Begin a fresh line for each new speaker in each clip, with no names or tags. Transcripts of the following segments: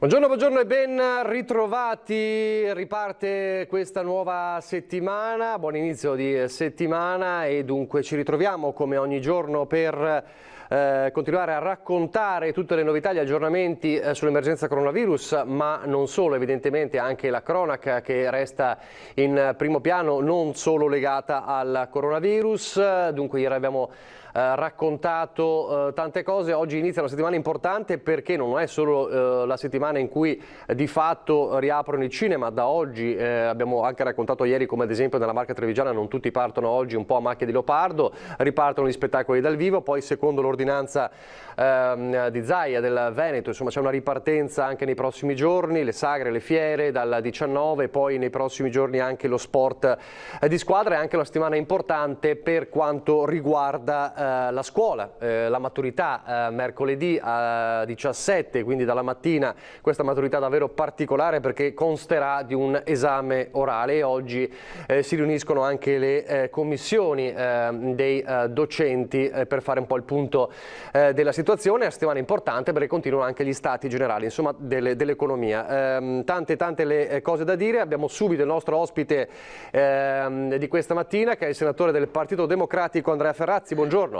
Buongiorno e ben ritrovati. Riparte questa nuova settimana, buon inizio di settimana e dunque ci ritroviamo come ogni giorno per continuare a raccontare tutte le novità, gli aggiornamenti sull'emergenza coronavirus, ma non solo, evidentemente anche la cronaca che resta in primo piano, non solo legata al coronavirus. Dunque ieri abbiamo raccontato tante cose. Oggi inizia una settimana importante perché non è solo la settimana in cui di fatto riaprono i cinema. Da oggi abbiamo anche raccontato ieri come ad esempio nella Marca Trevigiana non tutti partono oggi un po' a macchia di leopardo, ripartono gli spettacoli dal vivo, poi secondo l'ordinanza di Zaia del Veneto, insomma c'è una ripartenza anche nei prossimi giorni, le sagre, le fiere dal 19, poi nei prossimi giorni anche lo sport di squadra. È anche una settimana importante per quanto riguarda la scuola, la maturità mercoledì a 17, quindi dalla mattina, questa maturità davvero particolare perché consterà di un esame orale e oggi si riuniscono anche le commissioni dei docenti per fare un po' il punto della situazione. È una settimana importante perché continuano anche gli stati generali, insomma, dell'economia. Tante le cose da dire. Abbiamo subito il nostro ospite di questa mattina che è il senatore del Partito Democratico Andrea Ferrazzi. Buongiorno.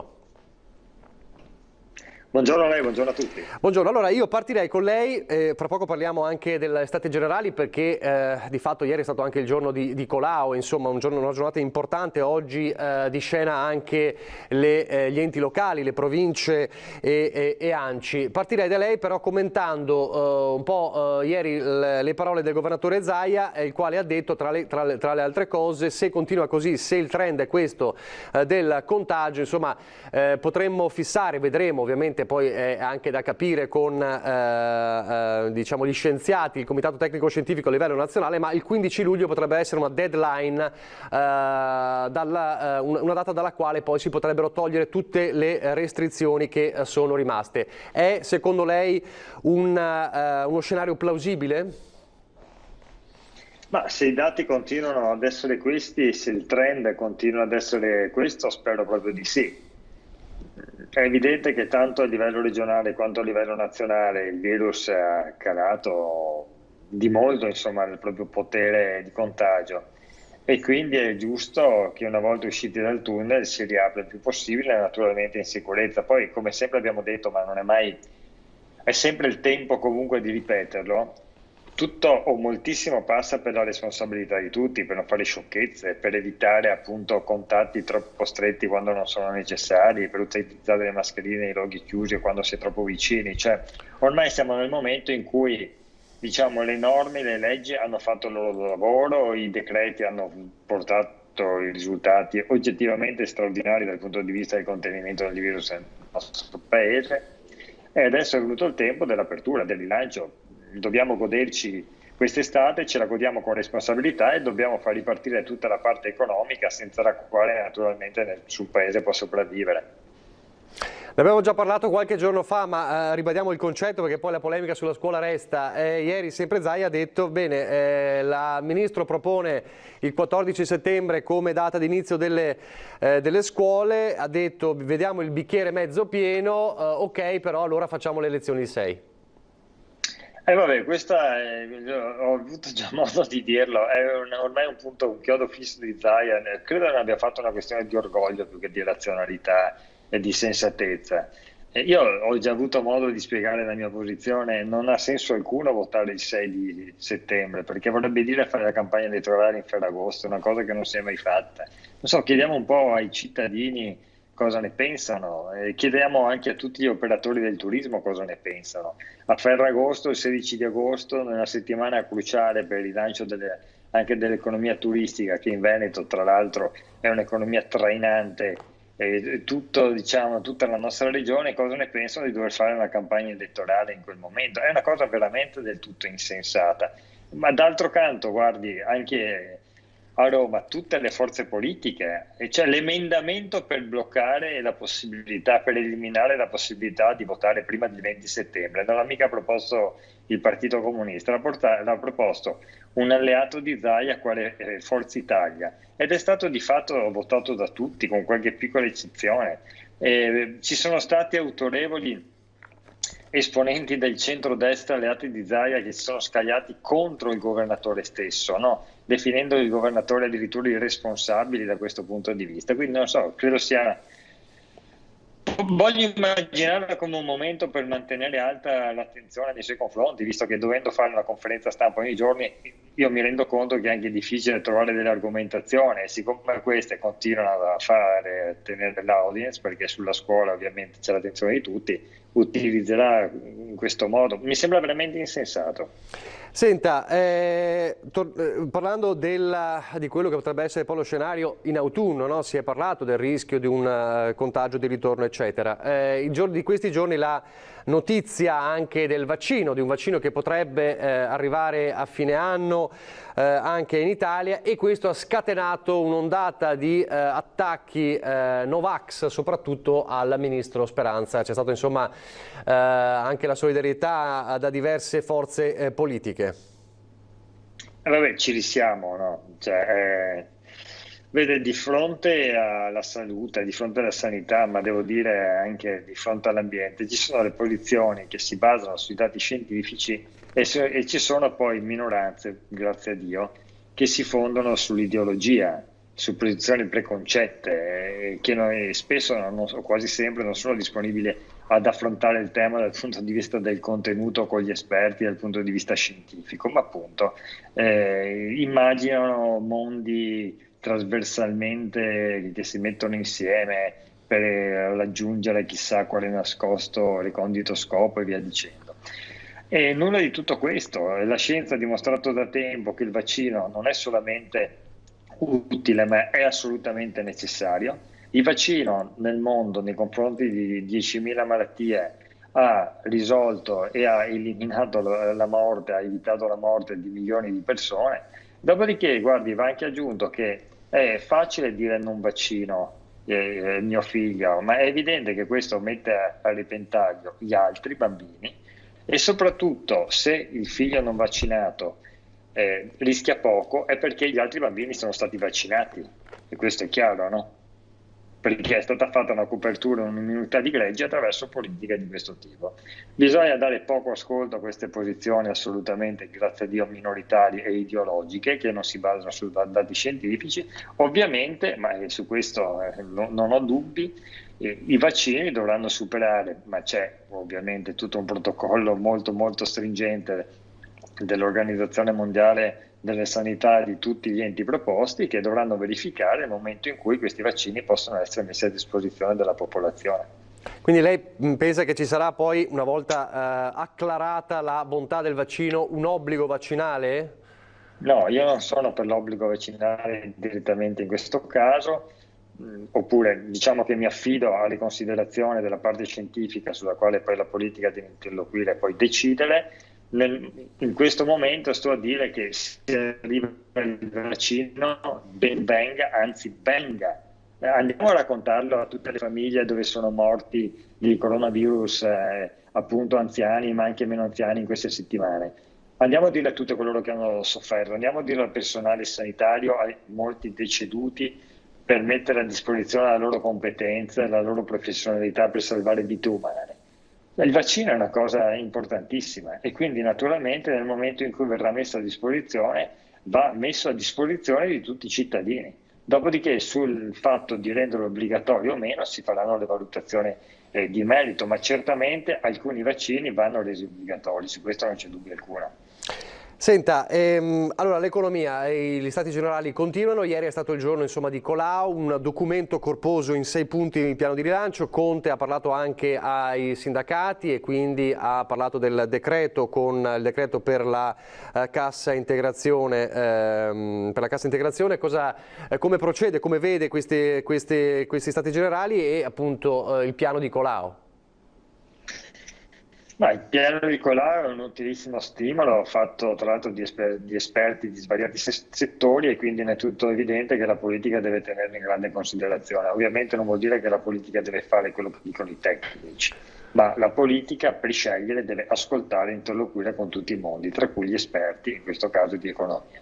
Buongiorno a lei, buongiorno a tutti.
Buongiorno, allora io partirei con lei, fra poco parliamo anche delle stati generali perché di fatto ieri è stato anche il giorno di Colao, insomma una giornata importante, oggi di scena anche gli enti locali, le province e ANCI. Partirei da lei però commentando un po' ieri le parole del governatore Zaia, il quale ha detto tra le altre cose, se continua così, se il trend è questo del contagio, insomma potremmo fissare, vedremo ovviamente. Poi è anche da capire con diciamo gli scienziati, il Comitato Tecnico Scientifico a livello nazionale, ma il 15 luglio potrebbe essere una deadline, una data dalla quale poi si potrebbero togliere tutte le restrizioni che sono rimaste. È secondo lei uno scenario plausibile?
Ma se i dati continuano ad essere questi, se il trend continua ad essere questo, spero proprio di sì. È evidente che tanto a livello regionale quanto a livello nazionale il virus ha calato di molto, insomma, il proprio potere di contagio e quindi è giusto che una volta usciti dal tunnel si riapra il più possibile, naturalmente in sicurezza. Poi, come sempre abbiamo detto, ma non è mai, è sempre il tempo comunque di ripeterlo. Tutto o moltissimo passa per la responsabilità di tutti, per non fare sciocchezze, per evitare appunto contatti troppo stretti quando non sono necessari, per utilizzare le mascherine nei luoghi chiusi o quando si è troppo vicini. Cioè, ormai siamo nel momento in cui, diciamo, le norme, le leggi hanno fatto il loro lavoro, i decreti hanno portato i risultati oggettivamente straordinari dal punto di vista del contenimento del virus nel nostro paese e adesso è venuto il tempo dell'apertura, del rilancio. Dobbiamo goderci quest'estate, ce la godiamo con responsabilità e dobbiamo far ripartire tutta la parte economica senza la quale naturalmente nessun paese può sopravvivere.
Ne abbiamo già parlato qualche giorno fa, ma ribadiamo il concetto perché poi la polemica sulla scuola resta. Ieri sempre Zaia ha detto, bene, il Ministro propone il 14 settembre come data di inizio delle scuole, ha detto vediamo il bicchiere mezzo pieno, ok, però allora facciamo le lezioni di 6.
Vabbè, ho avuto già modo di dirlo, è ormai un punto, un chiodo fisso di Zaia, credo non abbia fatto una questione di orgoglio più che di razionalità e di sensatezza. Io ho già avuto modo di spiegare la mia posizione, non ha senso alcuno votare il 6 di settembre, perché vorrebbe dire fare la campagna elettorale in Ferragosto, una cosa che non si è mai fatta. Non so, chiediamo un po' ai cittadini cosa ne pensano, chiediamo anche a tutti gli operatori del turismo cosa ne pensano. A Ferragosto, il 16 di agosto, nella settimana cruciale per il rilancio anche dell'economia turistica, che in Veneto tra l'altro è un'economia trainante, diciamo, tutta la nostra regione, cosa ne pensano di dover fare una campagna elettorale in quel momento? È una cosa veramente del tutto insensata. Ma d'altro canto, guardi, anche a Roma tutte le forze politiche, e c'è l'emendamento per bloccare la possibilità, per eliminare la possibilità di votare prima del 20 settembre. Non l'ha mica proposto il Partito Comunista, l'ha proposto un alleato di Zaia, quale Forza Italia, ed è stato di fatto votato da tutti, con qualche piccola eccezione. Ci sono stati autorevoli esponenti del centrodestra alleati di Zaia che si sono scagliati contro il governatore stesso, no? Definendo il governatore addirittura irresponsabile da questo punto di vista. Quindi non so, credo sia... Voglio immaginarla come un momento per mantenere alta l'attenzione nei suoi confronti, visto che dovendo fare una conferenza stampa ogni giorno, io mi rendo conto che è anche difficile trovare delle argomentazioni, e siccome queste continuano a tenere l'audience, perché sulla scuola ovviamente c'è l'attenzione di tutti, utilizzerà in questo modo. Mi sembra veramente insensato.
Senta, parlando di quello che potrebbe essere poi lo scenario in autunno, no? Si è parlato del rischio di un contagio di ritorno, eccetera. Di questi giorni la notizia anche del vaccino, di un vaccino che potrebbe arrivare a fine anno anche in Italia, e questo ha scatenato un'ondata di attacchi Novax, soprattutto al ministro Speranza. C'è stata insomma anche la solidarietà da diverse forze politiche.
Vabbè, ci risiamo, no? Vede, di fronte alla salute, di fronte alla sanità, ma devo dire anche di fronte all'ambiente, ci sono le posizioni che si basano sui dati scientifici e ci sono poi minoranze, grazie a Dio, che si fondano sull'ideologia, su posizioni preconcette, che noi spesso, quasi sempre, non sono disponibili ad affrontare il tema dal punto di vista del contenuto con gli esperti, dal punto di vista scientifico, ma appunto immaginano mondi trasversalmente che si mettono insieme per raggiungere chissà quale nascosto recondito scopo e via dicendo. E nulla di tutto questo. La scienza ha dimostrato da tempo che il vaccino non è solamente utile, ma è assolutamente necessario. Il vaccino nel mondo, nei confronti di 10.000 malattie, ha risolto e ha eliminato la morte, ha evitato la morte di milioni di persone. Dopodiché, guardi, va anche aggiunto che è facile dire non vaccino mio figlio, ma è evidente che questo mette a repentaglio gli altri bambini, e soprattutto se il figlio non vaccinato rischia poco, è perché gli altri bambini sono stati vaccinati, e questo è chiaro, no? Perché è stata fatta una copertura, un'immunità di gregge attraverso politiche di questo tipo. Bisogna dare poco ascolto a queste posizioni assolutamente, grazie a Dio, minoritarie e ideologiche, che non si basano su dati scientifici. Ovviamente, ma su questo non ho dubbi, i vaccini dovranno superare, ma c'è ovviamente tutto un protocollo molto molto stringente dell'Organizzazione Mondiale delle Sanità, di tutti gli enti proposti, che dovranno verificare il momento in cui questi vaccini possono essere messi a disposizione della popolazione.
Quindi lei pensa che ci sarà poi, una volta acclarata la bontà del vaccino, un obbligo vaccinale?
No, io non sono per l'obbligo vaccinale direttamente in questo caso, oppure diciamo che mi affido alle considerazioni della parte scientifica, sulla quale poi la politica deve interloquire e poi decidere. In questo momento sto a dire che se arriva il vaccino, ben venga, anzi venga. Andiamo a raccontarlo a tutte le famiglie dove sono morti di coronavirus, appunto anziani, ma anche meno anziani in queste settimane. Andiamo a dire a tutti coloro che hanno sofferto, andiamo a dire al personale sanitario, ai molti deceduti, per mettere a disposizione la loro competenza e la loro professionalità per salvare vite umane. Il vaccino è una cosa importantissima, e quindi naturalmente nel momento in cui verrà messo a disposizione, va messo a disposizione di tutti i cittadini. Dopodiché sul fatto di renderlo obbligatorio o meno si faranno le valutazioni di merito, ma certamente alcuni vaccini vanno resi obbligatori, su questo non c'è dubbio alcuno.
Senta, allora l'economia e gli stati generali continuano. Ieri è stato il giorno insomma di Colau, un documento corposo in 6 punti il piano di rilancio. Conte ha parlato anche ai sindacati e quindi ha parlato del decreto, con il decreto per la cassa integrazione. Come procede, come vede questi stati generali e appunto il piano di Colau?
Ma il piano di Colau è un utilissimo stimolo fatto tra l'altro di esperti di svariati settori, e quindi è tutto evidente che la politica deve tenerlo in grande considerazione. Ovviamente non vuol dire che la politica deve fare quello che dicono i tecnici, ma la politica per scegliere deve ascoltare e interloquire con tutti i mondi, tra cui gli esperti, in questo caso di economia.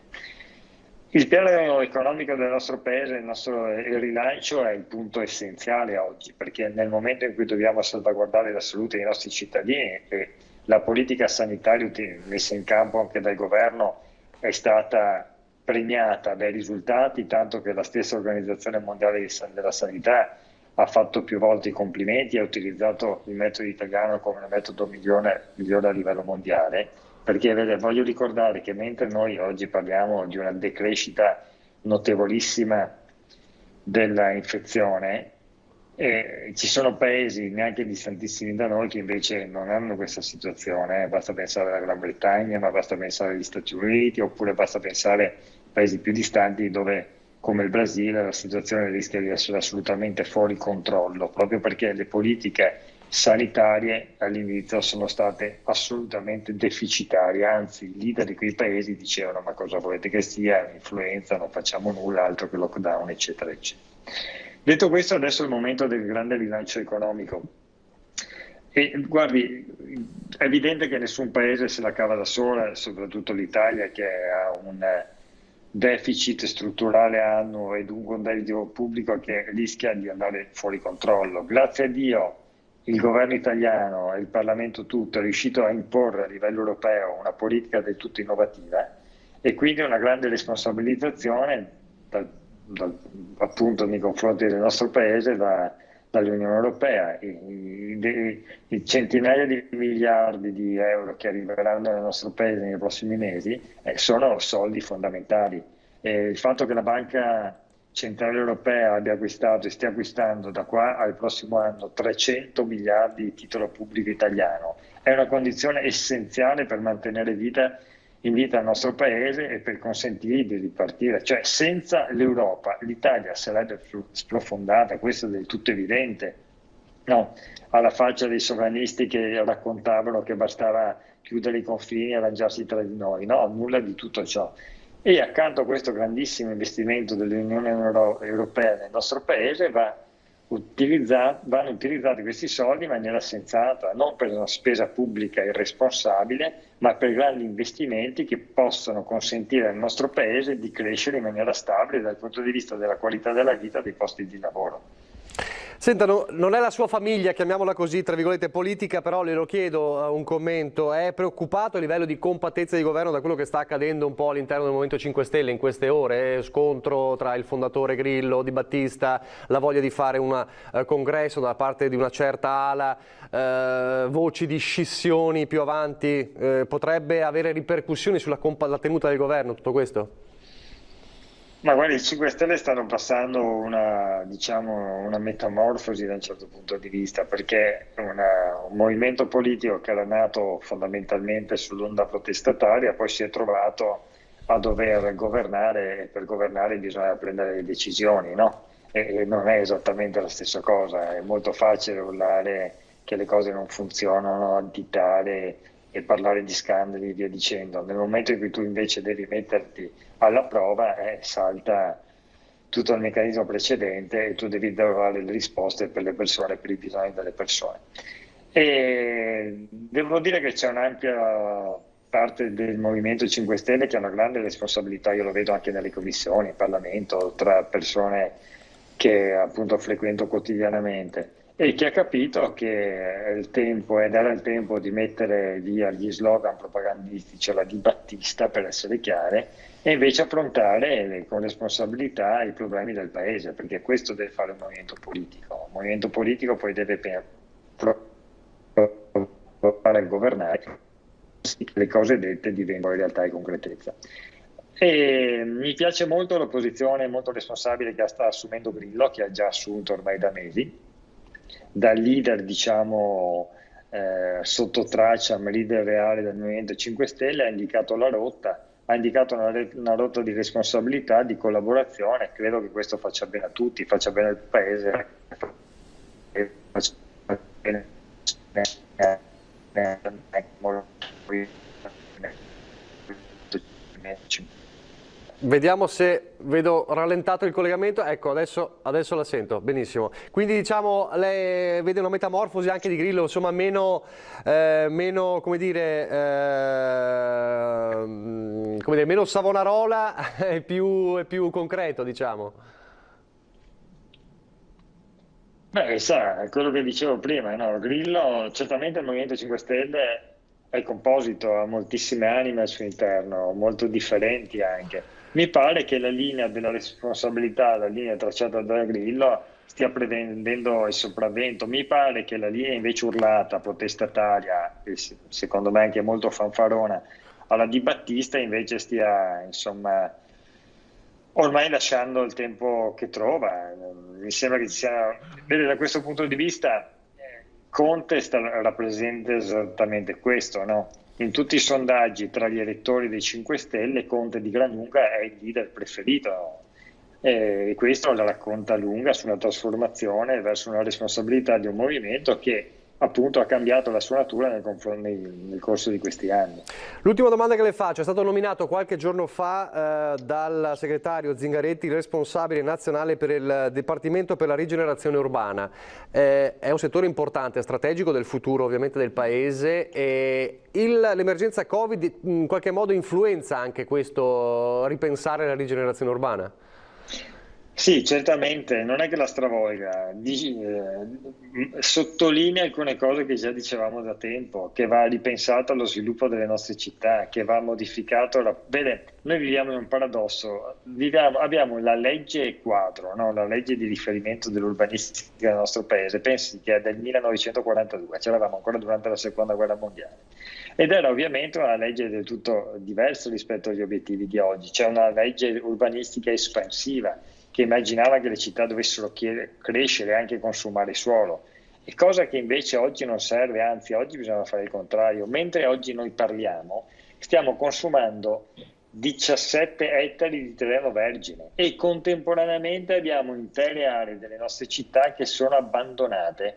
Il piano economico del nostro paese, il rilancio è il punto essenziale oggi, perché nel momento in cui dobbiamo salvaguardare la salute dei nostri cittadini, e la politica sanitaria messa in campo anche dal governo è stata premiata dai risultati, tanto che la stessa Organizzazione Mondiale della Sanità ha fatto più volte i complimenti e ha utilizzato il metodo italiano come il metodo migliore a livello mondiale, perché voglio ricordare che mentre noi oggi parliamo di una decrescita notevolissima della infezione, ci sono paesi neanche distantissimi da noi che invece non hanno questa situazione, basta pensare alla Gran Bretagna, ma basta pensare agli Stati Uniti, oppure basta pensare a paesi più distanti dove, come il Brasile, la situazione rischia di essere assolutamente fuori controllo, proprio perché le politiche sanitarie all'inizio sono state assolutamente deficitarie, anzi i leader di quei paesi dicevano: ma cosa volete che sia, un'influenza, non facciamo nulla altro che lockdown, eccetera, eccetera. Detto questo, adesso è il momento del grande rilancio economico. E guardi, è evidente che nessun paese se la cava da sola, soprattutto l'Italia, che ha un deficit strutturale annuo e dunque un debito pubblico che rischia di andare fuori controllo. Grazie a Dio il governo italiano e il Parlamento tutto è riuscito a imporre a livello europeo una politica del tutto innovativa, e quindi una grande responsabilizzazione appunto nei confronti del nostro paese dall'Unione Europea. I centinaia di miliardi di euro che arriveranno nel nostro paese nei prossimi mesi sono soldi fondamentali. Il fatto che la Banca Centrale Europea abbia acquistato e stia acquistando da qua al prossimo anno 300 miliardi di titolo pubblico italiano è una condizione essenziale per mantenere in vita il nostro paese e per consentirgli di ripartire. Cioè, senza l'Europa l'Italia sarebbe sprofondata, questo è del tutto evidente. No, alla faccia dei sovranisti che raccontavano che bastava chiudere i confini e arrangiarsi tra di noi. No, nulla di tutto ciò. E accanto a questo grandissimo investimento dell'Unione Europea nel nostro paese vanno utilizzati questi soldi in maniera sensata, non per una spesa pubblica irresponsabile, ma per grandi investimenti che possono consentire al nostro paese di crescere in maniera stabile dal punto di vista della qualità della vita e dei posti di lavoro.
Senta, non è la sua famiglia, chiamiamola così, tra virgolette, politica, però le lo chiedo un commento. È preoccupato a livello di compattezza di governo da quello che sta accadendo un po' all'interno del Movimento 5 Stelle in queste ore? Scontro tra il fondatore Grillo, Di Battista, la voglia di fare un congresso da parte di una certa ala, voci di scissioni più avanti. Potrebbe avere ripercussioni sulla la tenuta del governo tutto questo?
Ma guarda, i 5 Stelle stanno passando una metamorfosi da un certo punto di vista, perché è un movimento politico che era nato fondamentalmente sull'onda protestataria, poi si è trovato a dover governare, e per governare bisogna prendere le decisioni, no? E non è esattamente la stessa cosa, è molto facile urlare che le cose non funzionano, additare e parlare di scandali e via dicendo. Nel momento in cui tu invece devi metterti alla prova, salta tutto il meccanismo precedente e tu devi trovare le risposte per le persone, per i bisogni delle persone. E devo dire che c'è un'ampia parte del Movimento 5 Stelle che ha una grande responsabilità, io lo vedo anche nelle commissioni, in Parlamento, tra persone che appunto frequento quotidianamente, e che ha capito che è il tempo, ed era il tempo di mettere via gli slogan propagandistici alla Di Battista, per essere chiare, e invece affrontare con responsabilità i problemi del paese, perché questo deve fare un movimento politico. Un movimento politico poi deve provare a governare, che le cose dette diventano in realtà e concretezza. E mi piace molto la posizione molto responsabile che sta assumendo Grillo, che ha già assunto ormai da mesi, da leader, diciamo, sotto traccia, ma leader reale del Movimento 5 Stelle, ha indicato la rotta, ha indicato una rotta di responsabilità, di collaborazione. Credo che questo faccia bene a tutti, faccia bene al paese, faccia bene
Vediamo se vedo rallentato il collegamento. Ecco, adesso la sento benissimo. Quindi diciamo lei vede una metamorfosi anche di Grillo, insomma meno come dire, come dire, meno Savonarola e più concreto, diciamo.
Beh, sa, quello che dicevo prima, no? Grillo, certamente il Movimento 5 Stelle è composito, ha moltissime anime al suo interno, molto differenti anche. Mi pare che la linea della responsabilità, la linea tracciata da Grillo, stia prendendo il sopravvento. Mi pare che la linea invece urlata, protestataria, e secondo me anche molto fanfarona, alla Di Battista invece stia, insomma, ormai lasciando il tempo che trova. Mi sembra che ci sia... Vede, da questo punto di vista, Conte rappresenta esattamente questo, no? In tutti i sondaggi tra gli elettori dei 5 Stelle, Conte di gran lunga è il leader preferito, no? E questo la racconta lunga su una trasformazione verso una responsabilità di un movimento che appunto ha cambiato la sua natura nel corso di questi anni.
L'ultima domanda che le faccio: è stato nominato qualche giorno fa dal segretario Zingaretti responsabile nazionale per il Dipartimento per la rigenerazione urbana. È un settore importante, strategico del futuro ovviamente del Paese, e l'emergenza Covid in qualche modo influenza anche questo ripensare la rigenerazione urbana?
Sì, certamente, non è che la stravolga, sottolinea alcune cose che già dicevamo da tempo, che va ripensato allo sviluppo delle nostre città, che va modificato. Vede, noi viviamo in un paradosso, abbiamo la legge quadro, no? La legge di riferimento dell'urbanistica del nostro paese, pensi che è del 1942, ce l'avevamo ancora durante la Seconda Guerra Mondiale, ed era ovviamente una legge del tutto diversa rispetto agli obiettivi di oggi. C'è una legge urbanistica espansiva, che immaginava che le città dovessero crescere e anche consumare suolo, e cosa che invece oggi non serve, anzi oggi bisogna fare il contrario. Mentre oggi noi parliamo, stiamo consumando 17 ettari di terreno vergine e contemporaneamente abbiamo intere aree delle nostre città che sono abbandonate,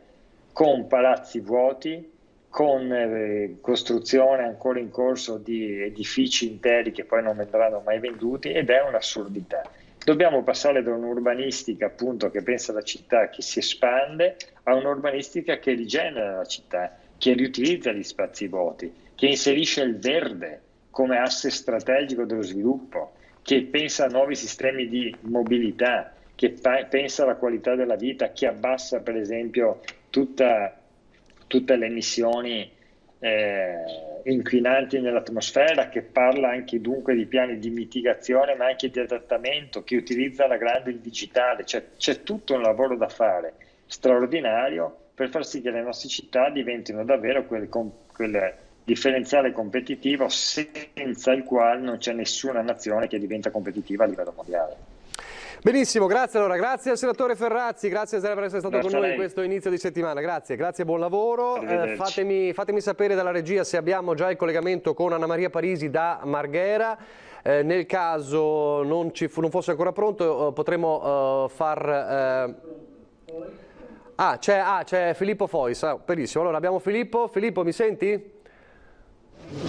con palazzi vuoti, con costruzione ancora in corso di edifici interi che poi non verranno mai venduti, ed è un'assurdità. Dobbiamo passare da un'urbanistica appunto che pensa alla città che si espande a un'urbanistica che rigenera la città, che riutilizza gli spazi vuoti, che inserisce il verde come asse strategico dello sviluppo, che pensa a nuovi sistemi di mobilità, che pensa alla qualità della vita, che abbassa per esempio tutte le emissioni inquinanti nell'atmosfera, che parla anche dunque di piani di mitigazione ma anche di adattamento, che utilizza la grande il digitale. C'è tutto un lavoro da fare straordinario per far sì che le nostre città diventino davvero quel differenziale competitivo senza il quale non c'è nessuna nazione che diventa competitiva a livello mondiale.
Benissimo, grazie allora, grazie al senatore Ferrazzi, grazie per essere stato con noi in questo inizio di settimana, grazie, buon lavoro. Fatemi sapere dalla regia se abbiamo già il collegamento con Anna Maria Parisi da Marghera. Nel caso non fosse ancora pronto, potremo c'è Filippo Fois, benissimo. Allora abbiamo Filippo, mi senti?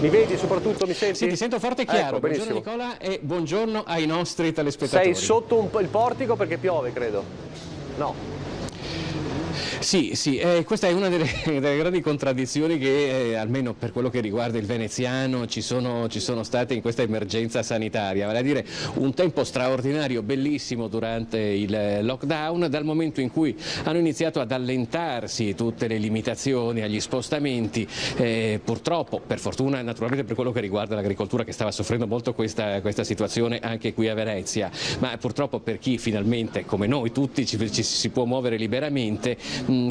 Mi vedi soprattutto, mi senti?
Sì, ti sento forte e chiaro.
Ecco,
buongiorno Nicola e buongiorno ai nostri telespettatori.
Sei sotto il portico perché piove, credo. No.
Sì, questa è una delle grandi contraddizioni che, almeno per quello che riguarda il veneziano, ci sono state in questa emergenza sanitaria, vale a dire un tempo straordinario, bellissimo durante il lockdown, dal momento in cui hanno iniziato ad allentarsi tutte le limitazioni agli spostamenti, purtroppo, per fortuna naturalmente per quello che riguarda l'agricoltura, che stava soffrendo molto questa situazione anche qui a Venezia, ma purtroppo per chi finalmente, come noi tutti, ci si può muovere liberamente,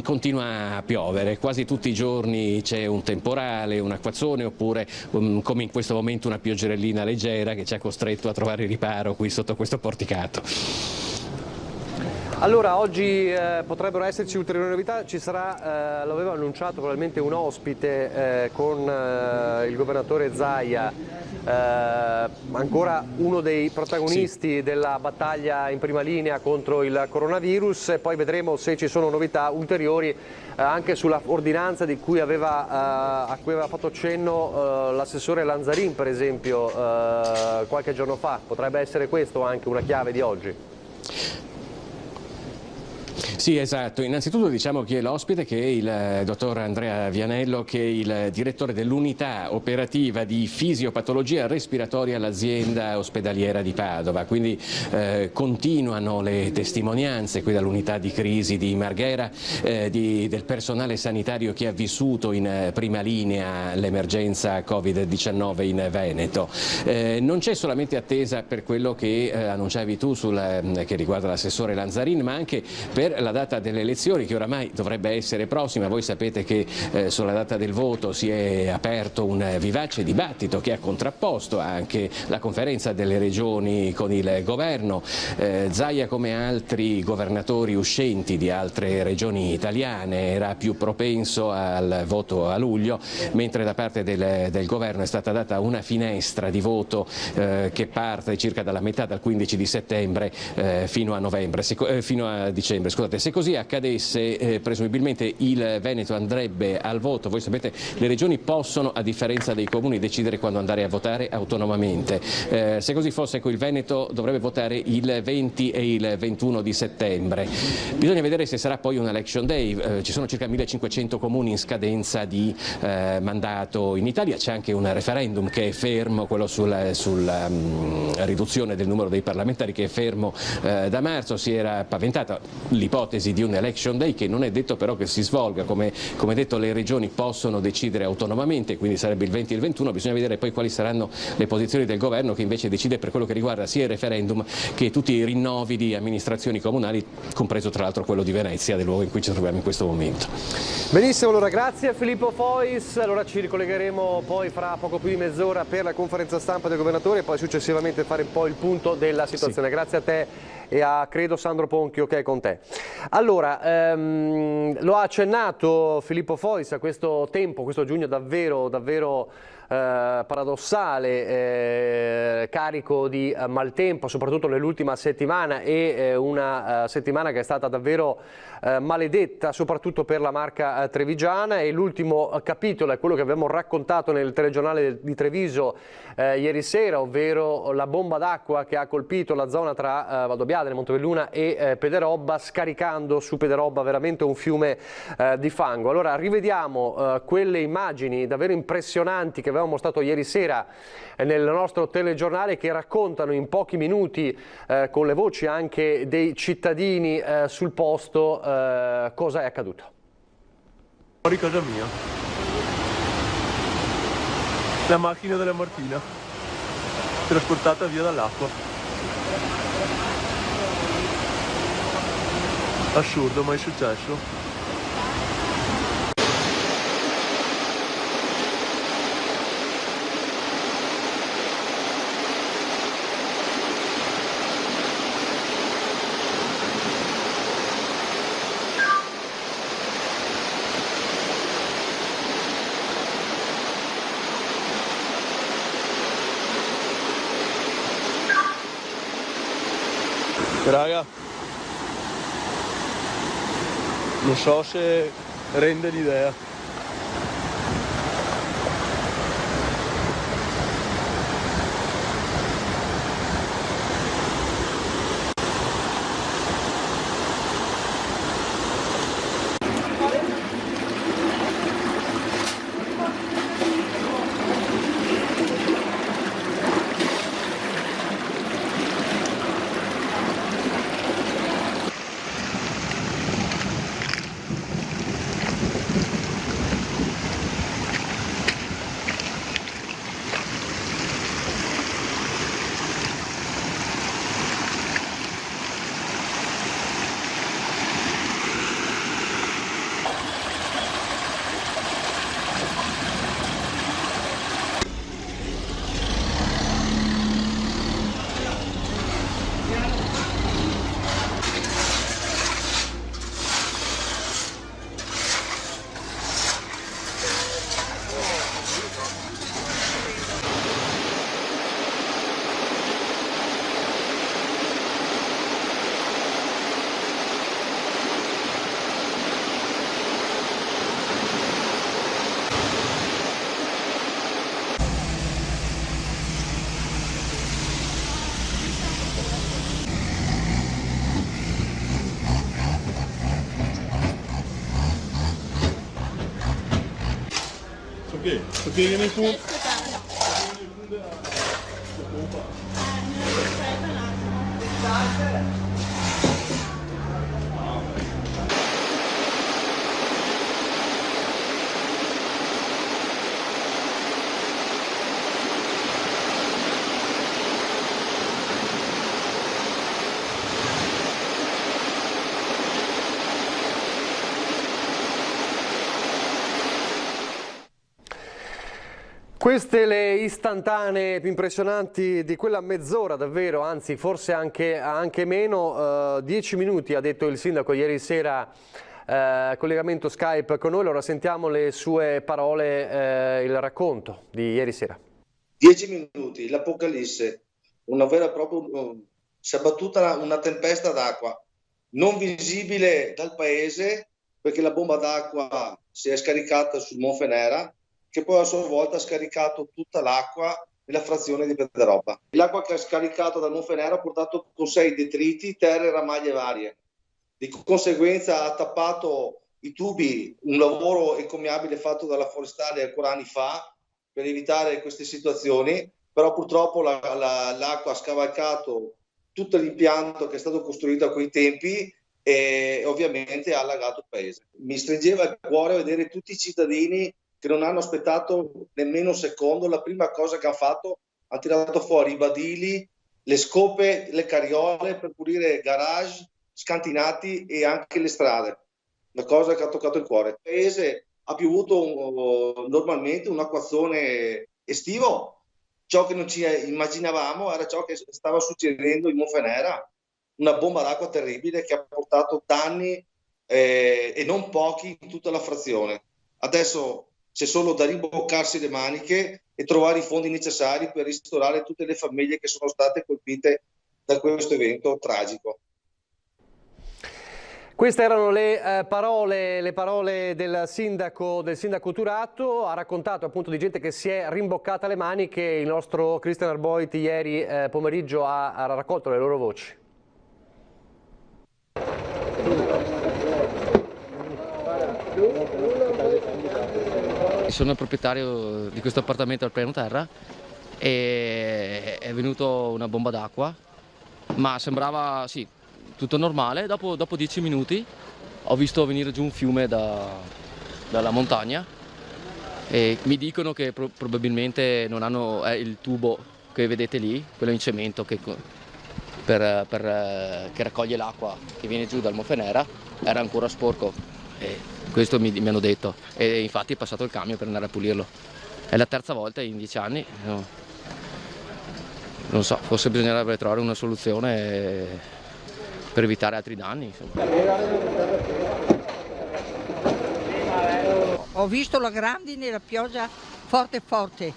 continua a piovere, quasi tutti i giorni c'è un temporale, un acquazzone, oppure come in questo momento una pioggerellina leggera che ci ha costretto a trovare riparo qui sotto questo porticato.
Allora, oggi potrebbero esserci ulteriori novità, ci sarà, lo aveva annunciato probabilmente un ospite con il governatore Zaia, ancora uno dei protagonisti della battaglia in prima linea contro il coronavirus, e poi vedremo se ci sono novità ulteriori anche sulla ordinanza a cui aveva fatto cenno l'assessore Lanzarin, per esempio, qualche giorno fa. Potrebbe essere questo anche una chiave di oggi.
Sì, esatto. Innanzitutto diciamo chi è l'ospite, che è il dottor Andrea Vianello, che è il direttore dell'unità operativa di fisiopatologia respiratoria all'azienda ospedaliera di Padova. Quindi continuano le testimonianze qui dall'unità di crisi di Marghera del personale sanitario che ha vissuto in prima linea l'emergenza Covid-19 in Veneto. Non c'è solamente attesa per quello che annunciavi tu che riguarda l'assessore Lanzarin, ma anche per la data delle elezioni, che oramai dovrebbe essere prossima. Voi sapete che sulla data del voto si è aperto un vivace dibattito che ha contrapposto anche la conferenza delle regioni con il governo. Zaia, come altri governatori uscenti di altre regioni italiane, era più propenso al voto a luglio, mentre da parte del governo è stata data una finestra di voto che parte circa dalla metà, dal 15 di settembre fino a dicembre. Scusate, se così accadesse, presumibilmente il Veneto andrebbe al voto. Voi sapete, le regioni possono, a differenza dei comuni, decidere quando andare a votare autonomamente. Se così fosse, il Veneto dovrebbe votare il 20 e il 21 di settembre. Bisogna vedere se sarà poi un election day. Ci sono circa 1500 comuni in scadenza di mandato in Italia. C'è anche un referendum che è fermo, quello sulla riduzione del numero dei parlamentari, che è fermo da marzo. Si era paventata l'ipotesi di un election day, che non è detto però che si svolga. Come detto, le regioni possono decidere autonomamente, quindi sarebbe il 20 e il 21. Bisogna vedere poi quali saranno le posizioni del governo, che invece decide per quello che riguarda sia il referendum che tutti i rinnovi di amministrazioni comunali, compreso tra l'altro quello di Venezia, del luogo in cui ci troviamo in questo momento.
Benissimo, allora grazie a Filippo Fois. Allora ci ricollegheremo poi fra poco più di mezz'ora per la conferenza stampa del governatore e poi successivamente fare un po' il punto della situazione. Sì. Grazie a te e a credo Sandro Ponchio, che è con te. Allora, lo ha accennato Filippo Fois a questo tempo, questo giugno davvero paradossale, carico di maltempo, soprattutto nell'ultima settimana, e una settimana che è stata davvero maledetta, soprattutto per la Marca trevigiana. E l'ultimo capitolo è quello che abbiamo raccontato nel telegiornale di Treviso ieri sera, ovvero la bomba d'acqua che ha colpito la zona tra Valdobbiadene, Montebelluna e Pederobba, scaricando su Pederobba veramente un fiume di fango. Allora rivediamo quelle immagini davvero impressionanti che avevamo mostrato ieri sera nel nostro telegiornale, che raccontano in pochi minuti con le voci anche dei cittadini sul posto cosa è accaduto.
Fuori casa mia, la macchina della Martina trasportata via dall'acqua. Assurdo, ma è successo. Raga, non so se rende l'idea.
Queste le istantanee più impressionanti di quella mezz'ora davvero, anzi forse anche meno, 10 minuti ha detto il sindaco ieri sera, collegamento Skype con noi, allora sentiamo le sue parole, il racconto di ieri sera.
10 minuti, l'apocalisse, una vera e propria, si è abbattuta una tempesta d'acqua non visibile dal paese perché la bomba d'acqua si è scaricata sul Monfenera, che poi a sua volta ha scaricato tutta l'acqua nella frazione di Pederoba. L'acqua che ha scaricato dal Monfenera ha portato con sé i detriti, terre e ramaglie varie. Di conseguenza ha tappato i tubi, un lavoro encomiabile fatto dalla Forestale ancora anni fa per evitare queste situazioni, però purtroppo l'acqua ha scavalcato tutto l'impianto che è stato costruito a quei tempi e ovviamente ha allagato il paese. Mi stringeva il cuore vedere tutti i cittadini che non hanno aspettato nemmeno un secondo. La prima cosa che hanno fatto, hanno tirato fuori i badili, le scope, le carriole per pulire garage, scantinati e anche le strade. Una cosa che ha toccato il cuore. Il paese ha piovuto normalmente un acquazzone estivo. Ciò che non ci immaginavamo era ciò che stava succedendo in Monfenera, una bomba d'acqua terribile che ha portato danni e non pochi in tutta la frazione. Adesso c'è solo da rimboccarsi le maniche e trovare i fondi necessari per ristorare tutte le famiglie che sono state colpite da questo evento tragico.
Queste erano le parole del sindaco Turato. Ha raccontato appunto di gente che si è rimboccata le maniche. Il nostro Christian Arboit ieri pomeriggio ha raccolto le loro voci.
Sono il proprietario di questo appartamento al piano terra e è venuta una bomba d'acqua, ma sembrava sì, tutto normale. Dopo 10 minuti ho visto venire giù un fiume dalla montagna e mi dicono che probabilmente non hanno il tubo che vedete lì, quello in cemento che raccoglie l'acqua che viene giù dal Monfenera, era ancora sporco. E questo mi hanno detto e infatti è passato il camion per andare a pulirlo. È la terza volta in 10 anni. No. Non so, forse bisognerebbe trovare una soluzione per evitare altri danni. Insomma.
Ho visto la grandine e la pioggia forte forte.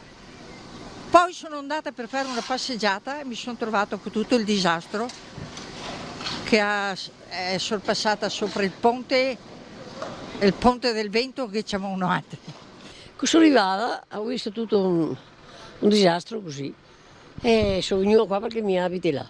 Poi sono andata per fare una passeggiata e mi sono trovato con tutto il disastro che è sorpassata sopra il ponte del vento che c'è un altro.
Sono arrivata, ho visto tutto un disastro così e sono venuta qua perché mi abiti là.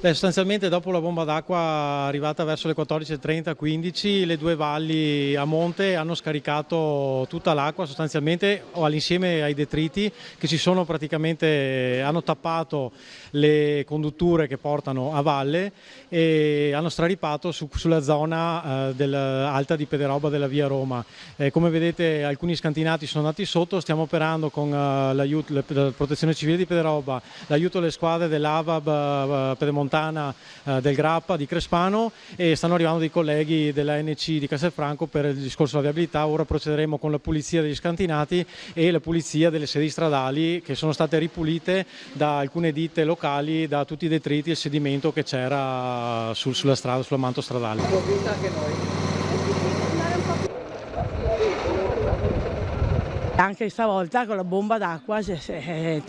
Sostanzialmente dopo la bomba d'acqua arrivata verso le 14:30-15 le due valli a monte hanno scaricato tutta l'acqua sostanzialmente all'insieme ai detriti che hanno tappato le condutture che portano a valle e hanno straripato sulla zona alta di Pederoba della via Roma. Come vedete alcuni scantinati sono andati sotto, stiamo operando con l'aiuto della Protezione Civile di Pederoba, l'aiuto delle squadre dell'AVAB Pedemontana del Grappa di Crespano e stanno arrivando dei colleghi dell'ANC di Castelfranco per il discorso della viabilità. Ora procederemo con la pulizia degli scantinati e la pulizia delle sedi stradali che sono state ripulite da alcune ditte locali, da tutti i detriti e il sedimento che c'era sulla strada, sulla manto stradale.
Anche stavolta con la bomba d'acqua è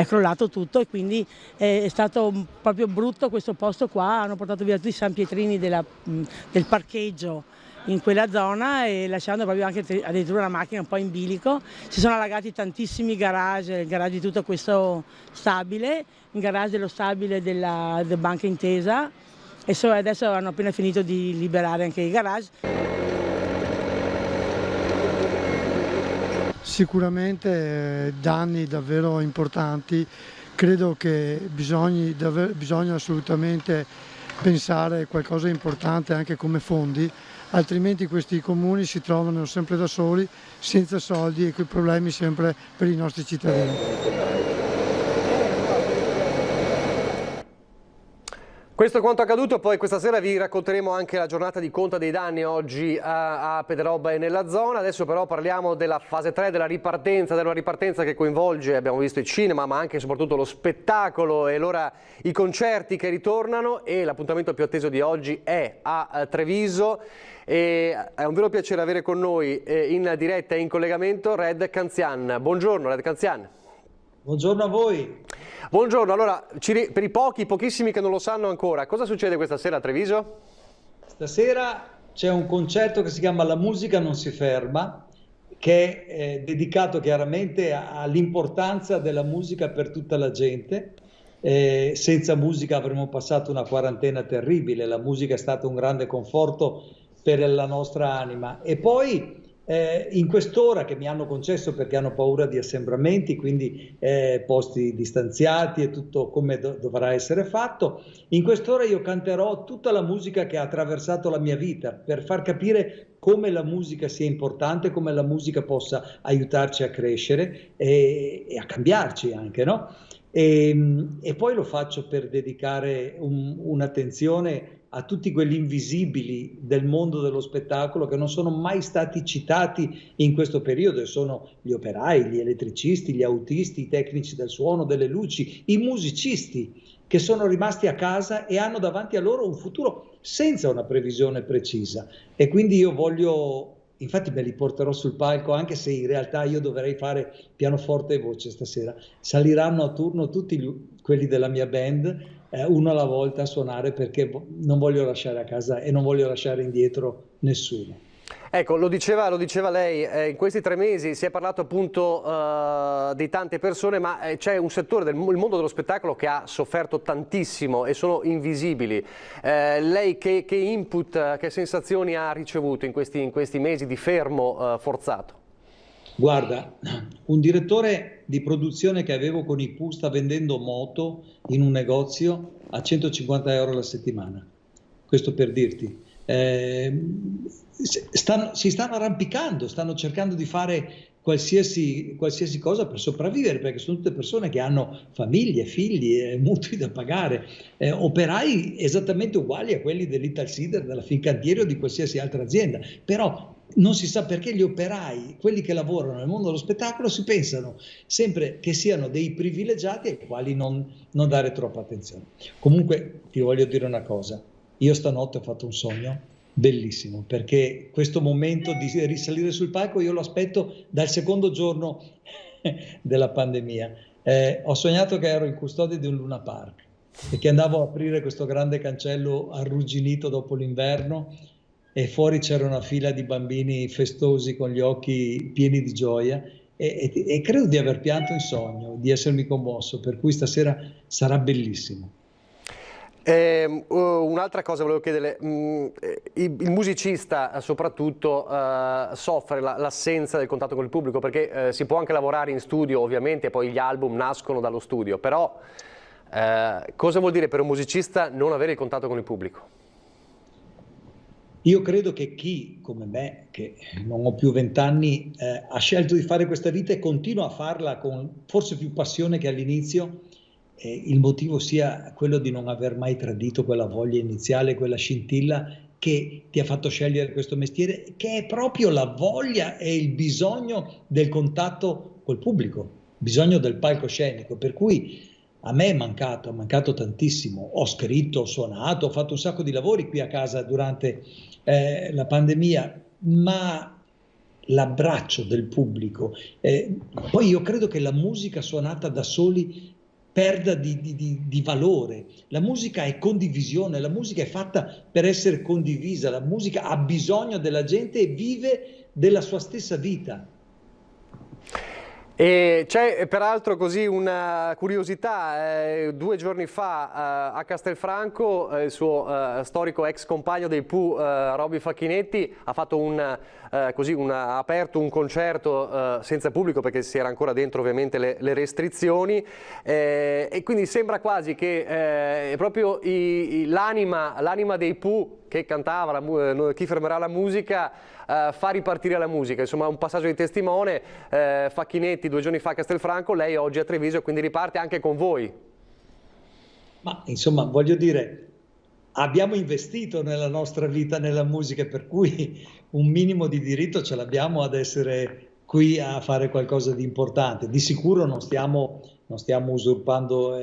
crollato tutto e quindi è stato proprio brutto questo posto qua. Hanno portato via tutti i sanpietrini del parcheggio in quella zona e lasciando proprio anche addirittura una macchina un po' in bilico. Si sono allagati tantissimi garage, il garage di tutto questo stabile, il garage dello stabile della Banca Intesa e adesso hanno appena finito di liberare anche i garage.
Sicuramente danni davvero importanti, credo che bisogna assolutamente pensare a qualcosa di importante anche come fondi, altrimenti questi comuni si trovano sempre da soli, senza soldi e con problemi sempre per i nostri cittadini.
Questo è quanto accaduto, poi questa sera vi racconteremo anche la giornata di conta dei danni oggi a Pederobba e nella zona. Adesso però parliamo della fase 3 della ripartenza che coinvolge, abbiamo visto il cinema, ma anche e soprattutto lo spettacolo e allora i concerti che ritornano, e l'appuntamento più atteso di oggi è a Treviso. E è un vero piacere avere con noi in diretta e in collegamento Red Canzian. Buongiorno Red Canzian.
Buongiorno a voi.
Buongiorno, allora per i pochissimi che non lo sanno ancora, cosa succede questa sera a Treviso?
Stasera c'è un concerto che si chiama La musica non si ferma, che è dedicato chiaramente all'importanza della musica per tutta la gente. Senza musica avremmo passato una quarantena terribile, la musica è stata un grande conforto per la nostra anima. E poi in quest'ora che mi hanno concesso, perché hanno paura di assembramenti, quindi posti distanziati e tutto come dovrà essere fatto, in quest'ora io canterò tutta la musica che ha attraversato la mia vita, per far capire come la musica sia importante, come la musica possa aiutarci a crescere e a cambiarci anche, no? E poi lo faccio per dedicare un'attenzione a tutti quelli invisibili del mondo dello spettacolo che non sono mai stati citati in questo periodo, e sono gli operai, gli elettricisti, gli autisti, i tecnici del suono, delle luci, i musicisti che sono rimasti a casa e hanno davanti a loro un futuro senza una previsione precisa. E quindi io voglio, infatti me li porterò sul palco, anche se in realtà io dovrei fare pianoforte e voce stasera. Saliranno a turno tutti quelli della mia band, uno alla volta a suonare, perché non voglio lasciare a casa e non voglio lasciare indietro nessuno.
Ecco, lo diceva lei, in questi 3 mesi si è parlato appunto di tante persone, ma c'è un settore del mondo dello spettacolo che ha sofferto tantissimo e sono invisibili. Lei che input, che sensazioni ha ricevuto in questi mesi di fermo forzato?
Guarda, un direttore di produzione che avevo con i Pooh sta vendendo moto in un negozio a 150 euro la settimana. Questo per dirti. Si stanno arrampicando, stanno cercando di fare qualsiasi cosa per sopravvivere, perché sono tutte persone che hanno famiglie, figli, mutui da pagare, operai esattamente uguali a quelli dell'Italsider, della Fincantieri o di qualsiasi altra azienda. Però non si sa perché gli operai, quelli che lavorano nel mondo dello spettacolo, si pensano sempre che siano dei privilegiati ai quali non dare troppa attenzione. Comunque ti voglio dire una cosa, io stanotte ho fatto un sogno bellissimo, perché questo momento di risalire sul palco io lo aspetto dal secondo giorno della pandemia. Ho sognato che ero in custodia di un Luna Park e che andavo a aprire questo grande cancello arrugginito dopo l'inverno, e fuori c'era una fila di bambini festosi con gli occhi pieni di gioia, e credo di aver pianto in sogno, di essermi commosso, per cui stasera sarà bellissimo.
Un'altra cosa volevo chiederle, il musicista soprattutto soffre l'assenza del contatto con il pubblico, perché si può anche lavorare in studio ovviamente, poi gli album nascono dallo studio, però cosa vuol dire per un musicista non avere il contatto con il pubblico?
Io credo che chi, come me, che non ho più 20 anni, ha scelto di fare questa vita e continua a farla con forse più passione che all'inizio, il motivo sia quello di non aver mai tradito quella voglia iniziale, quella scintilla che ti ha fatto scegliere questo mestiere, che è proprio la voglia e il bisogno del contatto col pubblico, bisogno del palcoscenico, per cui a me è mancato tantissimo. Ho scritto, ho suonato, ho fatto un sacco di lavori qui a casa durante la pandemia, ma l'abbraccio del pubblico, poi io credo che la musica suonata da soli perda di valore. La musica è condivisione, la musica è fatta per essere condivisa, la musica ha bisogno della gente e vive della sua stessa vita.
E c'è peraltro così una curiosità, 2 giorni fa a Castelfranco il suo storico ex compagno dei Pooh, Robby Facchinetti, ha fatto ha aperto un concerto senza pubblico perché si era ancora dentro ovviamente le restrizioni, e quindi sembra quasi che proprio l'anima dei Pooh che cantava Chi fermerà la musica fa ripartire la musica, insomma un passaggio di testimone. Facchinetti 2 giorni fa a Castelfranco, lei oggi a Treviso, quindi riparte anche con voi.
Ma insomma voglio dire, abbiamo investito nella nostra vita nella musica, per cui un minimo di diritto ce l'abbiamo ad essere qui a fare qualcosa di importante. Di sicuro non stiamo usurpando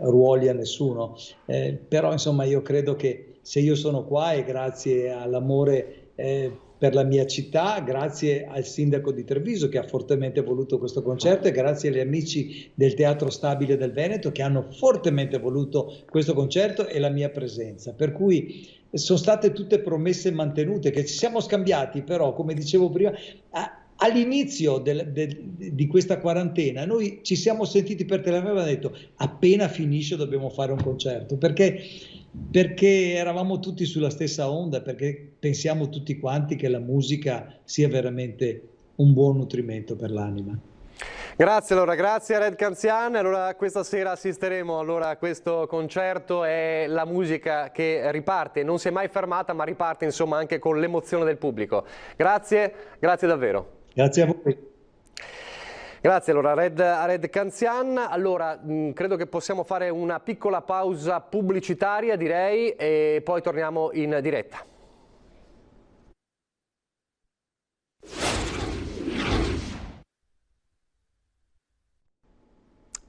ruoli a nessuno, però insomma io credo che se io sono qua è grazie all'amore per la mia città, grazie al sindaco di Treviso che ha fortemente voluto questo concerto, e grazie agli amici del Teatro Stabile del Veneto che hanno fortemente voluto questo concerto e la mia presenza. Per cui sono state tutte promesse mantenute, che ci siamo scambiati, però come dicevo prima, all'inizio di questa quarantena noi ci siamo sentiti per telefono e abbiamo detto appena finisce dobbiamo fare un concerto, perché eravamo tutti sulla stessa onda, perché pensiamo tutti quanti che la musica sia veramente un buon nutrimento per l'anima.
Grazie allora, grazie a Red Canzian. Allora questa sera assisteremo a questo concerto, è la musica che riparte, non si è mai fermata ma riparte insomma anche con l'emozione del pubblico. Grazie davvero.
Grazie a voi.
Grazie allora a Red Canzian. Allora credo che possiamo fare una piccola pausa pubblicitaria, direi, e poi torniamo in diretta.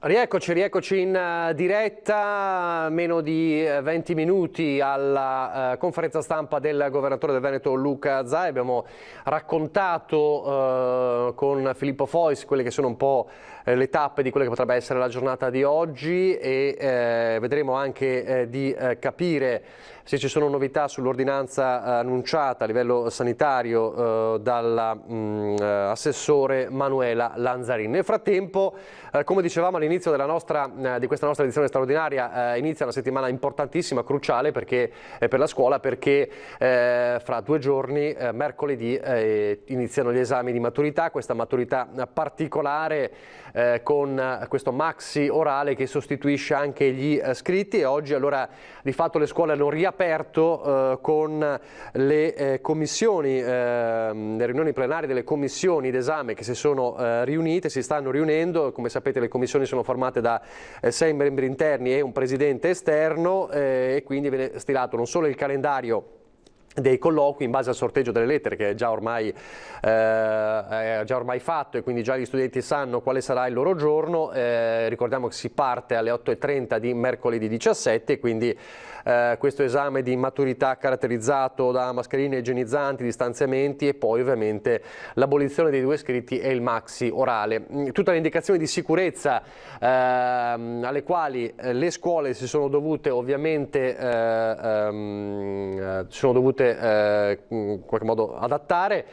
Rieccoci in diretta, meno di 20 minuti alla conferenza stampa del governatore del Veneto Luca Zaia. Abbiamo raccontato con Filippo Fois quelle che sono un po' le tappe di quella che potrebbe essere la giornata di oggi, e vedremo anche di capire se ci sono novità sull'ordinanza annunciata a livello sanitario dall'assessore Manuela Lanzarin. Nel frattempo, come dicevamo all'inizio di questa nostra edizione straordinaria, inizia una settimana importantissima, cruciale per la scuola, perché fra 2 giorni, mercoledì, iniziano gli esami di maturità, questa maturità particolare con questo maxi orale che sostituisce anche gli scritti, e oggi allora di fatto le scuole hanno riaperto con le commissioni, le riunioni plenarie delle commissioni d'esame che si sono riunite, si stanno riunendo. Come sapete le commissioni sono formate da 6 membri interni e un presidente esterno, e quindi viene stilato non solo il calendario dei colloqui in base al sorteggio delle lettere, che è già ormai fatto, e quindi già gli studenti sanno quale sarà il loro giorno. Ricordiamo che si parte alle 8:30 di mercoledì 17, quindi questo esame di maturità caratterizzato da mascherine igienizzanti, distanziamenti, e poi ovviamente l'abolizione dei 2 scritti e il maxi orale. Tutte le indicazioni di sicurezza alle quali le scuole si sono dovute ovviamente in qualche modo adattare.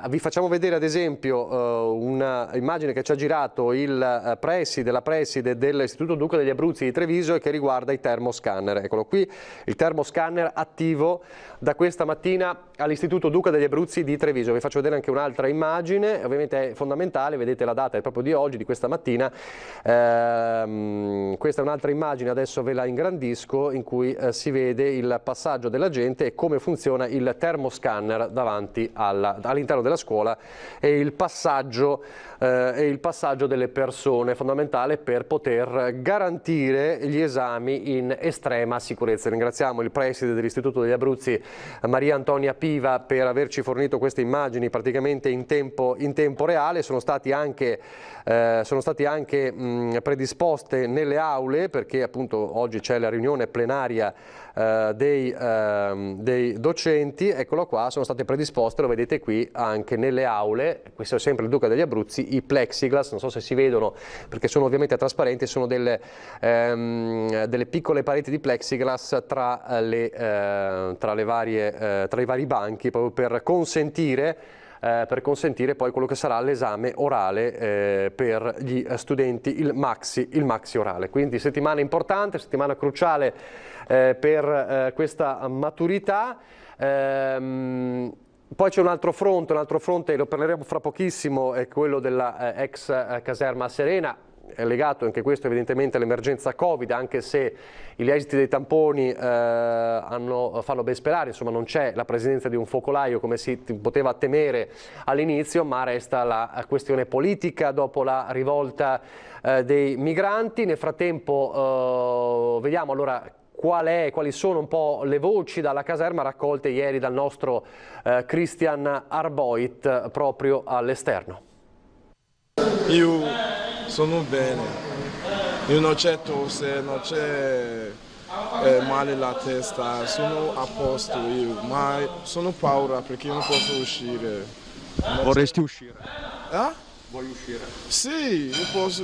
Vi facciamo vedere ad esempio una immagine che ci ha girato la preside dell'Istituto Duca degli Abruzzi di Treviso, e che riguarda i termoscanner. Eccolo qui, il termoscanner attivo da questa mattina all'Istituto Duca degli Abruzzi di Treviso. Vi faccio vedere anche un'altra immagine, ovviamente è fondamentale, vedete la data è proprio di oggi, di questa mattina. Questa è un'altra immagine, adesso ve la ingrandisco, in cui si vede il passaggio della gente e come funziona il termoscanner davanti all'interno della scuola, e il passaggio delle persone, fondamentale per poter garantire gli esami in estrema sicurezza. Ringraziamo il preside dell'Istituto degli Abruzzi, Maria Antonia Piva, per averci fornito queste immagini praticamente in tempo reale. Sono state anche predisposte nelle aule, perché appunto oggi c'è la riunione plenaria dei docenti. Eccolo qua, sono state predisposte, lo vedete qui, anche nelle aule, questo è sempre il Duca degli Abruzzi, i plexiglass, non so se si vedono perché sono ovviamente trasparenti, sono delle piccole pareti di plexiglass tra i vari banchi, proprio per consentire per consentire poi quello che sarà l'esame orale per gli studenti, il maxi orale. Quindi settimana importante, settimana cruciale per questa maturità. Poi c'è un altro fronte, lo parleremo fra pochissimo, è quello della ex caserma Serena. È legato anche questo evidentemente all'emergenza Covid, anche se gli esiti dei tamponi fanno ben sperare, insomma non c'è la presenza di un focolaio come si poteva temere all'inizio, ma resta la questione politica dopo la rivolta dei migranti. Nel frattempo vediamo allora quali sono un po' le voci dalla caserma raccolte ieri dal nostro Christian Arboit proprio all'esterno.
Io sono bene, io non c'è tosse, non c'è male la testa, sono a posto io, ma sono paura perché io non posso uscire.
Vorresti uscire?
Voglio uscire? Sì,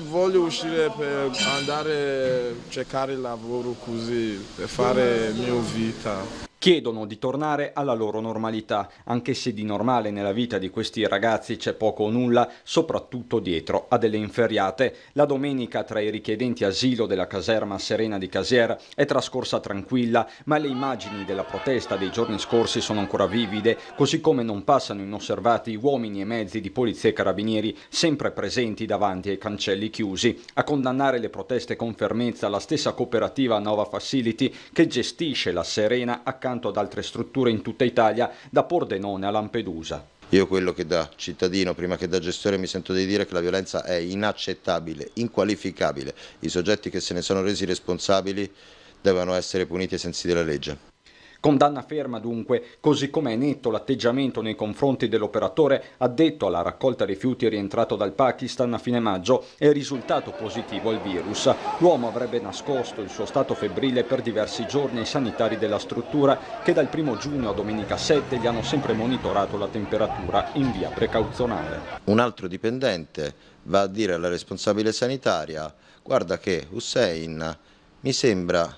voglio uscire per andare a cercare lavoro così, per fare la mia vita.
Chiedono di tornare alla loro normalità, anche se di normale nella vita di questi ragazzi c'è poco o nulla, soprattutto dietro a delle inferriate. La domenica tra i richiedenti asilo della caserma Serena di Casier è trascorsa tranquilla, ma le immagini della protesta dei giorni scorsi sono ancora vivide, così come non passano inosservati uomini e mezzi di polizia e carabinieri sempre presenti davanti ai cancelli chiusi. A condannare le proteste con fermezza la stessa cooperativa Nova Facility che gestisce la Serena accanto ad altre strutture in tutta Italia, da Pordenone a Lampedusa.
Io quello che da cittadino, prima che da gestore, mi sento di dire che la violenza è inaccettabile, inqualificabile. I soggetti che se ne sono resi responsabili devono essere puniti ai sensi della legge.
Condanna ferma dunque, così come è netto l'atteggiamento nei confronti dell'operatore addetto alla raccolta rifiuti rientrato dal Pakistan a fine maggio e risultato positivo al virus. L'uomo avrebbe nascosto il suo stato febbrile per diversi giorni ai sanitari della struttura che dal 1 giugno a domenica 7 gli hanno sempre monitorato la temperatura in via precauzionale.
Un altro dipendente va a dire alla responsabile sanitaria: guarda che Hussein mi sembra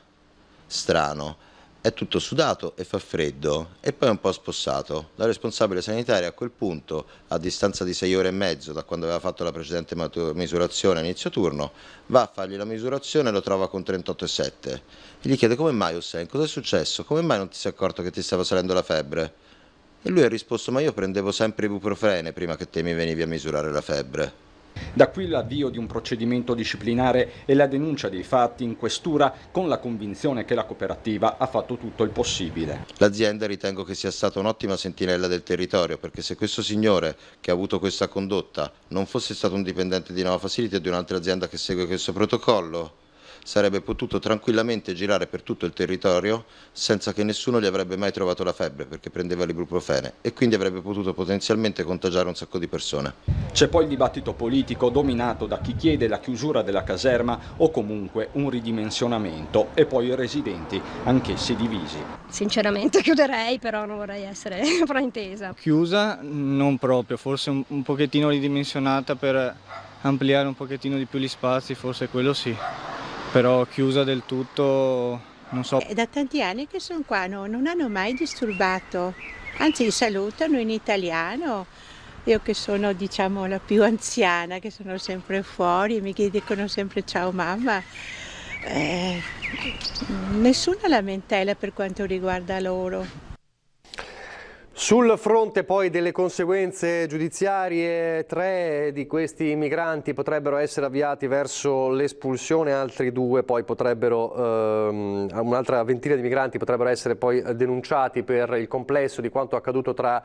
strano. È tutto sudato e fa freddo, e poi è un po' spossato. La responsabile sanitaria a quel punto, a distanza di 6 ore e mezzo da quando aveva fatto la precedente misurazione a inizio turno, va a fargli la misurazione e lo trova con 38,7. E gli chiede: come mai Hussein, cosa è successo? Come mai non ti sei accorto che ti stava salendo la febbre? E lui ha risposto: ma io prendevo sempre ibuprofene prima che te mi venivi a misurare la febbre.
Da qui l'avvio di un procedimento disciplinare e la denuncia dei fatti in questura, con la convinzione che la cooperativa ha fatto tutto il possibile.
L'azienda ritengo che sia stata un'ottima sentinella del territorio, perché se questo signore che ha avuto questa condotta non fosse stato un dipendente di Nova Facility o di un'altra azienda che segue questo protocollo, sarebbe potuto tranquillamente girare per tutto il territorio senza che nessuno gli avrebbe mai trovato la febbre, perché prendeva l'ibuprofene, e quindi avrebbe potuto potenzialmente contagiare un sacco di persone.
C'è poi il dibattito politico dominato da chi chiede la chiusura della caserma o comunque un ridimensionamento, e poi i residenti, anch'essi divisi.
Sinceramente chiuderei, però non vorrei essere fraintesa.
Chiusa non proprio, forse un pochettino ridimensionata per ampliare un pochettino di più gli spazi, forse quello sì. Però chiusa del tutto, non so.
È da tanti anni che sono qua, non hanno mai disturbato, anzi salutano in italiano. Io che sono, diciamo, la più anziana, che sono sempre fuori, mi dicono sempre ciao mamma. Nessuna lamentela per quanto riguarda loro.
Sul fronte poi delle conseguenze giudiziarie, 3 di questi migranti potrebbero essere avviati verso l'espulsione, altri 2 poi un'altra ventina di migranti potrebbero essere poi denunciati per il complesso di quanto accaduto tra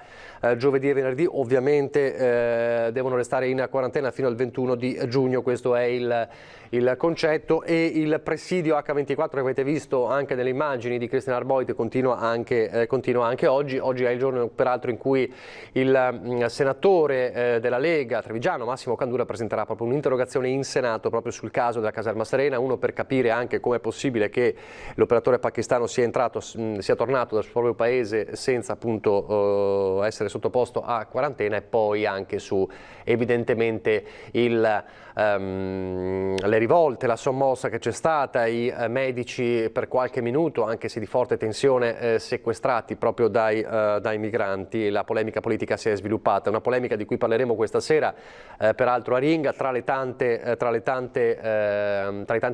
giovedì e venerdì. Ovviamente devono restare in quarantena fino al 21 di giugno, questo è il concetto, e il presidio H24 che avete visto anche nelle immagini di Christian Arboit continua anche oggi. Oggi è il giorno peraltro in cui il senatore della Lega trevigiano Massimo Candura presenterà proprio un'interrogazione in Senato proprio sul caso della caserma Serena, uno per capire anche come è possibile che l'operatore pakistano sia tornato dal suo proprio paese senza appunto essere sottoposto a quarantena, e poi anche su evidentemente le rivolte, la sommossa che c'è stata, i medici per qualche minuto, anche se di forte tensione, sequestrati proprio dai migranti migranti la polemica politica si è sviluppata, una polemica di cui parleremo questa sera, peraltro a Ringa, tra i tanti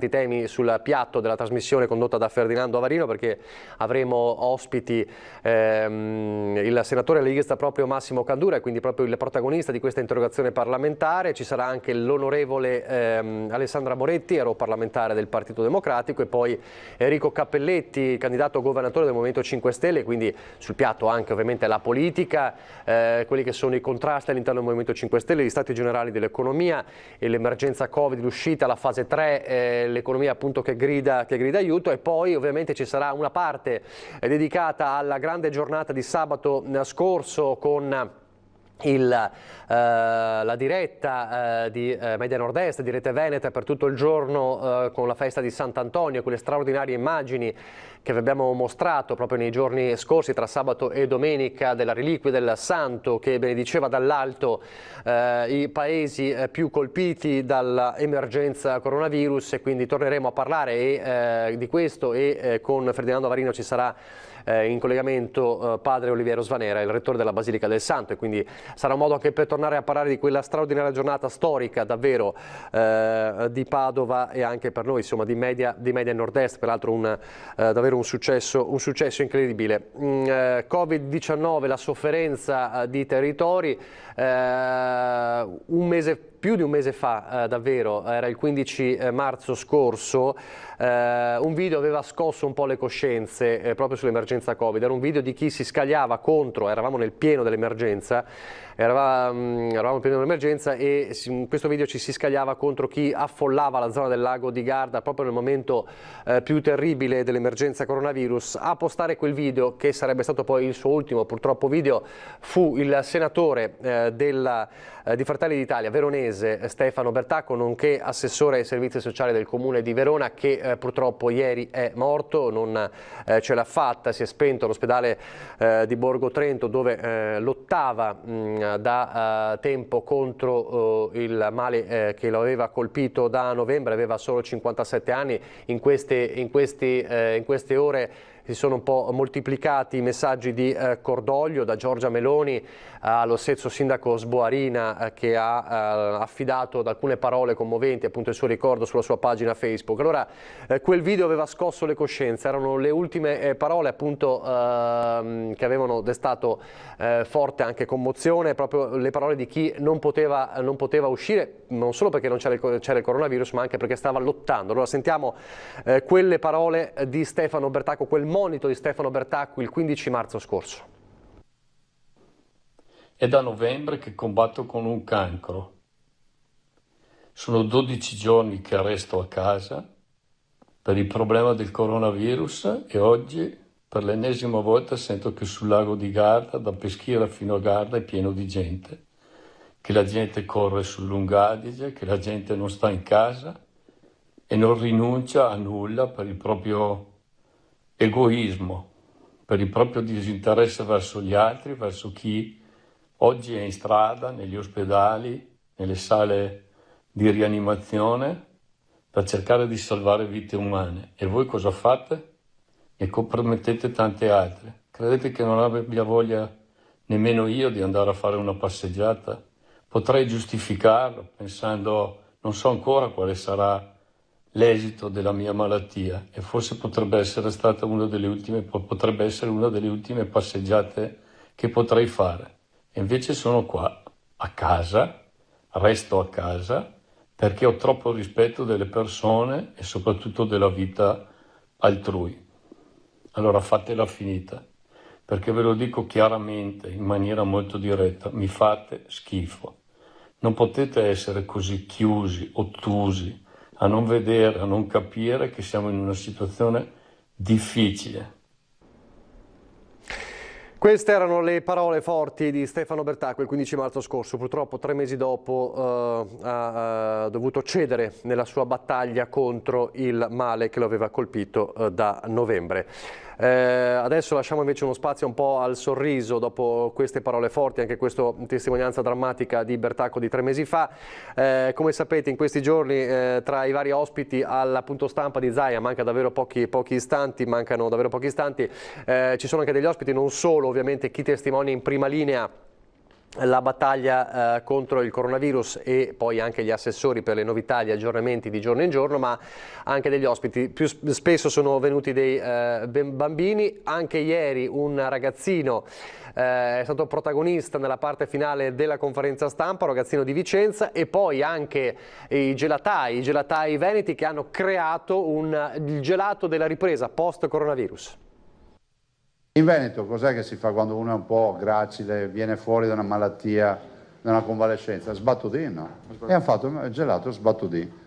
temi sul piatto della trasmissione condotta da Ferdinando Avarino, perché avremo ospiti il senatore leghista proprio Massimo Candura, e quindi proprio il protagonista di questa interrogazione parlamentare. Ci sarà anche l'onorevole Alessandra Moretti, europarlamentare del Partito Democratico, e poi Enrico Cappelletti, candidato governatore del Movimento 5 Stelle, quindi sul piatto anche ovviamente la politica, quelli che sono i contrasti all'interno del Movimento 5 Stelle, gli stati generali dell'economia e l'emergenza Covid, l'uscita, la fase 3, l'economia appunto che grida aiuto, e poi ovviamente ci sarà una parte dedicata alla grande giornata di sabato scorso con la diretta di Media Nord-Est, di Rete Veneta, per tutto il giorno con la festa di Sant'Antonio, quelle straordinarie immagini che vi abbiamo mostrato proprio nei giorni scorsi tra sabato e domenica della reliquia del santo che benediceva dall'alto i paesi più colpiti dall'emergenza coronavirus, e quindi torneremo a parlare di questo, e con Ferdinando Avarino ci sarà in collegamento padre Oliviero Svanera, il rettore della Basilica del Santo, e quindi sarà un modo anche per tornare a parlare di quella straordinaria giornata storica davvero di Padova, e anche per noi insomma di Media Nord-Est, peraltro davvero un successo incredibile. Covid-19, la sofferenza di territori, più di un mese fa, davvero, era il 15 marzo scorso, un video aveva scosso un po' le coscienze proprio sull'emergenza Covid. Era un video di chi si scagliava contro, eravamo nel pieno dell'emergenza, e in questo video ci si scagliava contro chi affollava la zona del lago di Garda proprio nel momento più terribile dell'emergenza coronavirus. A postare quel video, che sarebbe stato poi il suo ultimo purtroppo video, fu il senatore di Fratelli d'Italia veronese Stefano Bertacco, nonché assessore ai servizi sociali del comune di Verona, che purtroppo ieri è morto, non ce l'ha fatta, si è spento all'ospedale di Borgo Trento, dove lottava da tempo contro il male che lo aveva colpito da novembre. Aveva solo 57 anni. In queste ore si sono un po' moltiplicati i messaggi di cordoglio da Giorgia Meloni allo stesso sindaco Sboarina, che ha affidato ad alcune parole commoventi appunto il suo ricordo sulla sua pagina Facebook. Allora quel video aveva scosso le coscienze, erano le ultime parole appunto che avevano destato forte anche commozione, proprio le parole di chi non poteva uscire, non solo perché non c'era il coronavirus, ma anche perché stava lottando. Allora sentiamo quelle parole di Stefano Bertacco, quel monito di Stefano Bertacco il 15 marzo scorso.
È da novembre che combatto con un cancro. Sono 12 giorni che resto a casa per il problema del coronavirus, e oggi per l'ennesima volta sento che sul lago di Garda, da Peschiera fino a Garda, è pieno di gente, che la gente corre sul Lungadige, che la gente non sta in casa e non rinuncia a nulla per il proprio egoismo, per il proprio disinteresse verso gli altri, verso chi oggi è in strada, negli ospedali, nelle sale di rianimazione, per cercare di salvare vite umane. E voi cosa fate? E compromettete tante altre. Credete che non abbia voglia nemmeno io di andare a fare una passeggiata? Potrei giustificarlo pensando, non so ancora quale sarà l'esito della mia malattia, e forse potrebbe essere una delle ultime passeggiate che potrei fare. E invece sono qua, a casa, resto a casa, perché ho troppo rispetto delle persone e soprattutto della vita altrui. Allora fatela finita, perché ve lo dico chiaramente, in maniera molto diretta, mi fate schifo. Non potete essere così chiusi, ottusi, a non vedere, a non capire che siamo in una situazione difficile.
Queste erano le parole forti di Stefano Bertacco il 15 marzo scorso. Purtroppo 3 mesi dopo ha dovuto cedere nella sua battaglia contro il male che lo aveva colpito da novembre. Adesso lasciamo invece uno spazio un po' al sorriso dopo queste parole forti, anche questa testimonianza drammatica di Bertacco di 3 mesi fa. Come sapete, in questi giorni tra i vari ospiti all'appunto stampa di Zaia mancano davvero pochi istanti, ci sono anche degli ospiti, non solo ovviamente chi testimonia in prima linea la battaglia contro il coronavirus e poi anche gli assessori per le novità, gli aggiornamenti di giorno in giorno, ma anche degli ospiti. Più spesso sono venuti dei bambini. Anche ieri un ragazzino è stato protagonista nella parte finale della conferenza stampa, un ragazzino di Vicenza, e poi anche i gelatai veneti che hanno creato il gelato della ripresa post coronavirus.
In Veneto cos'è che si fa quando uno è un po' gracile, viene fuori da una malattia, da una convalescenza? Sbattudino. E hanno fatto il gelato sbattudino.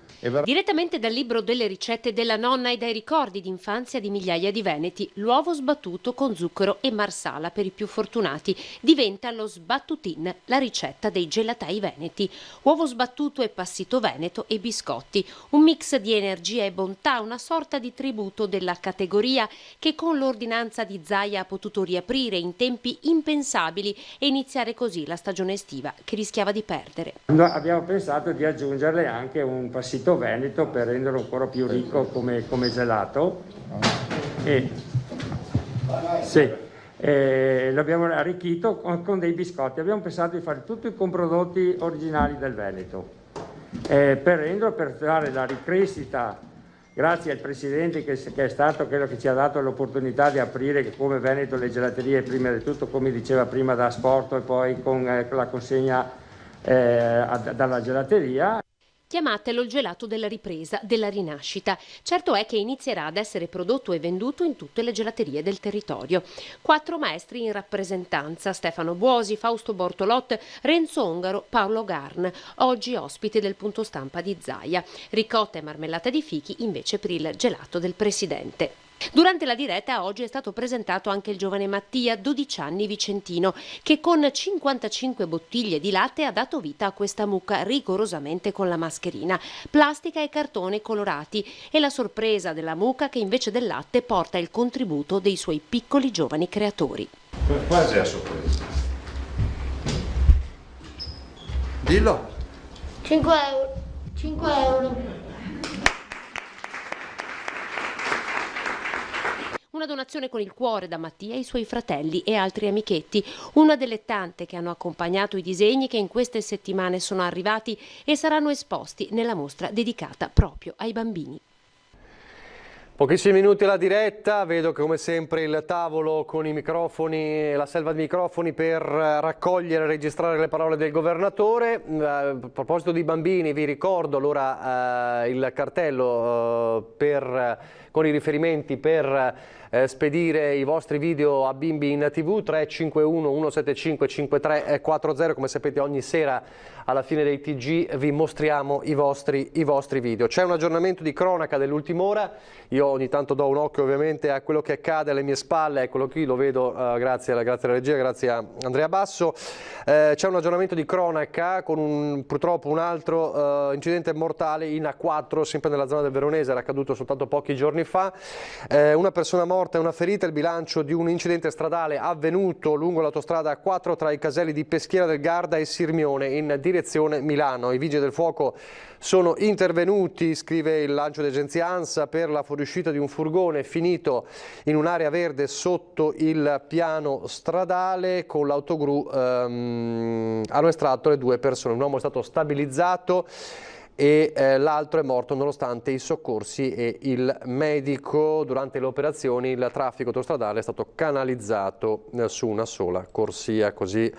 Direttamente dal libro delle ricette della nonna e dai ricordi d'infanzia di migliaia di veneti, l'uovo sbattuto con zucchero e marsala per i più fortunati diventa lo sbattutin, la ricetta dei gelatai veneti. Uovo sbattuto e passito veneto e biscotti, un mix di energia e bontà, una sorta di tributo della categoria che con l'ordinanza di Zaia ha potuto riaprire in tempi impensabili e iniziare così la stagione estiva che rischiava di perdere.
Abbiamo pensato di aggiungerle anche un passito veneto per renderlo ancora più ricco come gelato l'abbiamo arricchito con dei biscotti. Abbiamo pensato di fare tutto con prodotti originali del Veneto per dare la ricrescita, grazie al Presidente che è stato quello che ci ha dato l'opportunità di aprire come Veneto le gelaterie, prima di tutto come diceva prima da Sporto e poi con la consegna dalla gelateria.
Chiamatelo il gelato della ripresa, della rinascita. Certo è che inizierà ad essere prodotto e venduto in tutte le gelaterie del territorio. 4 maestri in rappresentanza: Stefano Buosi, Fausto Bortolot, Renzo Ongaro, Paolo Garn, oggi ospiti del punto stampa di Zaia. Ricotta e marmellata di fichi invece per il gelato del Presidente. Durante la diretta oggi è stato presentato anche il giovane Mattia, 12 anni, vicentino, che con 55 bottiglie di latte ha dato vita a questa mucca rigorosamente con la mascherina, plastica e cartone colorati, e la sorpresa della mucca che invece del latte porta il contributo dei suoi piccoli giovani creatori.
Quasi a sorpresa. Dillo.
5 euro. 5 euro. Una donazione con il cuore da Mattia e i suoi fratelli e altri amichetti, una delle tante che hanno accompagnato i disegni che in queste settimane sono arrivati e saranno esposti nella mostra dedicata proprio ai bambini.
Pochissimi minuti alla diretta, vedo che come sempre il tavolo con i microfoni, la selva di microfoni per raccogliere e registrare le parole del governatore. A proposito di bambini, vi ricordo allora il cartello con i riferimenti per spedire i vostri video a Bimbi in TV, 351 175 5340. Come sapete, ogni sera alla fine dei TG vi mostriamo i vostri video. C'è un aggiornamento di cronaca dell'ultima ora. Io ogni tanto do un occhio ovviamente a quello che accade alle mie spalle, eccolo qui, lo vedo, grazie alla regia, grazie a Andrea Basso. C'è un aggiornamento di cronaca con purtroppo un altro incidente mortale in A4, sempre nella zona del Veronese, era accaduto soltanto pochi giorni fa. Una persona morta e una ferita, il bilancio di un incidente stradale avvenuto lungo l'autostrada A4 tra i caselli di Peschiera del Garda e Sirmione in direzione Milano. I vigili del fuoco sono intervenuti, scrive il lancio di agenzia ANSA, per la fuoriuscita di un furgone finito in un'area verde sotto il piano stradale. Con l'autogru hanno estratto le 2 persone, un uomo è stato stabilizzato e l'altro è morto nonostante i soccorsi e il medico. Durante le operazioni il traffico autostradale è stato canalizzato su una sola corsia, così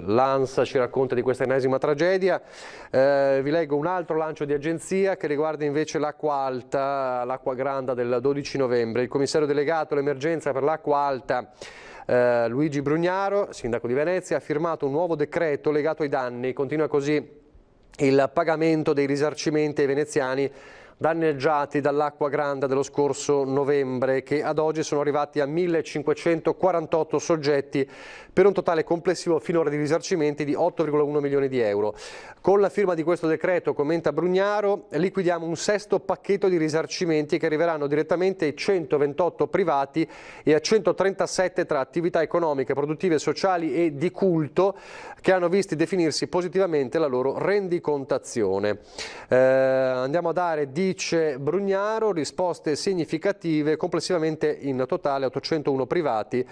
l'ANSA ci racconta di questa ennesima tragedia. Vi leggo un altro lancio di agenzia che riguarda invece l'acqua alta, l'acqua granda del 12 novembre. Il commissario delegato all'emergenza per l'acqua alta Luigi Brugnaro, sindaco di Venezia, ha firmato un nuovo decreto legato ai danni. Continua così il pagamento dei risarcimenti ai veneziani danneggiati dall'acqua granda dello scorso novembre, che ad oggi sono arrivati a 1.548 soggetti per un totale complessivo finora di risarcimenti di 8,1 milioni di euro. Con la firma di questo decreto, commenta Brugnaro, liquidiamo un sesto pacchetto di risarcimenti che arriveranno direttamente ai 128 privati e a 137 tra attività economiche, produttive, sociali e di culto che hanno visti definirsi positivamente la loro rendicontazione. Andiamo a dare, dice Brugnaro, risposte significative, complessivamente in totale 801 privati,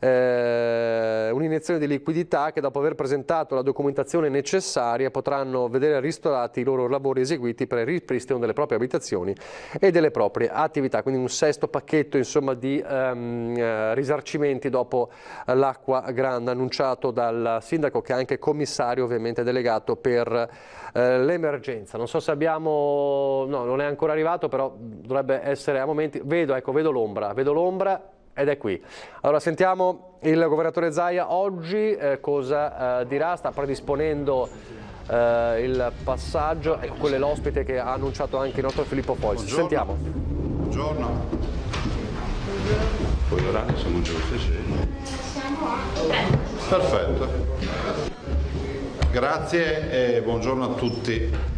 un'iniezione di liquidità che dopo aver presentato la documentazione necessaria potranno vedere ristorati i loro lavori eseguiti per il ripristino delle proprie abitazioni e delle proprie attività. Quindi un sesto pacchetto, insomma, di risarcimenti dopo l'acqua grande annunciato dal sindaco, che è anche commissario ovviamente delegato per l'emergenza. Non so se abbiamo, no, non è ancora arrivato, però dovrebbe essere a momenti. Vedo l'ombra ed è qui. Allora sentiamo il governatore Zaia oggi cosa dirà. Sta predisponendo il passaggio, ecco, quello è l'ospite che ha annunciato anche il nostro Filippo Foix. Sentiamo.
Buongiorno. Poi ora siamo giusti, sì. Perfetto. Grazie e buongiorno a tutti.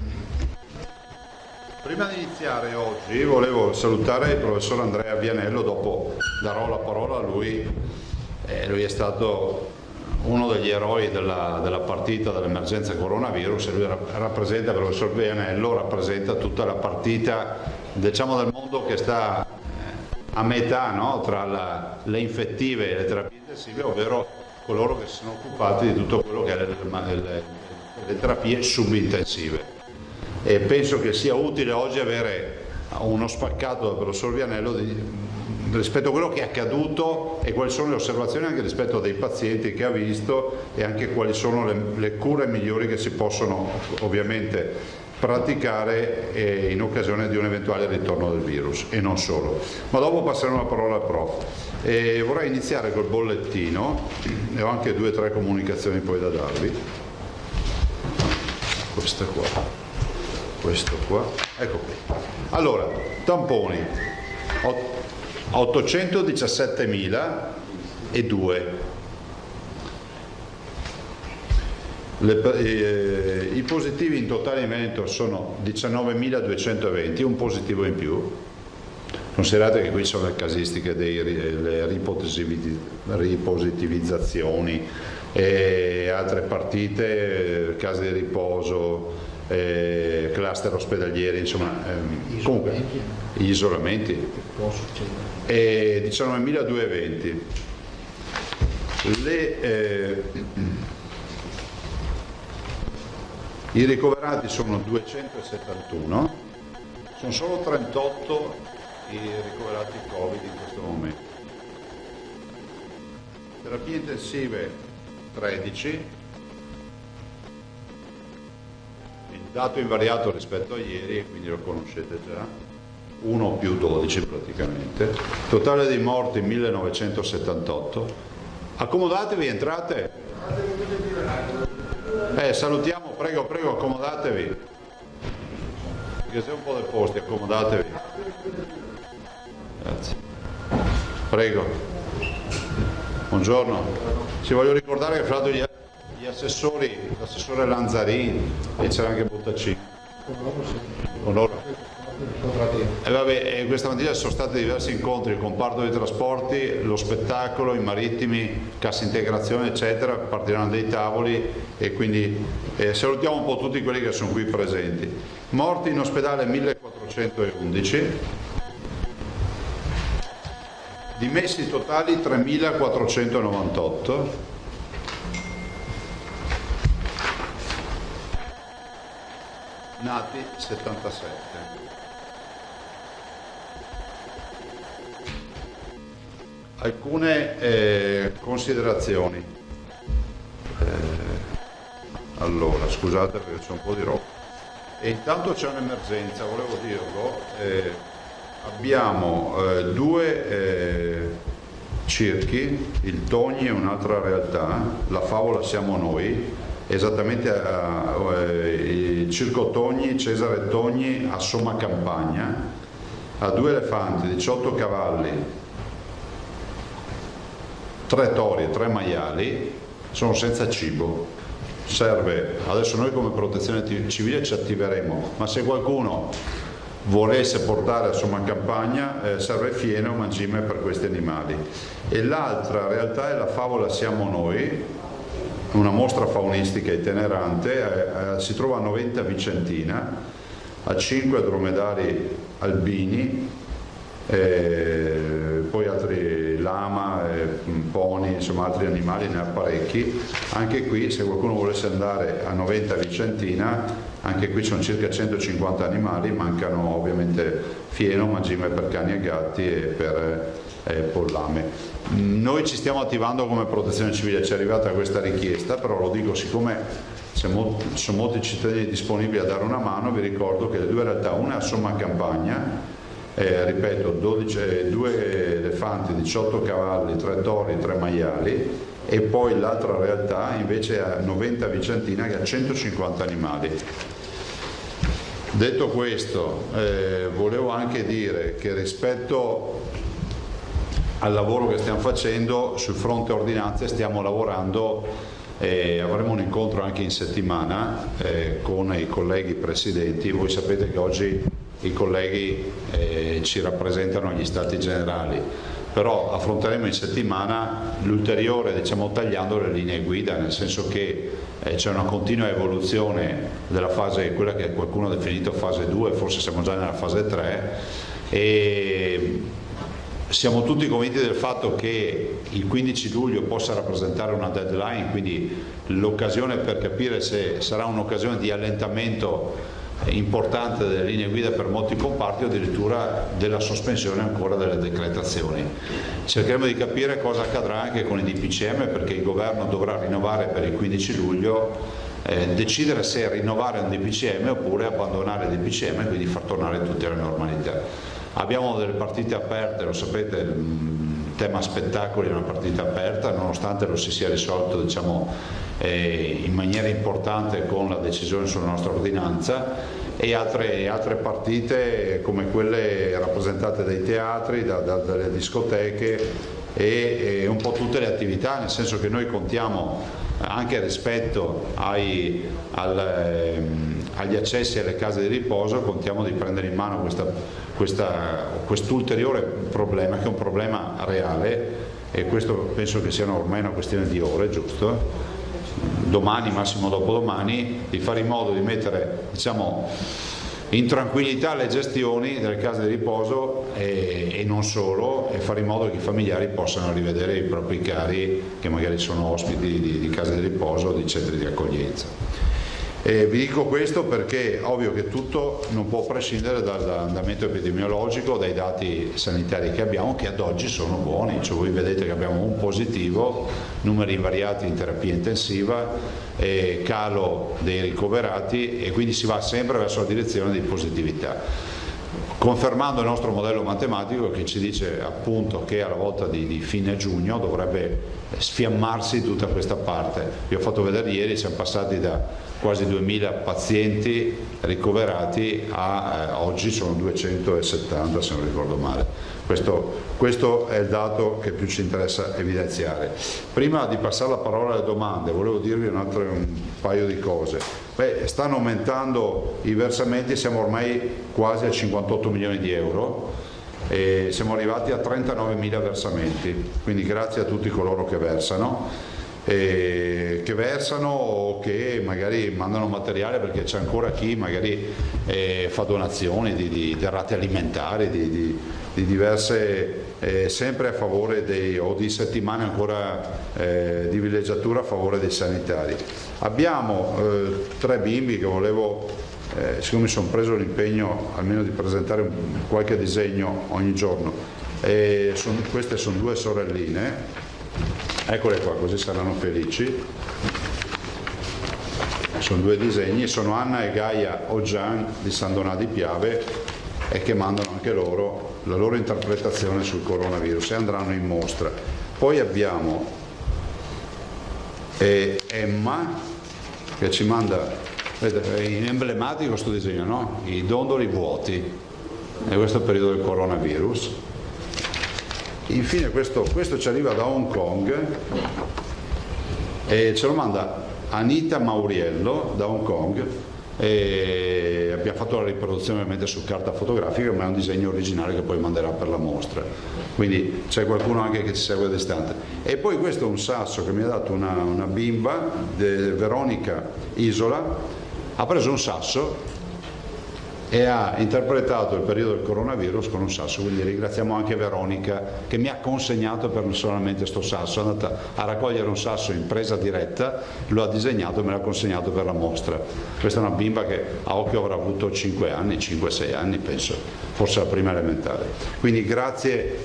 Prima di iniziare oggi volevo salutare il professor Andrea Vianello, dopo darò la parola a lui. Lui è stato uno degli eroi della partita dell'emergenza coronavirus e lui rappresenta, il professor Vianello rappresenta tutta la partita, diciamo, del mondo che sta a metà, no? Tra le infettive e le terapie intensive, ovvero coloro che si sono occupati di tutto quello che è le terapie subintensive. E penso che sia utile oggi avere uno spaccato dal professor Vianello rispetto a quello che è accaduto e quali sono le osservazioni anche rispetto a dei pazienti che ha visto e anche quali sono le cure migliori che si possono ovviamente praticare in occasione di un eventuale ritorno del virus, e non solo. Ma dopo passeremo la parola al prof. Vorrei iniziare col bollettino e ho anche 2 o 3 comunicazioni poi da darvi. Questa qua. Questo qua, ecco qui. Allora, tamponi 817.002. I positivi in totale in Veneto sono 19.220, un positivo in più. Considerate che qui sono le casistiche delle ripositivizzazioni e altre partite, case di riposo, cluster ospedalieri, insomma, comunque gli isolamenti, e 19.220. I ricoverati sono 271, sono solo 38 i ricoverati Covid in questo momento. Terapie intensive 13. Dato invariato rispetto a ieri, quindi lo conoscete già, 1 più 12 praticamente, totale di morti 1978. Accomodatevi, entrate. Salutiamo, prego, accomodatevi. Perché c'è un po' di posti, accomodatevi. Grazie. Prego. Buongiorno. Ci voglio ricordare che fra l'altro gli assessori, l'assessore Lanzarini e c'era anche Bottacini. Con loro. Questa mattina sono stati diversi incontri, il comparto dei trasporti, lo spettacolo, i marittimi, cassa integrazione eccetera, partiranno dei tavoli e quindi salutiamo un po' tutti quelli che sono qui presenti. Morti in ospedale 1411, dimessi totali 3498. Nati 77. Alcune considerazioni. Allora, scusate perché c'è un po' di roba. E intanto c'è un'emergenza, volevo dirlo. Abbiamo 2 circhi, il Togni è un'altra realtà, la Favola siamo noi. esattamente il Circo Togni, Cesare Togni a Somma Campagna, ha 2 elefanti, 18 cavalli, 3 tori e 3 maiali, sono senza cibo. Serve, adesso noi come protezione civile ci attiveremo, ma se qualcuno volesse portare a Somma Campagna serve fieno o mangime per questi animali. E l'altra realtà è la Favola Siamo Noi, una mostra faunistica itinerante, si trova a Noventa Vicentina, ha 5 dromedari albini, poi altri lama, pony, insomma altri animali, ne ha parecchi. Anche qui, se qualcuno volesse andare a Noventa Vicentina, anche qui sono circa 150 animali, mancano ovviamente fieno, mangime per cani e gatti e per pollame. Noi ci stiamo attivando come protezione civile, ci è arrivata questa richiesta, però lo dico, siccome sono molti cittadini disponibili a dare una mano, vi ricordo che le 2 realtà, una è a Somma Campagna, ripeto, 2 elefanti, 18 cavalli, 3 tori, 3 maiali, e poi l'altra realtà invece è a Noventa Vicentina che ha 150 animali. Detto questo, volevo anche dire che rispetto al lavoro che stiamo facendo sul fronte ordinanze stiamo lavorando, avremo un incontro anche in settimana con i colleghi presidenti. Voi sapete che oggi i colleghi ci rappresentano agli stati generali, però affronteremo in settimana l'ulteriore, diciamo, tagliando le linee guida, nel senso che c'è una continua evoluzione della fase, quella che qualcuno ha definito fase 2, forse siamo già nella fase 3, e siamo tutti convinti del fatto che il 15 luglio possa rappresentare una deadline, quindi l'occasione per capire se sarà un'occasione di allentamento importante delle linee guida per molti comparti o addirittura della sospensione ancora delle decretazioni. Cercheremo di capire cosa accadrà anche con i DPCM, perché il governo dovrà rinnovare per il 15 luglio, decidere se rinnovare un DPCM oppure abbandonare il DPCM e quindi far tornare tutti alla normalità. Abbiamo delle partite aperte, lo sapete, il tema spettacoli è una partita aperta, nonostante lo si sia risolto, diciamo, in maniera importante con la decisione sulla nostra ordinanza, e altre partite come quelle rappresentate dai teatri, dalle discoteche e un po' tutte le attività, nel senso che noi contiamo anche rispetto agli accessi alle case di riposo, contiamo di prendere in mano quest'ulteriore problema, che è un problema reale, e questo penso che sia ormai una questione di ore, giusto? Domani, massimo dopodomani, di fare in modo di mettere, diciamo, in tranquillità le gestioni delle case di riposo e non solo, e fare in modo che i familiari possano rivedere i propri cari che magari sono ospiti di case di riposo o di centri di accoglienza. Vi dico questo perché è ovvio che tutto non può prescindere dall'andamento epidemiologico, dai dati sanitari che abbiamo, che ad oggi sono buoni, cioè voi vedete che abbiamo un positivo, numeri invariati in terapia intensiva, calo dei ricoverati, e quindi si va sempre verso la direzione di positività, confermando il nostro modello matematico che ci dice appunto che alla volta di fine giugno dovrebbe sfiammarsi tutta questa parte. Vi ho fatto vedere ieri, siamo passati da quasi 2000 pazienti ricoverati a oggi sono 270, se non ricordo male. Questo è il dato che più ci interessa evidenziare. Prima di passare la parola alle domande, volevo dirvi un paio di cose. Stanno aumentando i versamenti, siamo ormai quasi a 58 milioni di euro e siamo arrivati a 39.000 versamenti, quindi grazie a tutti coloro che versano o che magari mandano materiale, perché c'è ancora chi magari fa donazioni di derrate alimentari, di diverse, sempre a favore o di settimane ancora di villeggiatura a favore dei sanitari. Abbiamo 3 bimbi che volevo, siccome mi sono preso l'impegno almeno di presentare qualche disegno ogni giorno, queste sono 2 sorelline. Eccole qua, così saranno felici. Sono 2 disegni, sono Anna e Gaia Oggian di San Donà di Piave, e che mandano anche loro la loro interpretazione sul coronavirus e andranno in mostra. Poi abbiamo Emma che ci manda, vedete, è emblematico questo disegno, no? I dondoli vuoti, e questo è il periodo del coronavirus. Infine questo ci arriva da Hong Kong e ce lo manda Anita Mauriello da Hong Kong, e abbiamo fatto la riproduzione ovviamente su carta fotografica, ma è un disegno originale che poi manderà per la mostra, quindi c'è qualcuno anche che ci segue a distante. E poi questo è un sasso che mi ha dato una bimba, Veronica Isola, ha preso un sasso e ha interpretato il periodo del coronavirus con un sasso, quindi ringraziamo anche Veronica che mi ha consegnato personalmente questo sasso, è andata a raccogliere un sasso in presa diretta, lo ha disegnato e me l'ha consegnato per la mostra. Questa è una bimba che a occhio avrà avuto 5-6 anni penso, forse la prima elementare, quindi grazie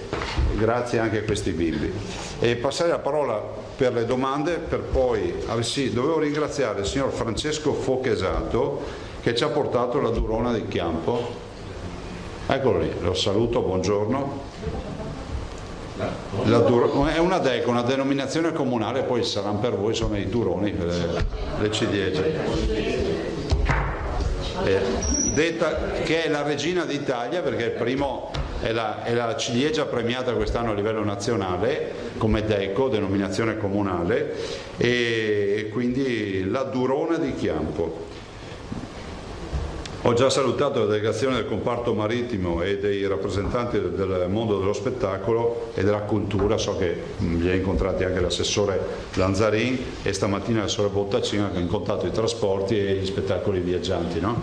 anche a questi bimbi. E passare la parola per le domande, per poi dovevo ringraziare il signor Francesco Fochesato che ci ha portato la Durona di Chiampo. Eccolo lì, lo saluto, buongiorno. È una DECO, una denominazione comunale, poi saranno per voi, sono i duroni, le ciliegie. Detta che è la regina d'Italia perché il primo è la ciliegia premiata quest'anno a livello nazionale come DECO, denominazione comunale, e quindi la Durona di Chiampo. Ho già salutato la delegazione del comparto marittimo e dei rappresentanti del mondo dello spettacolo e della cultura, so che li ha incontrati anche l'assessore Lanzarin e stamattina l'assessore Bottacina che ha incontrato i trasporti e gli spettacoli viaggianti, no?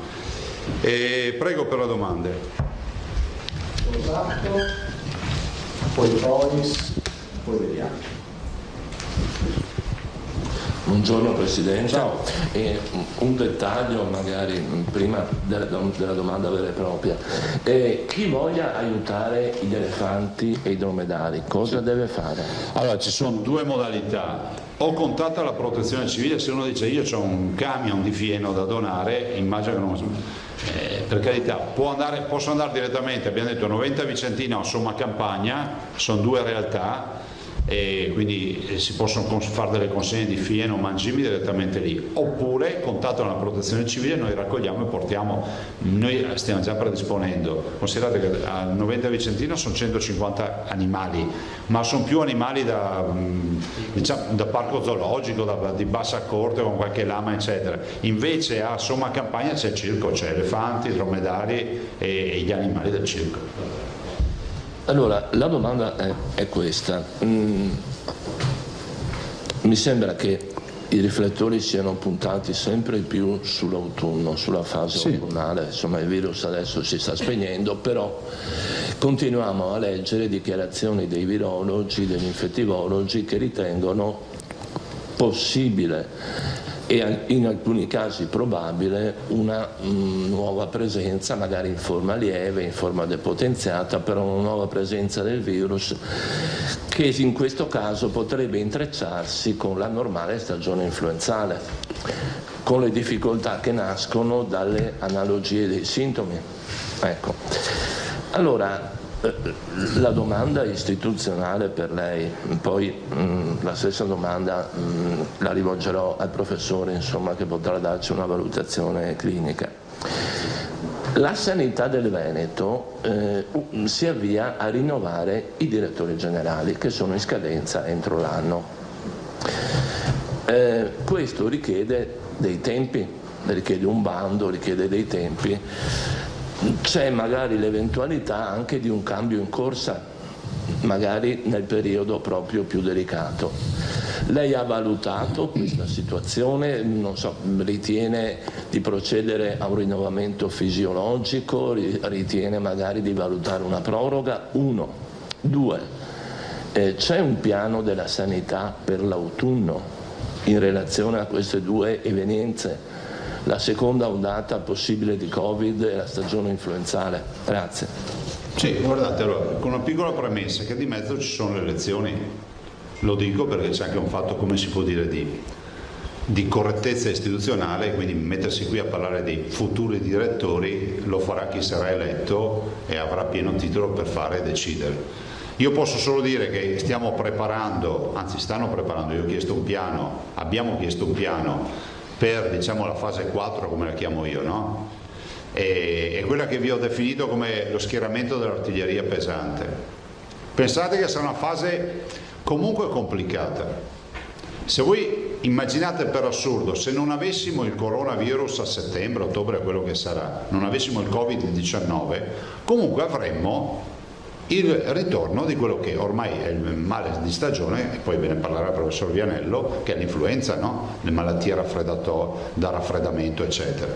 E prego per le domande.
Poi Boris, poi vediamo.
Buongiorno Presidente. Ciao. Un dettaglio magari prima della domanda vera e propria. Chi voglia aiutare gli elefanti e i dromedari cosa deve fare?
Allora ci sono due modalità. O contatta la protezione civile, se uno dice io ho un camion di fieno da donare, immagino che non... per carità, posso andare direttamente, abbiamo detto Noventa Vicentina o Somma Campagna, sono due realtà, e quindi si possono fare delle consegne di fieno, mangimi direttamente lì, oppure contattano la protezione civile, noi raccogliamo e portiamo, noi stiamo già predisponendo, considerate che a Noventa Vicentina sono 150 animali, ma sono più animali da parco zoologico, di bassa corte con qualche lama eccetera, invece a Somma Campagna c'è il circo, c'è elefanti, dromedari e gli animali del circo.
Allora, la domanda è questa. Mi sembra che i riflettori siano puntati sempre più sull'autunno, sulla fase autunnale, insomma il virus adesso si sta spegnendo, però continuiamo a leggere dichiarazioni dei virologi, degli infettivologi che ritengono possibile e in alcuni casi probabile una nuova presenza, magari in forma lieve, in forma depotenziata, però una nuova presenza del virus che in questo caso potrebbe intrecciarsi con la normale stagione influenzale, con le difficoltà che nascono dalle analogie dei sintomi. Ecco. Allora, la domanda istituzionale per lei, poi la stessa domanda la rivolgerò al professore, insomma, che potrà darci una valutazione clinica. La sanità del Veneto si avvia a rinnovare i direttori generali che sono in scadenza entro l'anno. Questo richiede dei tempi, richiede un bando, richiede dei tempi. C'è magari l'eventualità anche di un cambio in corsa, magari nel periodo proprio più delicato. Lei ha valutato questa situazione, non so, ritiene di procedere a un rinnovamento fisiologico, ritiene magari di valutare una proroga? 1. 2. C'è un piano della sanità per l'autunno in relazione a queste due evenienze? La seconda ondata possibile di Covid e la stagione influenzale. Grazie.
Sì, guardate, allora, con una piccola premessa che di mezzo ci sono le elezioni, lo dico perché c'è anche un fatto, come si può dire, di correttezza istituzionale, quindi mettersi qui a parlare dei futuri direttori lo farà chi sarà eletto e avrà pieno titolo per fare e decidere. Io posso solo dire che stiamo preparando, anzi stanno preparando, io ho chiesto un piano, abbiamo chiesto un piano per, diciamo, la fase 4, come la chiamo io, no? È quella che vi ho definito come lo schieramento dell'artiglieria pesante. Pensate che sarà una fase comunque complicata. Se voi immaginate per assurdo, se non avessimo il coronavirus a settembre, ottobre, quello che sarà, non avessimo il Covid-19, comunque avremmo il ritorno di quello che ormai è il male di stagione, e poi ve ne parlerà il professor Vianello, che è l'influenza, no? Le malattie da raffreddamento, eccetera.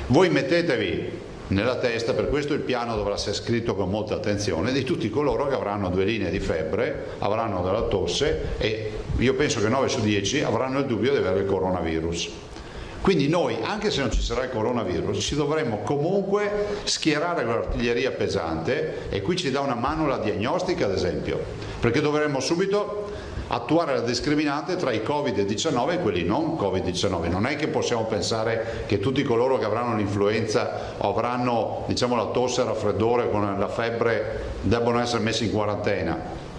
Voi mettetevi nella testa, per questo il piano dovrà essere scritto con molta attenzione, di tutti coloro che avranno 2 linee di febbre, avranno della tosse, e io penso che 9 su 10 avranno il dubbio di avere il coronavirus. Quindi noi, anche se non ci sarà il coronavirus, ci dovremmo comunque schierare con l'artiglieria pesante, e qui ci dà una mano la diagnostica, ad esempio, perché dovremmo subito attuare la discriminante tra i Covid-19 e quelli non Covid-19. Non è che possiamo pensare che tutti coloro che avranno l'influenza o avranno, diciamo, la tosse, il raffreddore con la febbre debbano essere messi in quarantena,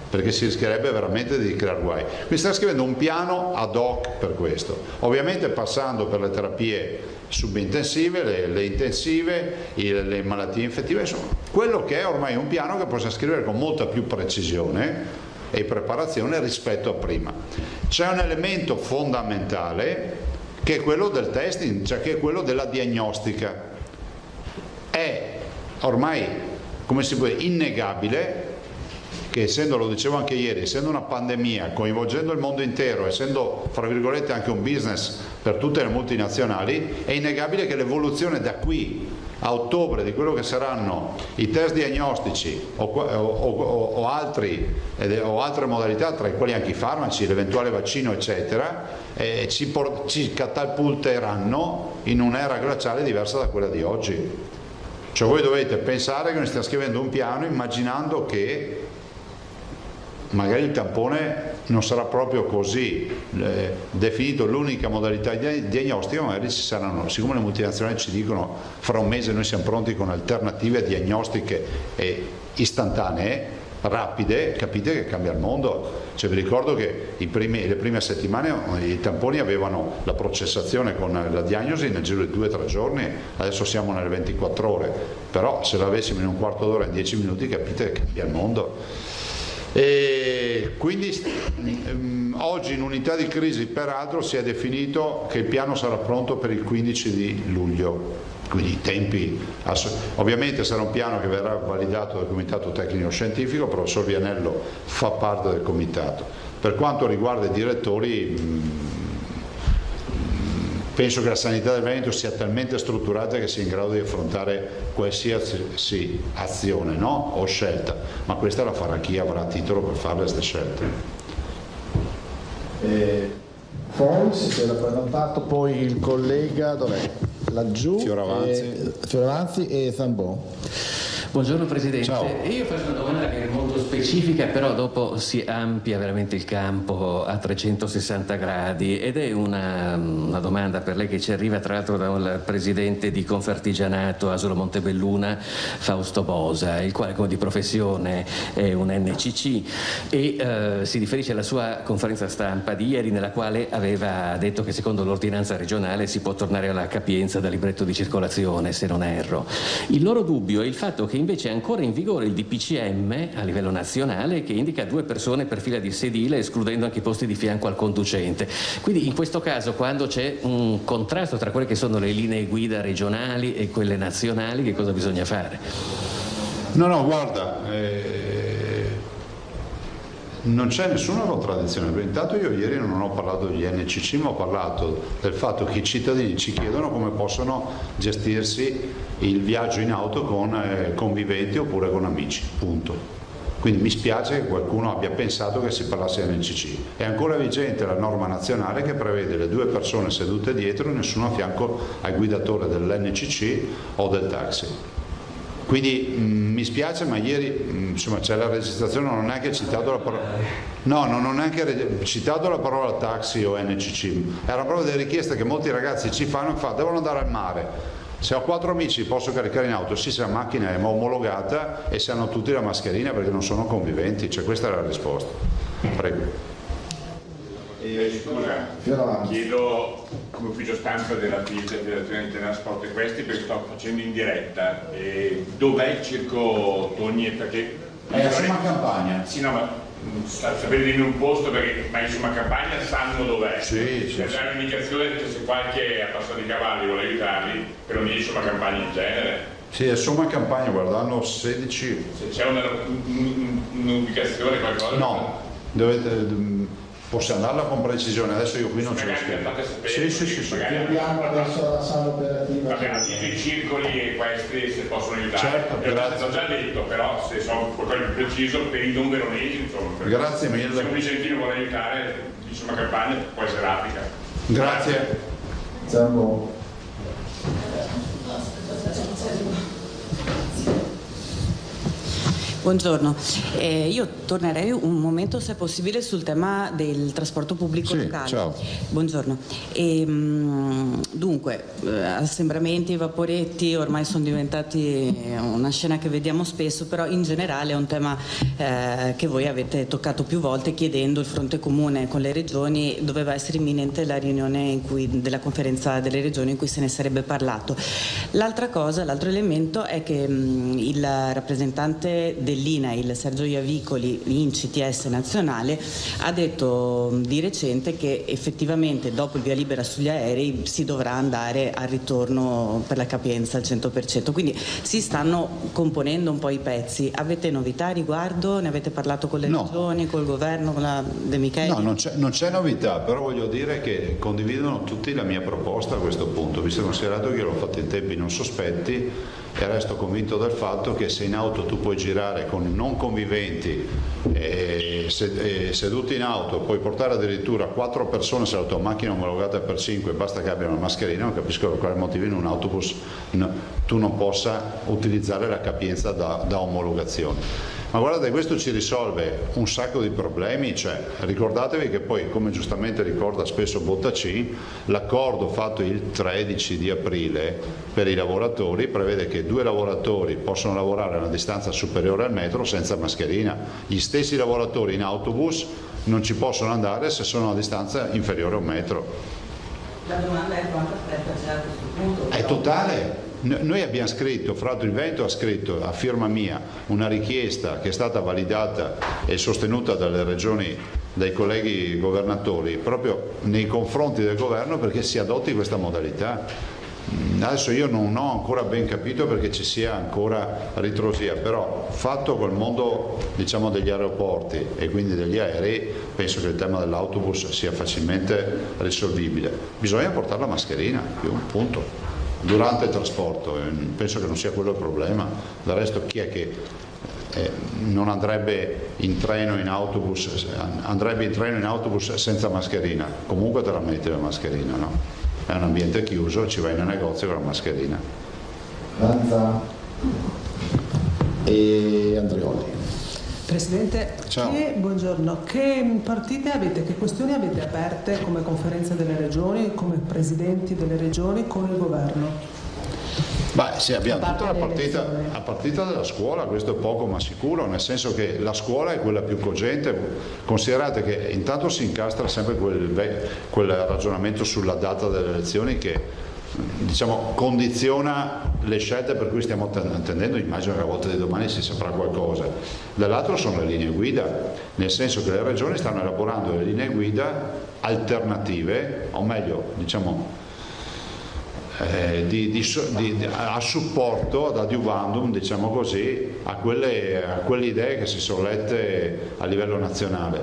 perché si rischierebbe veramente di creare guai. Quindi stiamo scrivendo un piano ad hoc per questo, ovviamente passando per le terapie subintensive, le intensive, le malattie infettive, insomma, quello che è ormai un piano che possiamo scrivere con molta più precisione e preparazione rispetto a prima. C'è un elemento fondamentale che è quello del testing, cioè che è quello della diagnostica. È ormai, come si può dire, innegabile che, essendo, lo dicevo anche ieri, essendo una pandemia, coinvolgendo il mondo intero, essendo, fra virgolette, anche un business per tutte le multinazionali, è innegabile che l'evoluzione da qui a ottobre di quello che saranno i test diagnostici o altre modalità, tra i quali anche i farmaci, l'eventuale vaccino, eccetera, ci catapulteranno in un'era glaciale diversa da quella di oggi. Cioè voi dovete pensare che noi stiamo scrivendo un piano immaginando che magari il tampone non sarà proprio così definito l'unica modalità diagnostica, magari ci saranno, siccome le multinazionali ci dicono fra un mese noi siamo pronti con alternative diagnostiche istantanee, rapide, capite che cambia il mondo. Cioè, vi ricordo che le prime settimane i tamponi avevano la processazione con la diagnosi nel giro di 2-3 giorni, adesso siamo nelle 24 ore, però se l'avessimo in un quarto d'ora, in 10 minuti, capite che cambia il mondo. E quindi oggi in unità di crisi peraltro si è definito che il piano sarà pronto per il 15 di luglio, quindi i tempi ovviamente sarà un piano che verrà validato dal comitato tecnico scientifico. Il professor Vianello fa parte del comitato. Per quanto riguarda i direttori, penso che la sanità del Veneto sia talmente strutturata che sia in grado di affrontare qualsiasi azione, no? O scelta, ma questa la farà chi avrà titolo per fare queste scelte.
Poi si era prenotato poi il collega, dov'è? Laggiù, Fioravanzi e Zambon.
Buongiorno Presidente.
Ciao.
Io faccio una domanda che è molto specifica, però dopo si amplia veramente il campo a 360 gradi ed è una domanda per lei che ci arriva tra l'altro dal Presidente di Confartigianato Asolo Montebelluna, Fausto Bosa, il quale come di professione è un NCC e si riferisce alla sua conferenza stampa di ieri, nella quale aveva detto che secondo l'ordinanza regionale si può tornare alla capienza da libretto di circolazione, se non erro. Il loro dubbio è il fatto che invece è ancora in vigore il DPCM a livello nazionale che indica 2 persone per fila di sedile, escludendo anche i posti di fianco al conducente. Quindi in questo caso, quando c'è un contrasto tra quelle che sono le linee guida regionali e quelle nazionali, che cosa bisogna fare?
No, guarda, non c'è nessuna contraddizione. Intanto io ieri non ho parlato degli NCC, ma ho parlato del fatto che i cittadini ci chiedono come possono gestirsi il viaggio in auto con conviventi oppure con amici, punto. Quindi mi spiace che qualcuno abbia pensato che si parlasse di NCC. È ancora vigente la norma nazionale che prevede le 2 persone sedute dietro e nessuno a fianco al guidatore dell'NCC o del taxi. Quindi mi spiace, ma ieri insomma c'è la registrazione, non ho neanche citato la parola. No, non ho neanche citato la parola taxi o NCC. Erano proprio delle richieste che molti ragazzi ci fanno, devono andare al mare. Se ho 4 amici posso caricare in auto? Sì, se la macchina è omologata e se hanno tutti la mascherina perché non sono conviventi, cioè questa è la risposta. Prego.
Scusa, chiedo come ufficio stampa della Federazione Italiana Sport e Questi, perché sto facendo in diretta. Dov'è il circo Togni? Perché
è a Somma Campagna.
Sì, no, ma sapete dirmi un posto, perché ma in Somma Campagna sanno dov'è.
Sì.
Per dare un'indicazione, se qualche appassionato di cavalli vuole aiutarli, per non dire Somma Campagna in genere.
Sì, è Somma Campagna, guarda, hanno 16.
Se c'è un'indicazione, qualcosa?
No, possiamo darla con precisione, adesso io qui non ce l'ho scritto. Sì.
Abbiamo adesso la sala operativa.
Vabbè, anche i circoli e questi se possono aiutare.
Certo,
grazie. L'ho già detto, però se so qualcosa di preciso per i non veronesi, insomma.
Grazie mille.
Se un vicentino vuole aiutare, insomma, campagna può essere rapida.
Grazie.
Ciao.
Buongiorno, io tornerei un momento se possibile sul tema del trasporto pubblico locale.
Ciao.
Buongiorno. Dunque, assembramenti, vaporetti ormai sono diventati una scena che vediamo spesso, però in generale è un tema che voi avete toccato più volte chiedendo il fronte comune con le regioni. Doveva essere imminente la riunione della conferenza delle regioni in cui se ne sarebbe parlato. L'altro elemento è che il rappresentante dell'INAIL, Sergio Iavicoli, in CTS nazionale, ha detto di recente che effettivamente dopo il via libera sugli aerei si dovrà andare al ritorno per la capienza al 100%, quindi si stanno componendo un po' i pezzi. Avete novità a riguardo? Ne avete parlato con le regioni, col governo, con la De Micheli?
No, non c'è novità, però voglio dire che condividono tutti la mia proposta a questo punto, visto e considerato che io l'ho fatto in tempi non sospetti e resto convinto del fatto che se in auto tu puoi girare con non conviventi seduti in auto, puoi portare addirittura 4 persone se la tua macchina è omologata per 5, basta che abbiano la mascherina. Non capisco per quale motivo in un autobus tu non possa utilizzare la capienza da omologazione. Ma guardate, questo ci risolve un sacco di problemi, cioè ricordatevi che poi, come giustamente ricorda spesso Bottacin, l'accordo fatto il 13 di aprile per i lavoratori prevede che 2 lavoratori possono lavorare a una distanza superiore al metro senza mascherina. Gli stessi lavoratori in autobus non ci possono andare se sono a una distanza inferiore a un metro.
La domanda è quanto aspetta c'è a questo punto?
È totale. Noi abbiamo scritto, fra l'altro il Veneto ha scritto a firma mia una richiesta che è stata validata e sostenuta dalle regioni, dai colleghi governatori, proprio nei confronti del governo perché si adotti questa modalità. Adesso io non ho ancora ben capito perché ci sia ancora ritrosia, però fatto col mondo, diciamo, degli aeroporti e quindi degli aerei, penso che il tema dell'autobus sia facilmente risolvibile. Bisogna portare la mascherina, punto. Durante il trasporto, penso che non sia quello il problema. Del resto chi è che non andrebbe in treno in autobus, andrebbe in treno in autobus senza mascherina? Comunque te la metti la mascherina, no? È un ambiente chiuso, ci vai nel negozio con la mascherina.
Lanza e Andreoli.
Presidente, buongiorno. Che partite avete, che questioni avete aperte come conferenza delle regioni, come presidenti delle regioni con il governo?
Beh, sì, abbiamo tutta la partita della scuola, questo è poco ma sicuro, nel senso che la scuola è quella più cogente. Considerate che intanto si incastra sempre quel ragionamento sulla data delle elezioni che, diciamo, condiziona le scelte per cui stiamo attendendo. Immagino che a volta di domani si saprà qualcosa. Dall'altro sono le linee guida, nel senso che le regioni stanno elaborando le linee guida alternative, o meglio, diciamo, a supporto, ad adiuvandum, diciamo così, a quelle idee che si sono lette a livello nazionale,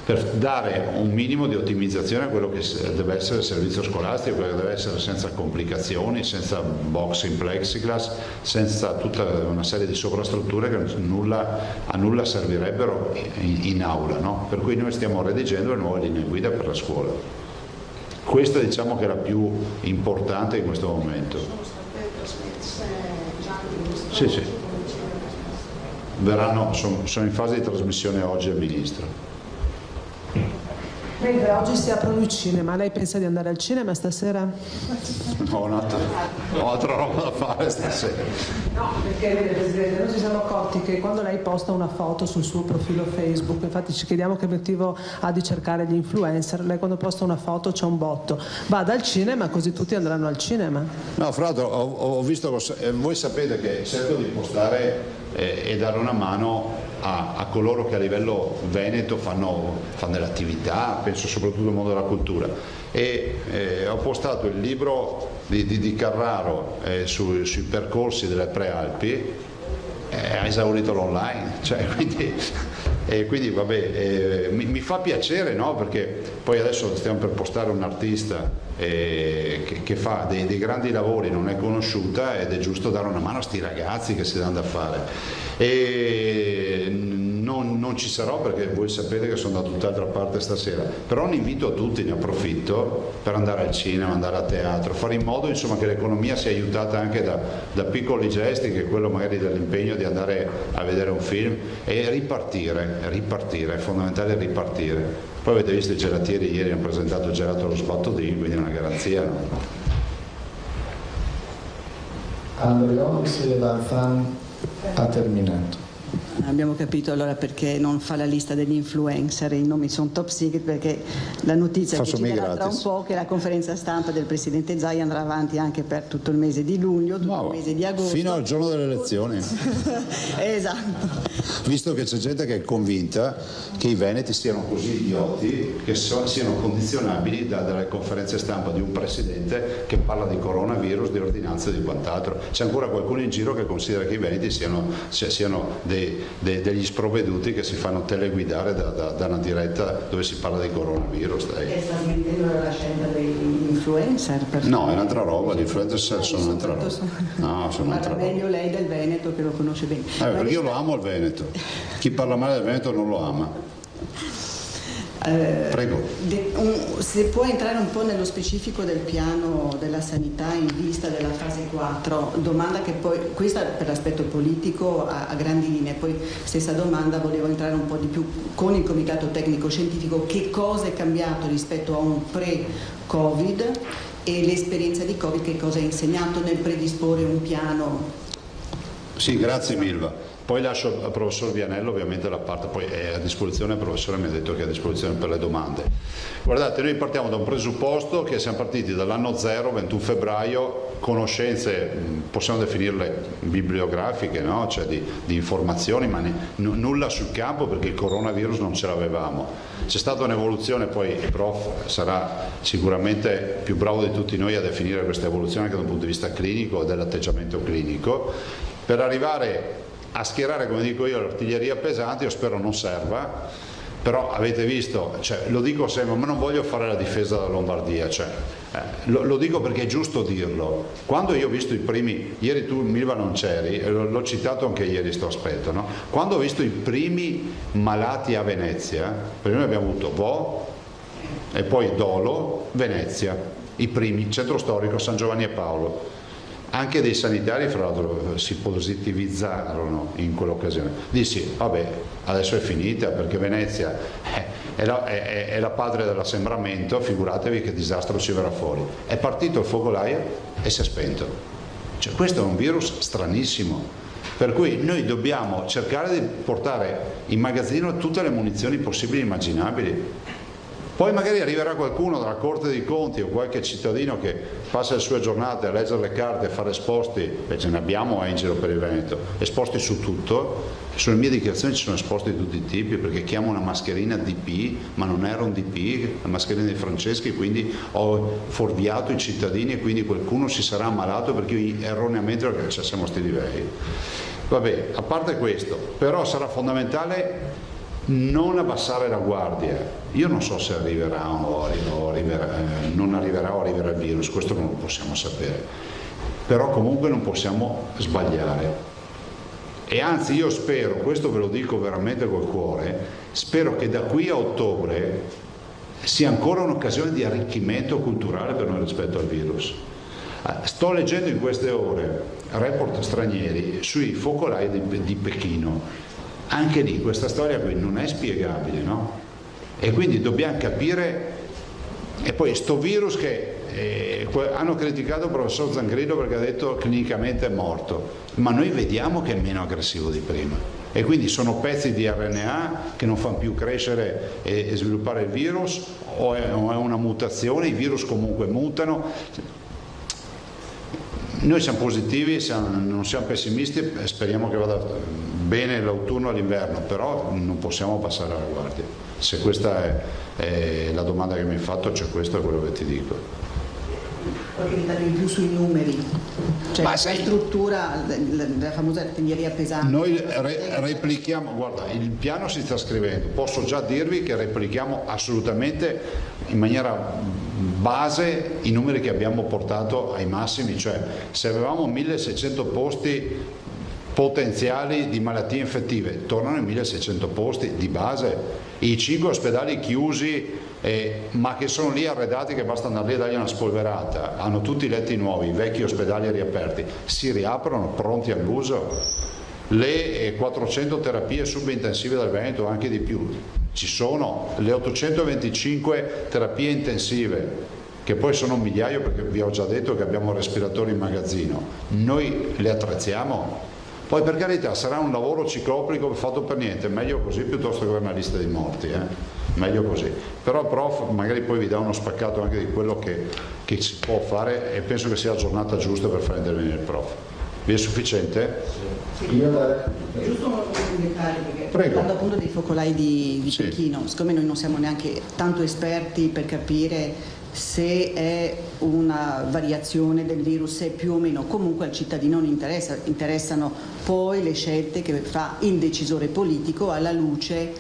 per dare un minimo di ottimizzazione a quello che deve essere il servizio scolastico, quello che deve essere senza complicazioni, senza box in plexiglass, senza tutta una serie di sovrastrutture che a nulla servirebbero in aula, no? Per cui noi stiamo redigendo le nuove linee guida per la scuola. Questa, diciamo, che è la più importante in questo momento.
Sono state trasmesse già
Sì. Sono in fase di trasmissione oggi al Ministro.
Mentre oggi si aprono i cinema, lei pensa di andare al cinema stasera?
No, ho altra roba da fare stasera.
No, perché vede Presidente, noi ci siamo accorti che quando lei posta una foto sul suo profilo Facebook, infatti ci chiediamo che obiettivo ha di cercare gli influencer, lei quando posta una foto c'è un botto, vada al cinema così tutti andranno al cinema.
No, fra l'altro ho visto, voi sapete che cerco di postare e dare una mano a coloro che a livello veneto fanno delle attività, penso soprattutto al mondo della cultura, e ho postato il libro di Carraro sui percorsi delle Prealpi, ha esaurito l'online, cioè, quindi vabbè, mi fa piacere, no? Perché poi adesso stiamo per postare un artista che fa dei grandi lavori, non è conosciuta, ed è giusto dare una mano a sti ragazzi che si danno da fare. E non ci sarò perché voi sapete che sono da tutt'altra parte stasera, però un invito a tutti, ne approfitto, per andare al cinema, andare a teatro, fare in modo insomma che l'economia sia aiutata anche da piccoli gesti, che è quello magari dell'impegno di andare a vedere un film, e ripartire, è fondamentale ripartire. Poi avete visto i gelatieri ieri hanno presentato il gelato allo sbattodino, quindi è una garanzia, no?
Allora, se Valfan ha terminato.
Abbiamo capito allora perché non fa la lista degli influencer, i nomi sono top secret, perché la notizia che ci darà tra un po' che la conferenza stampa del Presidente Zaia andrà avanti anche per tutto il mese di luglio, tutto il mese di agosto.
Fino al giorno delle elezioni.
Esatto.
Visto che c'è gente che è convinta che i veneti siano così idioti che siano condizionabili dalle conferenze stampa di un Presidente che parla di coronavirus, di ordinanze e di quant'altro. C'è ancora qualcuno in giro che considera che i veneti siano degli sprovveduti che si fanno teleguidare da una diretta dove si parla di coronavirus.
Che sta smettendo la scelta degli influencer?
No, è un'altra roba, gli influencer sono un'altra roba. No, sono un'altra roba.
Meglio lei del Veneto che lo conosce bene.
Perché io lo amo il Veneto. Chi parla male del Veneto non lo ama. Prego.
Se può entrare un po' nello specifico del piano della sanità in vista della fase 4, domanda che poi, questa per l'aspetto politico a grandi linee, poi stessa domanda volevo entrare un po' di più con il comitato tecnico scientifico, che cosa è cambiato rispetto a un pre-Covid e l'esperienza di Covid, che cosa ha insegnato nel predisporre un piano?
Sì, grazie Milva. Poi lascio al professor Vianello ovviamente la parte, poi è a disposizione, il professore mi ha detto che è a disposizione per le domande. Guardate, noi partiamo da un presupposto che siamo partiti dall'anno 0, 21 febbraio, conoscenze, possiamo definirle bibliografiche, no? Cioè di informazioni, ma nulla sul campo, perché il coronavirus non ce l'avevamo. C'è stata un'evoluzione, poi il prof sarà sicuramente più bravo di tutti noi a definire questa evoluzione anche da un punto di vista clinico e dell'atteggiamento clinico, per arrivare a schierare, come dico io, l'artiglieria pesante. Io spero non serva, però avete visto, cioè, lo dico sempre, ma non voglio fare la difesa della Lombardia, cioè, lo dico perché è giusto dirlo. Quando io ho visto i primi, ieri tu Milva non c'eri, l'ho citato anche ieri sto aspetto, no? Quando ho visto i primi malati a Venezia, perché noi abbiamo avuto Vo e poi Dolo, Venezia, i primi, centro storico San Giovanni e Paolo. Anche dei sanitari, fra l'altro, si positivizzarono in quell'occasione. Dissi, vabbè, adesso è finita, perché Venezia è la padre dell'assembramento, figuratevi che disastro ci verrà fuori. È partito il focolaio e si è spento. Cioè, questo è un virus stranissimo, per cui noi dobbiamo cercare di portare in magazzino tutte le munizioni possibili e immaginabili. Poi magari arriverà qualcuno dalla Corte dei Conti o qualche cittadino che passa le sue giornate a leggere le carte e fare esposti, e ce ne abbiamo in giro per il Veneto, esposti su tutto. Sulle mie dichiarazioni ci sono esposti di tutti i tipi, perché chiamo una mascherina DP, ma non era un DP, la mascherina di Franceschi, quindi ho fuorviato i cittadini e quindi qualcuno si sarà ammalato perché io erroneamente perché ci siamo sti livelli. Vabbè, a parte questo, però sarà fondamentale non abbassare la guardia. Io non so se arriverà non arriverà o arriverà il virus, questo non lo possiamo sapere, però comunque non possiamo sbagliare. E anzi io spero, questo ve lo dico veramente col cuore, spero che da qui a ottobre sia ancora un'occasione di arricchimento culturale per noi rispetto al virus. Sto leggendo in queste ore report stranieri sui focolai di Pechino. Anche lì questa storia qui non è spiegabile, no? e quindi dobbiamo capire. E poi sto virus che hanno criticato il professor Zangrillo perché ha detto clinicamente è morto, ma noi vediamo che è meno aggressivo di prima, e quindi sono pezzi di RNA che non fanno più crescere e sviluppare il virus, o è una mutazione, i virus comunque mutano. Noi siamo positivi, non siamo pessimisti, speriamo che vada bene l'autunno e l'inverno, però non possiamo passare alla guardia. Se questa è la domanda che mi hai fatto, cioè questo è quello che ti dico.
Qualche dettaglio in più sui numeri, cioè la struttura, la famosa artiglieria pesante.
Noi replichiamo, guarda, il piano si sta scrivendo, posso già dirvi che replichiamo assolutamente in maniera base i numeri che abbiamo portato ai massimi, cioè se avevamo 1600 posti potenziali di malattie infettive, tornano i 1600 posti di base, i 5 ospedali chiusi ma che sono lì arredati, che basta andare lì e dargli una spolverata, hanno tutti i letti nuovi, i vecchi ospedali riaperti, si riaprono pronti all'uso. Le 400 terapie subintensive del Veneto, anche di più, ci sono le 825 terapie intensive, che poi sono un migliaio, perché vi ho già detto che abbiamo respiratori in magazzino, noi le attrezziamo. Poi per carità sarà un lavoro ciclopico fatto per niente, meglio così piuttosto che avere una lista di morti, meglio così. Però il prof magari poi vi dà uno spaccato anche di quello che si può fare, e penso che sia la giornata giusta per far intervenire il prof. Vi è sufficiente?
Sì. Giusto un dettaglio, perché parlando appunto dei focolai di Pechino, siccome noi non siamo neanche tanto esperti per capire se è una variazione del virus, se è più o meno, comunque al cittadino non interessa, interessano poi le scelte che fa il decisore politico alla luce,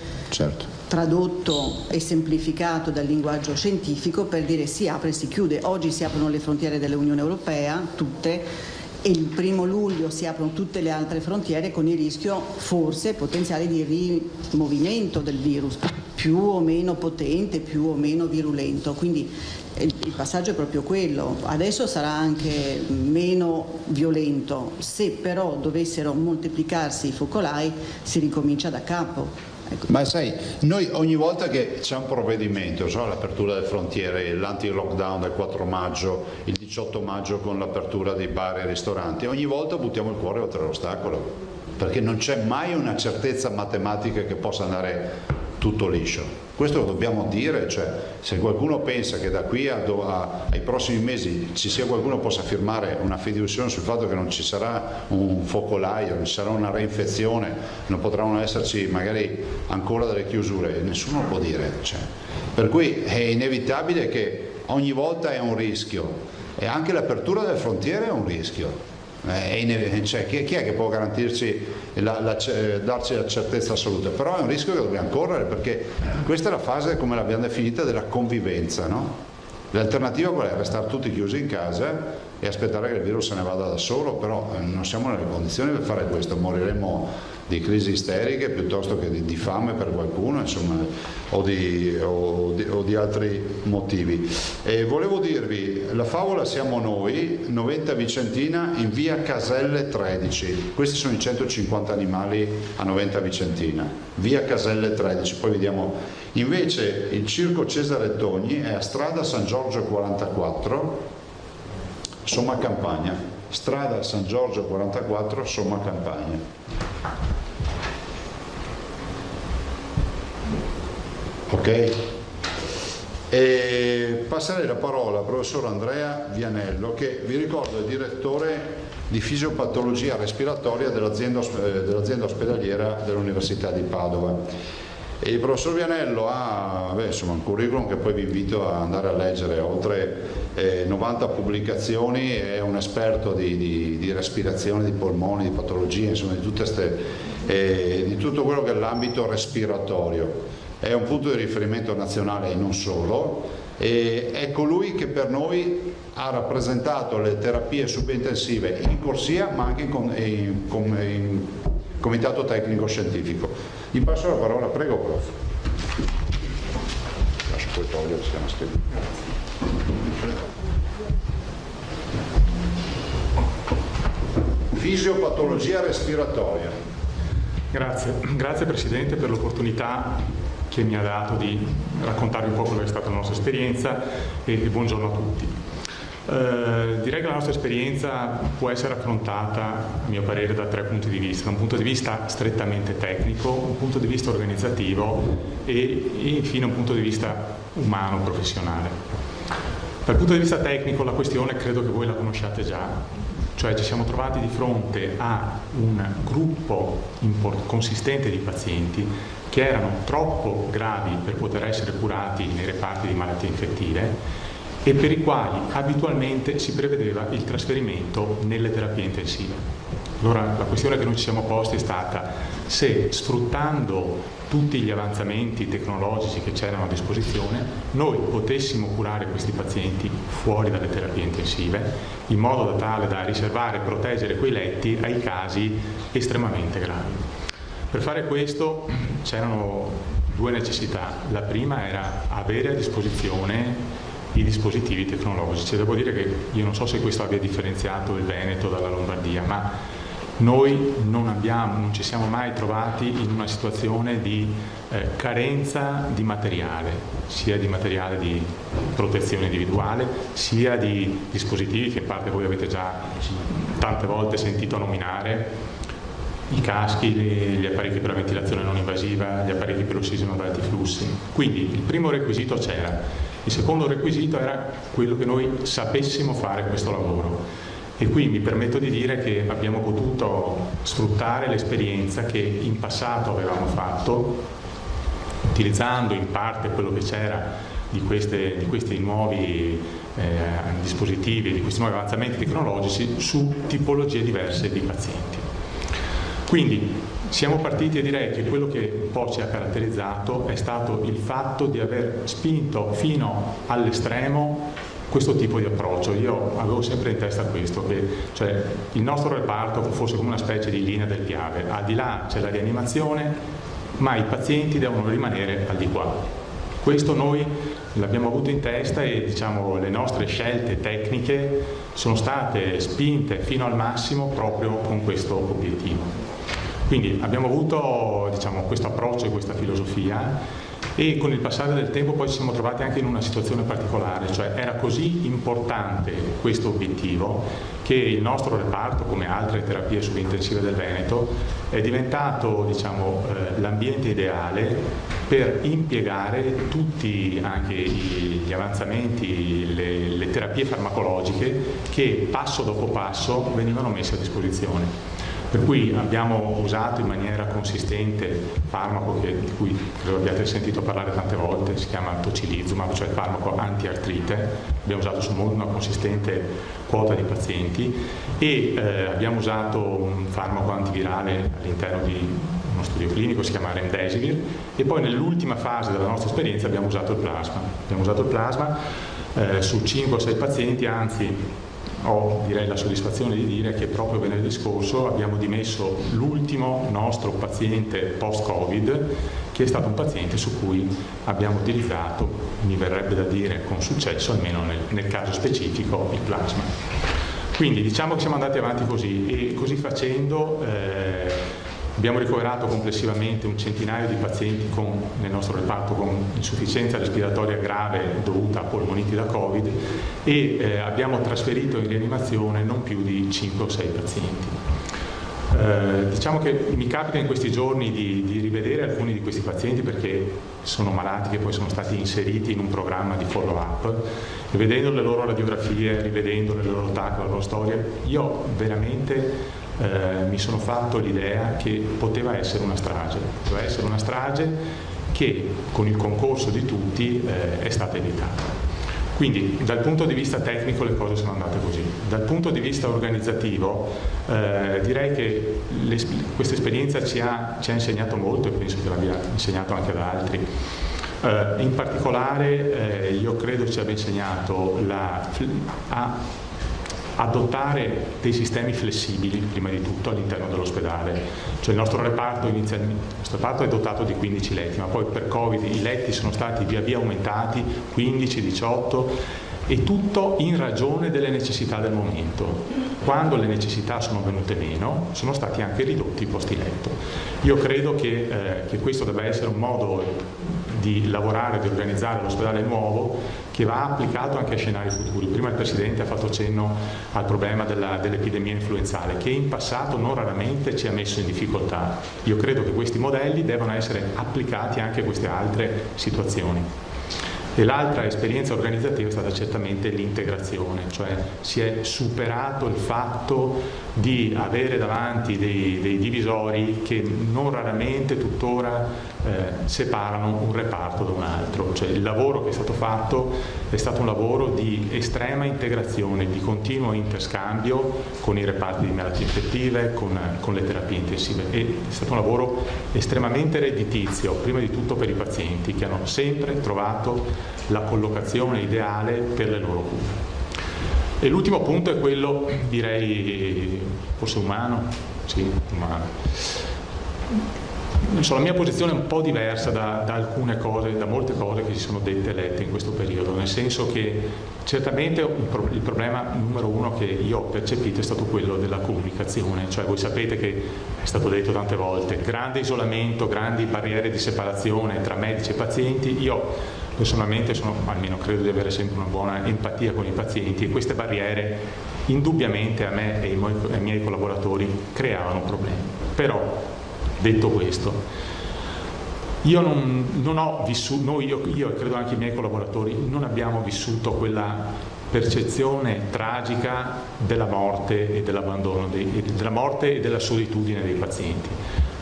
tradotto e semplificato dal linguaggio scientifico, per dire si apre e si chiude. Oggi si aprono le frontiere dell'Unione Europea, tutte, e il 1° luglio si aprono tutte le altre frontiere, con il rischio forse potenziale di rimovimento del virus, più o meno potente, più o meno virulento. Quindi il passaggio è proprio quello. Adesso sarà anche meno violento, se però dovessero moltiplicarsi i focolai si ricomincia da capo. Ecco.
Ma sai, noi ogni volta che c'è un provvedimento, cioè l'apertura delle frontiere, l'anti-lockdown del 4 maggio, il 18 maggio con l'apertura dei bar e ristoranti, ogni volta buttiamo il cuore oltre l'ostacolo, perché non c'è mai una certezza matematica che possa andare tutto liscio. Questo lo dobbiamo dire, cioè se qualcuno pensa che da qui ai prossimi mesi ci sia qualcuno che possa firmare una fiducia sul fatto che non ci sarà un focolaio, non ci sarà una reinfezione, non potranno esserci magari ancora delle chiusure, nessuno lo può dire. Per cui è inevitabile che ogni volta è un rischio, e anche l'apertura delle frontiere è un rischio. Chi è che può garantirci, darci la certezza assoluta? Però è un rischio che dobbiamo correre, perché questa è la fase, come l'abbiamo definita, della convivenza, no? L'alternativa qual è? Restare tutti chiusi in casa e aspettare che il virus se ne vada da solo, però non siamo nelle condizioni per fare questo, moriremo di crisi isteriche piuttosto che di fame per qualcuno, insomma, o di altri motivi. E volevo dirvi, la favola siamo noi, Noventa Vicentina, in via Caselle 13, questi sono i 150 animali a Noventa Vicentina, via Caselle 13, poi vediamo. Invece il Circo Cesare Togni è a strada San Giorgio 44, Somma Campagna, strada San Giorgio 44, Somma Campagna. Ok? E passerei la parola al professor Andrea Vianello, che vi ricordo è direttore di fisiopatologia respiratoria dell'azienda ospedaliera dell'Università di Padova. E il professor Vianello ha un curriculum che poi vi invito a andare a leggere, oltre 90 pubblicazioni, è un esperto di respirazione, di polmoni, di patologie, insomma di tutto quello che è l'ambito respiratorio. È un punto di riferimento nazionale e non solo, e è colui che per noi ha rappresentato le terapie subintensive in corsia, ma anche in comitato tecnico scientifico. Gli passo la parola, prego prof. Lascio poi togliere, si chiama scritto. Fisiopatologia respiratoria.
Grazie Presidente per l'opportunità che mi ha dato di raccontarvi un po' quella che è stata la nostra esperienza e buongiorno a tutti. Direi che la nostra esperienza può essere affrontata, a mio parere, da 3 punti di vista: un punto di vista strettamente tecnico, un punto di vista organizzativo e infine un punto di vista umano, professionale. Dal punto di vista tecnico la questione credo che voi la conosciate già, cioè ci siamo trovati di fronte a un gruppo consistente di pazienti che erano troppo gravi per poter essere curati nei reparti di malattie infettive e per i quali abitualmente si prevedeva il trasferimento nelle terapie intensive. Allora la questione che noi ci siamo posti è stata se, sfruttando tutti gli avanzamenti tecnologici che c'erano a disposizione, noi potessimo curare questi pazienti fuori dalle terapie intensive, in modo da tale da riservare e proteggere quei letti ai casi estremamente gravi. Per fare questo c'erano 2 necessità. La prima era avere a disposizione i dispositivi tecnologici. Devo dire che io non so se questo abbia differenziato il Veneto dalla Lombardia, ma noi non ci siamo mai trovati in una situazione di carenza di materiale, sia di materiale di protezione individuale, sia di dispositivi che in parte voi avete già tante volte sentito nominare: i caschi, gli apparecchi per la ventilazione non invasiva, gli apparecchi per l'ossigeno ad alti flussi. Quindi il primo requisito c'era. Il secondo requisito era quello che noi sapessimo fare questo lavoro, e qui mi permetto di dire che abbiamo potuto sfruttare l'esperienza che in passato avevamo fatto, utilizzando in parte quello che c'era di questi nuovi dispositivi, di questi nuovi avanzamenti tecnologici su tipologie diverse di pazienti. Quindi siamo partiti, e direi che quello che un po' ci ha caratterizzato è stato il fatto di aver spinto fino all'estremo questo tipo di approccio. Io avevo sempre in testa questo, che cioè il nostro reparto fosse come una specie di linea del Piave: al di là c'è la rianimazione, ma i pazienti devono rimanere al di qua. Questo noi l'abbiamo avuto in testa e le nostre scelte tecniche sono state spinte fino al massimo proprio con questo obiettivo. Quindi abbiamo avuto questo approccio e questa filosofia, e con il passare del tempo poi ci siamo trovati anche in una situazione particolare, cioè era così importante questo obiettivo che il nostro reparto, come altre terapie subintensive del Veneto, è diventato l'ambiente ideale per impiegare tutti anche gli avanzamenti, le terapie farmacologiche che passo dopo passo venivano messe a disposizione. Per cui abbiamo usato in maniera consistente farmaco di cui credo abbiate sentito parlare tante volte, si chiama tocilizumab, cioè il farmaco anti-artrite. Abbiamo usato su una consistente quota di pazienti e abbiamo usato un farmaco antivirale all'interno di uno studio clinico, si chiama Remdesivir, e poi nell'ultima fase della nostra esperienza abbiamo usato il plasma. Abbiamo usato il plasma su 5 o 6 pazienti, anzi ho la soddisfazione di dire che proprio venerdì scorso abbiamo dimesso l'ultimo nostro paziente post-Covid, che è stato un paziente su cui abbiamo utilizzato, mi verrebbe da dire con successo, almeno nel caso specifico, il plasma. Quindi che siamo andati avanti così, e così facendo abbiamo ricoverato complessivamente un centinaio di pazienti nel nostro reparto con insufficienza respiratoria grave dovuta a polmoniti da Covid, e abbiamo trasferito in rianimazione non più di 5 o 6 pazienti. Che mi capita in questi giorni di rivedere alcuni di questi pazienti, perché sono malati che poi sono stati inseriti in un programma di follow-up, e vedendo le loro radiografie, rivedendo le loro TAC, la loro storia, io veramente mi sono fatto l'idea che poteva essere una strage, che con il concorso di tutti è stata evitata. Quindi dal punto di vista tecnico le cose sono andate così. Dal punto di vista organizzativo direi che questa esperienza ci ha insegnato molto, e penso che l'abbia insegnato anche ad altri. In particolare io credo ci abbia insegnato a adottare dei sistemi flessibili, prima di tutto all'interno dell'ospedale. Cioè il nostro reparto è dotato di 15 letti, ma poi per Covid i letti sono stati via via aumentati, 15, 18, e tutto in ragione delle necessità del momento. Quando le necessità sono venute meno, sono stati anche ridotti i posti letto. Io credo che questo debba essere un modo di lavorare, di organizzare l'ospedale nuovo, che va applicato anche a scenari futuri. Prima il Presidente ha fatto cenno al problema dell'epidemia influenzale, che in passato non raramente ci ha messo in difficoltà. Io credo che questi modelli devono essere applicati anche a queste altre situazioni. E l'altra esperienza organizzativa è stata certamente l'integrazione, cioè si è superato il fatto di avere davanti dei divisori che non raramente tuttora separano un reparto da un altro. Cioè il lavoro che è stato fatto è stato un lavoro di estrema integrazione, di continuo interscambio con i reparti di malattie infettive, con le terapie intensive. E è stato un lavoro estremamente redditizio, prima di tutto per i pazienti, che hanno sempre trovato la collocazione ideale per le loro cure. E l'ultimo punto è quello, direi, forse umano. Sì, umano. La mia posizione è un po' diversa da alcune cose, da molte cose che si sono dette e lette in questo periodo, nel senso che certamente il problema numero uno che io ho percepito è stato quello della comunicazione, cioè voi sapete che è stato detto tante volte, grande isolamento, grandi barriere di separazione tra medici e pazienti. Io personalmente almeno credo di avere sempre una buona empatia con i pazienti, e queste barriere indubbiamente a me e ai miei collaboratori creavano problemi. Però, detto questo, io non ho vissuto, io e credo anche i miei collaboratori, non abbiamo vissuto quella percezione tragica della morte e dell'abbandono, della morte e della solitudine dei pazienti.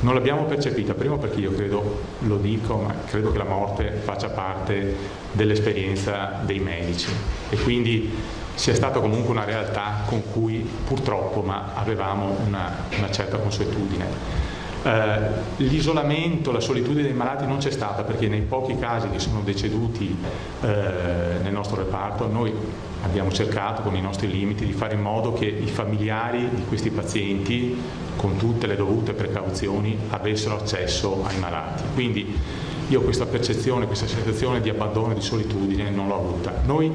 Non l'abbiamo percepita, prima perché io credo, lo dico, ma credo che la morte faccia parte dell'esperienza dei medici e quindi sia stata comunque una realtà con cui purtroppo avevamo una certa consuetudine. L'isolamento, la solitudine dei malati non c'è stata, perché nei pochi casi che sono deceduti nel nostro reparto noi abbiamo cercato con i nostri limiti di fare in modo che i familiari di questi pazienti, con tutte le dovute precauzioni, avessero accesso ai malati. Quindi io questa percezione, questa sensazione di abbandono e di solitudine non l'ho avuta. Noi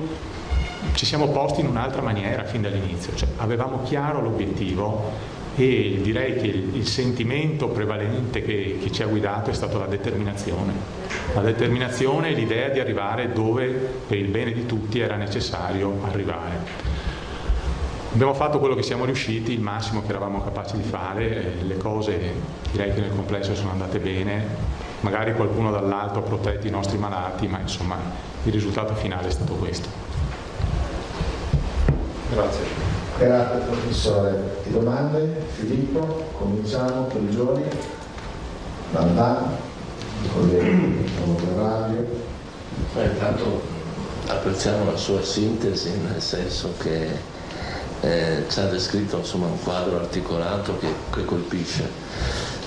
ci siamo posti in un'altra maniera fin dall'inizio, cioè avevamo chiaro l'obiettivo e direi che il sentimento prevalente che ci ha guidato è stata la determinazione. La determinazione e l'idea di arrivare dove per il bene di tutti era necessario arrivare. Abbiamo fatto quello che siamo riusciti, il massimo che eravamo capaci di fare, le cose direi che nel complesso sono andate bene, magari qualcuno dall'alto ha protetto i nostri malati, ma insomma il risultato finale è stato questo.
Grazie. Grazie professore. Domande? Filippo, cominciamo per i giorni. Dantan, colleghi del radio.
Intanto apprezziamo la sua sintesi, nel senso che ci ha descritto insomma un quadro articolato che colpisce.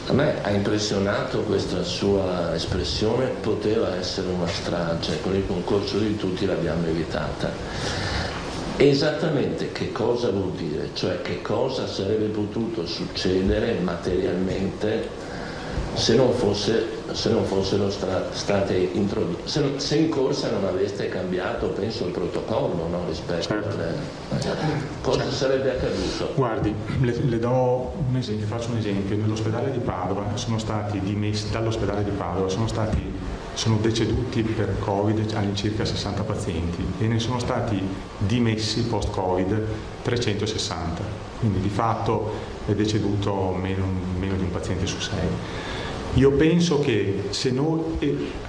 A me ha impressionato questa sua espressione, poteva essere una strage, con il concorso di tutti l'abbiamo evitata. Esattamente che cosa vuol dire? Cioè che cosa sarebbe potuto succedere materialmente se non fossero state introdotte, se in corsa non aveste cambiato, penso, il protocollo, no? Rispetto cosa sarebbe accaduto?
Guardi, le do un esempio, faccio un esempio. Nell'ospedale di Padova sono stati dimessi, dall'ospedale di Padova sono deceduti per Covid all'incirca 60 pazienti e ne sono stati dimessi post-Covid 360, quindi di fatto è deceduto meno di un paziente su 6. Io penso che se noi,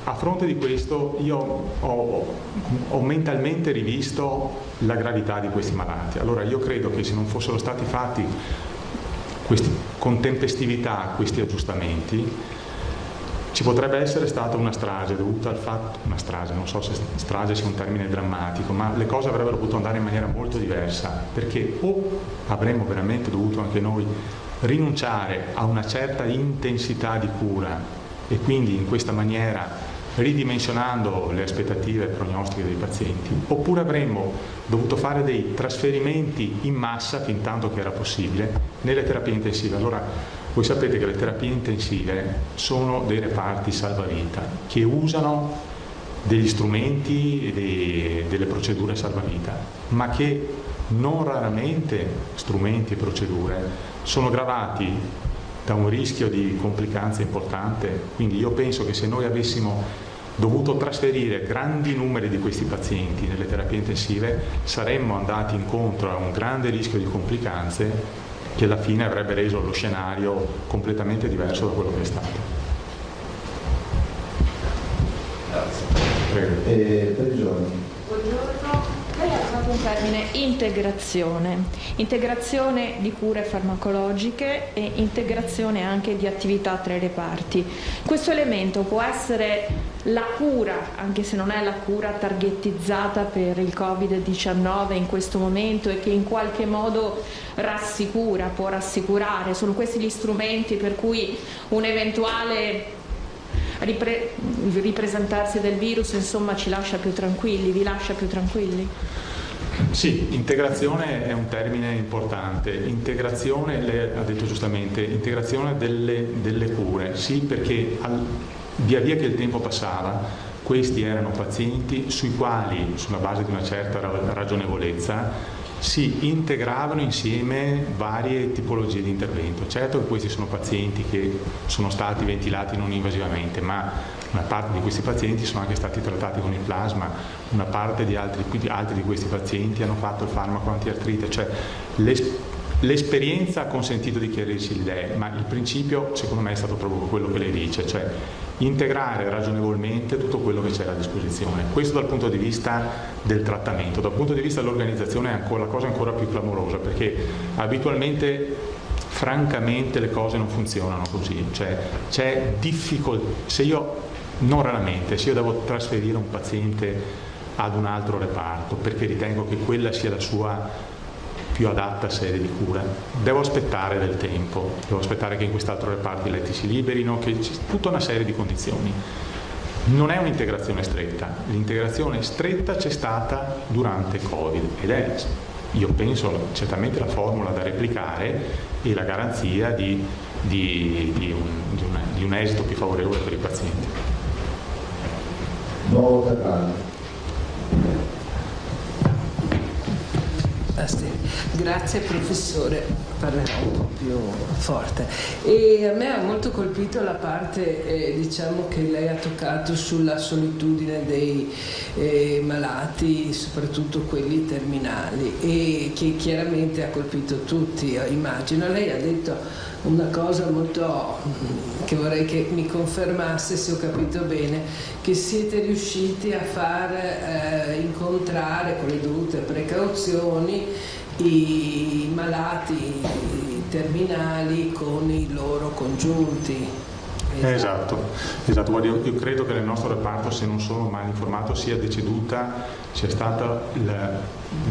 a fronte di questo, io ho mentalmente rivisto la gravità di questi malati. Allora io credo che se non fossero stati fatti con tempestività questi aggiustamenti, ci potrebbe essere stata una strage dovuta al fatto, non so se strage sia un termine drammatico, ma le cose avrebbero potuto andare in maniera molto diversa, perché o avremmo veramente dovuto anche noi rinunciare a una certa intensità di cura e quindi in questa maniera ridimensionando le aspettative prognostiche dei pazienti, oppure avremmo dovuto fare dei trasferimenti in massa, fin tanto che era possibile, nelle terapie intensive. Allora, voi sapete che le terapie intensive sono dei reparti salvavita che usano degli strumenti e delle procedure salvavita, ma che non raramente strumenti e procedure sono gravati da un rischio di complicanza importante. Quindi io penso che se noi avessimo dovuto trasferire grandi numeri di questi pazienti nelle terapie intensive, saremmo andati incontro a un grande rischio di complicanze che alla fine avrebbe reso lo scenario completamente diverso da quello che è stato.
Grazie. Prego. Per i giorni.
Buongiorno. Lei ha usato un termine integrazione di cure farmacologiche e integrazione anche di attività tra i reparti. Questo elemento può essere la cura, anche se non è la cura targetizzata per il Covid-19 in questo momento e che in qualche modo può rassicurare. Sono questi gli strumenti per cui un eventuale ripresentarsi del virus, insomma, ci lascia più tranquilli, vi lascia più tranquilli?
Sì, integrazione è un termine importante. Integrazione, lei ha detto giustamente, integrazione delle cure, sì, perché via via che il tempo passava, questi erano pazienti sui quali, sulla base di una certa ragionevolezza, si integravano insieme varie tipologie di intervento. Certo che questi sono pazienti che sono stati ventilati non invasivamente, ma una parte di questi pazienti sono anche stati trattati con il plasma, una parte di altri di questi pazienti hanno fatto il farmaco antiartrite, cioè l'esperienza ha consentito di chiarirci le idee, ma il principio secondo me è stato proprio quello che lei dice, cioè integrare ragionevolmente tutto quello che c'è a disposizione. Questo dal punto di vista del trattamento. Dal punto di vista dell'organizzazione è la cosa ancora più clamorosa, perché abitualmente, francamente, le cose non funzionano così, cioè c'è difficoltà. Se io devo trasferire un paziente ad un altro reparto perché ritengo che quella sia la sua più adatta sede di cura, devo aspettare del tempo, devo aspettare che in quest'altro reparto i letti si liberino, che c'è tutta una serie di condizioni. Non è un'integrazione stretta, l'integrazione stretta c'è stata durante il Covid ed è, io penso, certamente la formula da replicare e la garanzia di un esito più favorevole per i pazienti.
Nuovo Terrano.
Grazie professore, parlerò un po' più forte. E a me ha molto colpito la parte diciamo che lei ha toccato sulla solitudine dei malati, soprattutto quelli terminali, e che chiaramente ha colpito tutti, immagino. Lei ha detto una cosa molto che vorrei che mi confermasse, se ho capito bene, che siete riusciti a far incontrare con le dovute precauzioni i malati terminali con i loro congiunti.
Esatto. Guarda, io credo che nel nostro reparto, se non sono mal informato, sia stato il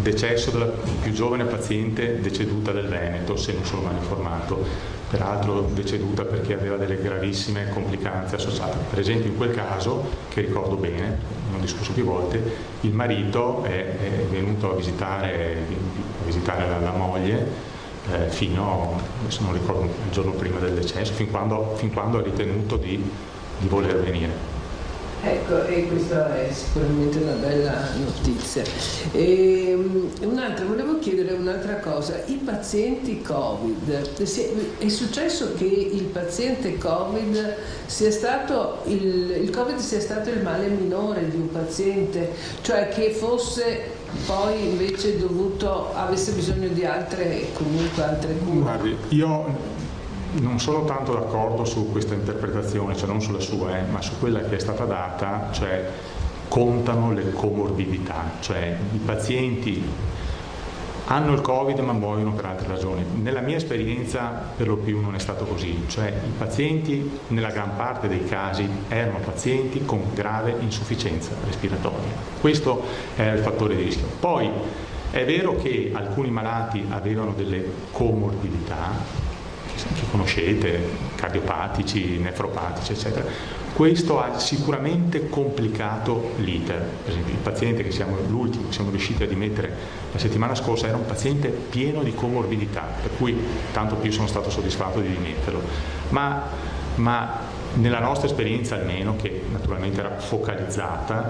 decesso della più giovane paziente deceduta del Veneto, se non sono mal informato, peraltro deceduta perché aveva delle gravissime complicanze associate. Per esempio in quel caso, che ricordo bene, ne ho discusso più volte, il marito è venuto a visitare la moglie fino, adesso non ricordo, il giorno prima del decesso, fin quando ha ritenuto di voler venire.
Ecco, e questa è sicuramente una bella notizia. Volevo chiedere un'altra cosa. I pazienti Covid, è successo che il paziente Covid sia stato il Covid sia stato il male minore di un paziente, cioè che fosse poi invece avesse bisogno di altre cure?
Guardi, io non sono tanto d'accordo su questa interpretazione, cioè non sulla sua, ma su quella che è stata data, cioè contano le comorbidità, cioè i pazienti hanno il Covid ma muoiono per altre ragioni. Nella mia esperienza per lo più non è stato così, cioè i pazienti nella gran parte dei casi erano pazienti con grave insufficienza respiratoria. Questo è il fattore di rischio. Poi è vero che alcuni malati avevano delle comorbidità che conoscete, cardiopatici, nefropatici, eccetera. Questo ha sicuramente complicato l'iter. Per esempio il paziente l'ultimo che siamo riusciti a dimettere la settimana scorsa era un paziente pieno di comorbidità, per cui tanto più sono stato soddisfatto di dimetterlo. Ma nella nostra esperienza almeno, che naturalmente era focalizzata,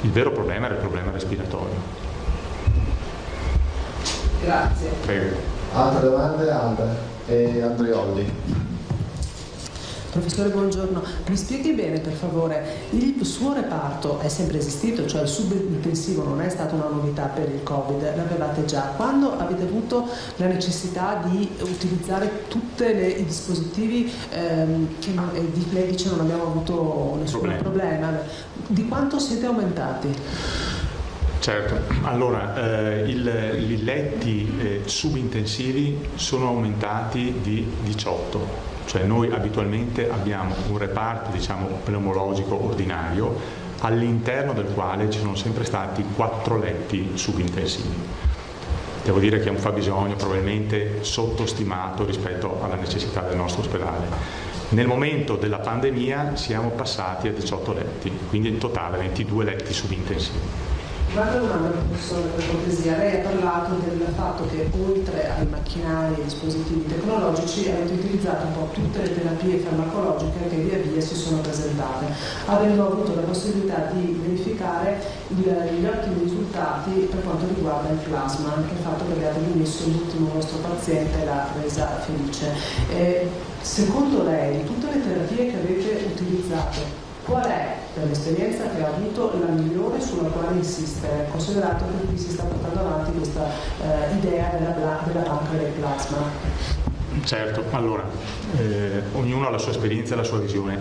il vero problema era il problema respiratorio.
Grazie.
Prego.
Altre domande? Andreolli.
Professore, buongiorno. Mi spieghi bene, per favore, il suo reparto è sempre esistito, cioè il subintensivo non è stata una novità per il Covid, l'avevate già. Quando avete avuto la necessità di utilizzare tutti i dispositivi lei dice non abbiamo avuto nessun problema, di quanto siete aumentati?
Certo, allora i letti subintensivi sono aumentati di 18. Cioè noi abitualmente abbiamo un reparto, diciamo, pneumologico ordinario, all'interno del quale ci sono sempre stati 4 letti subintensivi. Devo dire che è un fabbisogno probabilmente sottostimato rispetto alla necessità del nostro ospedale. Nel momento della pandemia siamo passati a 18 letti, quindi in totale 22 letti subintensivi.
Un'altra domanda, professore, per cortesia. Lei ha parlato del fatto che oltre ai macchinari e ai dispositivi tecnologici avete utilizzato un po' tutte le terapie farmacologiche che via via si sono presentate, avendo avuto la possibilità di verificare gli ottimi risultati per quanto riguarda il plasma, anche il fatto che abbiate dimesso l'ultimo vostro paziente l'ha resa felice. Secondo lei, di tutte le terapie che avete utilizzato, qual è, per l'esperienza che ha avuto, la migliore sulla quale insistere, considerato che qui si sta portando avanti questa idea della banca del plasma?
Certo, allora, ognuno ha la sua esperienza e la sua visione.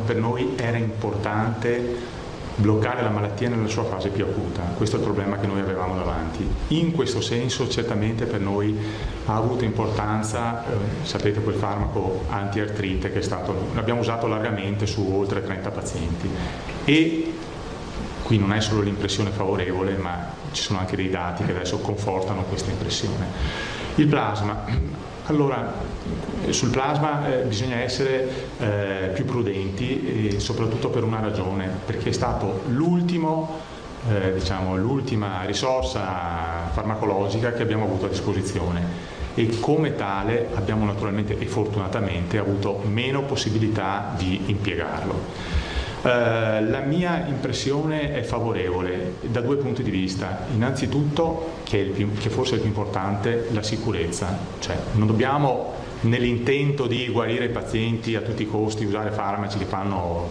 Per noi era importante bloccare la malattia nella sua fase più acuta. Questo è il problema che noi avevamo davanti. In questo senso certamente per noi ha avuto importanza, sapete, quel farmaco antiartrite che l'abbiamo usato largamente su oltre 30 pazienti, e qui non è solo l'impressione favorevole, ma ci sono anche dei dati che adesso confortano questa impressione. Il plasma, allora sul plasma bisogna essere più prudenti, e soprattutto per una ragione, perché è stato l'ultima risorsa farmacologica che abbiamo avuto a disposizione, e come tale abbiamo naturalmente e fortunatamente avuto meno possibilità di impiegarlo. La mia impressione è favorevole da 2 punti di vista. Innanzitutto, che forse è il più importante, la sicurezza. Cioè non dobbiamo, nell'intento di guarire i pazienti a tutti i costi, usare farmaci che fanno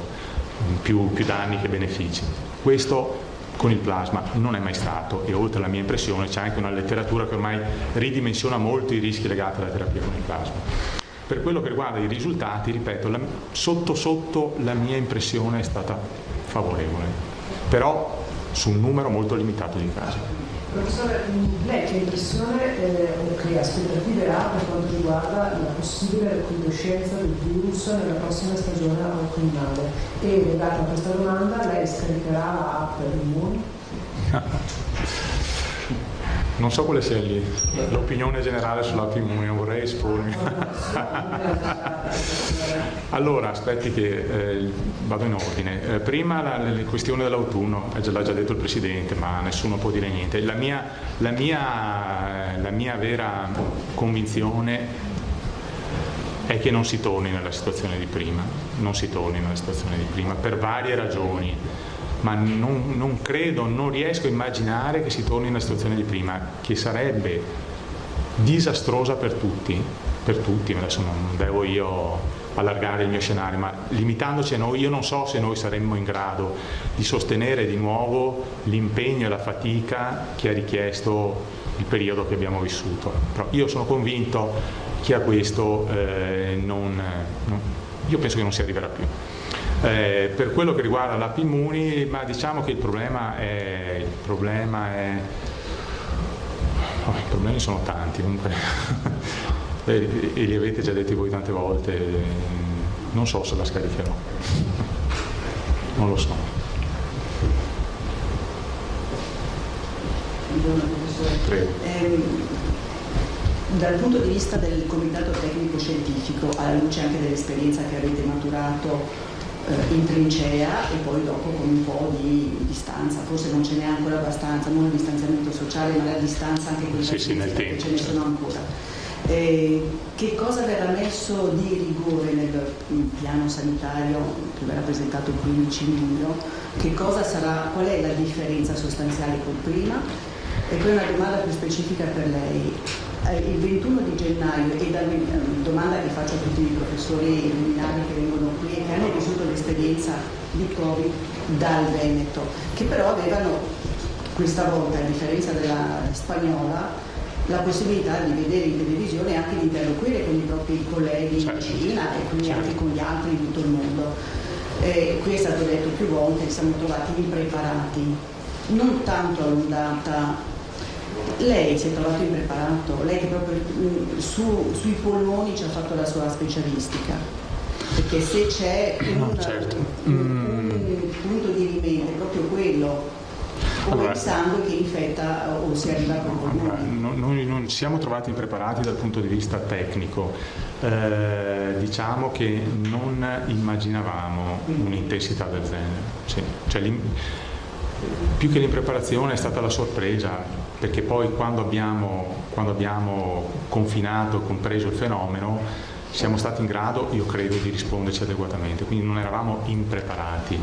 più danni che benefici. Questo con il plasma non è mai stato, e oltre alla mia impressione c'è anche una letteratura che ormai ridimensiona molto i rischi legati alla terapia con il plasma. Per quello che riguarda i risultati, ripeto, sotto la mia impressione è stata favorevole, però su un numero molto limitato di casi.
Professore, lei che impressione o che aspettative ha per quanto riguarda la possibile recrudescenza del virus nella prossima stagione autunnale? E legata a questa domanda, lei scaricherà la app Immuni?
Non so quale sia l'opinione generale sull'app Immuni, non vorrei espormi. Allora, aspetti che vado in ordine. Prima la questione dell'autunno, l'ha già detto il Presidente, ma nessuno può dire niente. La mia vera convinzione è che non si torni nella situazione di prima, per varie ragioni. Ma non credo, non riesco a immaginare che si torni nella situazione di prima, che sarebbe disastrosa per tutti. Adesso non devo io allargare il mio scenario, ma limitandoci a noi, io non so se noi saremmo in grado di sostenere di nuovo l'impegno e la fatica che ha richiesto il periodo che abbiamo vissuto. Però io sono convinto che a questo io penso che non si arriverà più. Per quello che riguarda l'app Immuni, ma diciamo che i problemi sono tanti, comunque, e li avete già detti voi tante volte. Non so se la scaricherò, non lo so.
Buongiorno professore.
Prego.
Dal punto di vista del comitato tecnico scientifico, alla luce anche dell'esperienza che avete maturato in trincea e poi dopo con un po' di distanza, forse non ce n'è ancora abbastanza, non il distanziamento sociale, ma la distanza anche con
nel tempo,
ce ne sono ancora. Che cosa verrà messo di rigore nel piano sanitario che verrà presentato il 15 luglio? Qual è la differenza sostanziale col prima? E poi una domanda più specifica per lei. Il 21 di gennaio e domanda che faccio a tutti i professori luminari che vengono qui e che hanno vissuto l'esperienza di Covid dal Veneto, che però avevano questa volta, a differenza della spagnola, la possibilità di vedere in televisione e anche di interloquire con i propri colleghi in Cina e quindi anche con gli altri in tutto il mondo. Qui è stato detto più volte che siamo trovati impreparati, non tanto all'ondata. Lei si è trovato impreparato, lei che proprio sui polmoni ci ha fatto la sua specialistica, perché se c'è un punto di rimedio è proprio quello. Allora, il sangue che infetta o si arriva con polmoni.
Noi non ci siamo trovati impreparati dal punto di vista tecnico, diciamo che non immaginavamo un'intensità del genere. Cioè, più che l'impreparazione è stata la sorpresa, perché poi quando abbiamo confinato, compreso il fenomeno, siamo stati in grado, io credo, di risponderci adeguatamente, quindi non eravamo impreparati.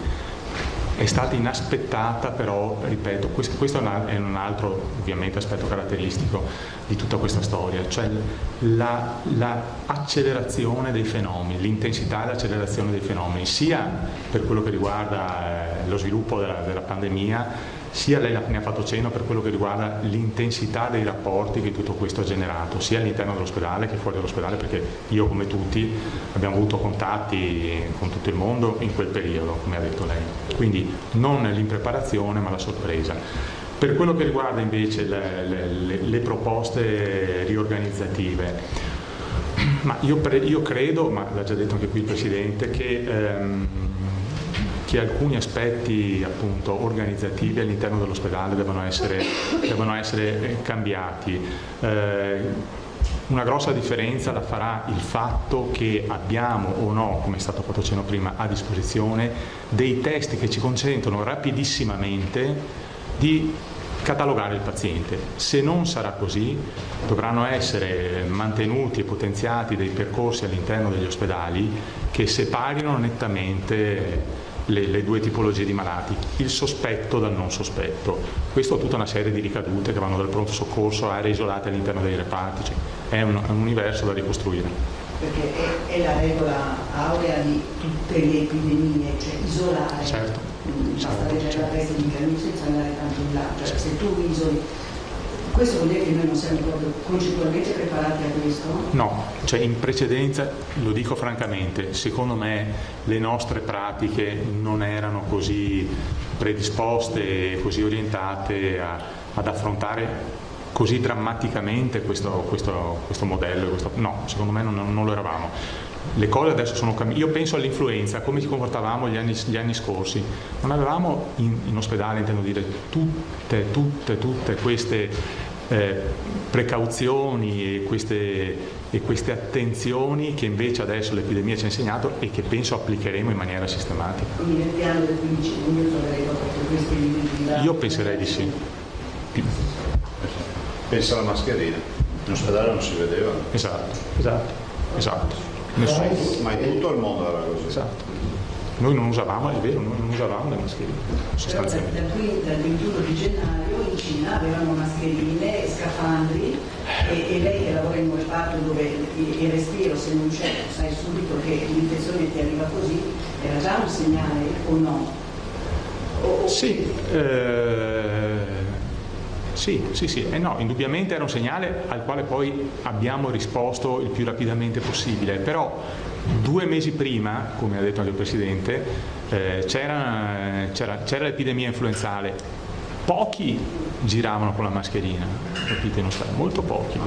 È stata inaspettata, però, ripeto, questo è un altro ovviamente aspetto caratteristico di tutta questa storia, cioè l'accelerazione dei fenomeni, l'intensità e l'accelerazione dei fenomeni, sia per quello che riguarda lo sviluppo della pandemia, sia lei ne ha fatto cenno per quello che riguarda l'intensità dei rapporti che tutto questo ha generato, sia all'interno dell'ospedale che fuori dall'ospedale, perché io come tutti abbiamo avuto contatti con tutto il mondo in quel periodo, come ha detto lei. Quindi non l'impreparazione ma la sorpresa. Per quello che riguarda invece le proposte riorganizzative, ma io credo, ma l'ha già detto anche qui il Presidente, che alcuni aspetti appunto organizzativi all'interno dell'ospedale devono essere cambiati. Una grossa differenza la farà il fatto che abbiamo o no, come è stato fatto cenno prima, a disposizione dei test che ci consentono rapidissimamente di catalogare il paziente. Se non sarà così, dovranno essere mantenuti e potenziati dei percorsi all'interno degli ospedali che separino nettamente le due tipologie di malati, il sospetto dal non sospetto. Questo ha tutta una serie di ricadute che vanno dal pronto soccorso a aree isolate all'interno dei reparti, cioè, è un universo da ricostruire.
Perché è la regola aurea di tutte le epidemie, cioè isolare.
Certo.
Basta leggere la peste di Camus senza andare tanto in là, cioè se tu isoli. Questo vuol dire che noi non siamo proprio concettualmente preparati a questo? No,
cioè in precedenza, lo dico francamente, secondo me le nostre pratiche non erano così predisposte, così orientate ad affrontare così drammaticamente questo modello. No, secondo me non lo eravamo. Le cose adesso sono cambiate. Io penso all'influenza, come ci comportavamo gli anni scorsi. Non avevamo in ospedale, intendo dire, tutte queste precauzioni e queste attenzioni che invece adesso l'epidemia ci ha insegnato e che penso applicheremo in maniera sistematica.
Quindi nel piano del 15 giugno troveremo proprio questi limiti?
Io penserei di sì.
Pensa alla mascherina, in ospedale non si vedeva.
Esatto.
Ma in tutto il mondo era così.
Esatto. Noi non usavamo, è vero, non usavamo le mascherine. Sostanzialmente.
Dal 21 di gennaio in Cina avevano mascherine, scafandri e lei che lavora in un reparto dove il respiro, se non c'è, sai subito che l'infezione ti arriva così, era già un segnale o no?
Sì. Sì. No, indubbiamente era un segnale al quale poi abbiamo risposto il più rapidamente possibile, però 2 mesi prima, come ha detto anche il Presidente, c'era l'epidemia influenzale. Pochi giravano con la mascherina, capite? Molto pochi.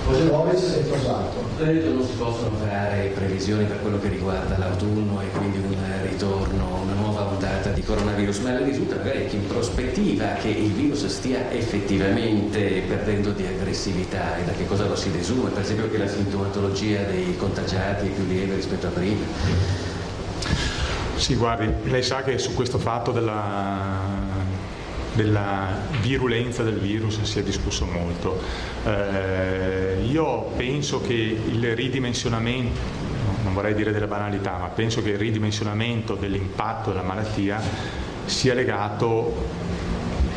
Non si possono fare previsioni per quello che riguarda l'autunno e quindi un ritorno, una nuova ondata di coronavirus, ma le risulta parecchio in prospettiva che il virus stia effettivamente perdendo di aggressività, e da che cosa lo si desume? Per esempio che la sintomatologia dei contagiati è più lieve rispetto a prima.
Sì, guardi, lei sa che su questo fatto della virulenza del virus si è discusso molto. Io penso che il ridimensionamento, non vorrei dire delle banalità, ma penso che il ridimensionamento dell'impatto della malattia sia legato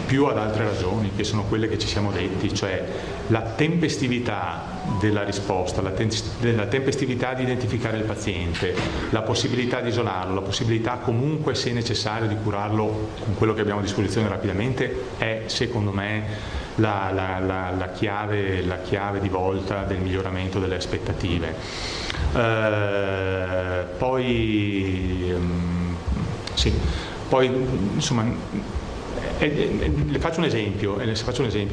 più ad altre ragioni, che sono quelle che ci siamo detti, cioè la tempestività della risposta, la tempestività di identificare il paziente, la possibilità di isolarlo, la possibilità comunque, se necessario, di curarlo con quello che abbiamo a disposizione rapidamente, è secondo me la chiave di volta del miglioramento delle aspettative. Poi insomma, le faccio un esempio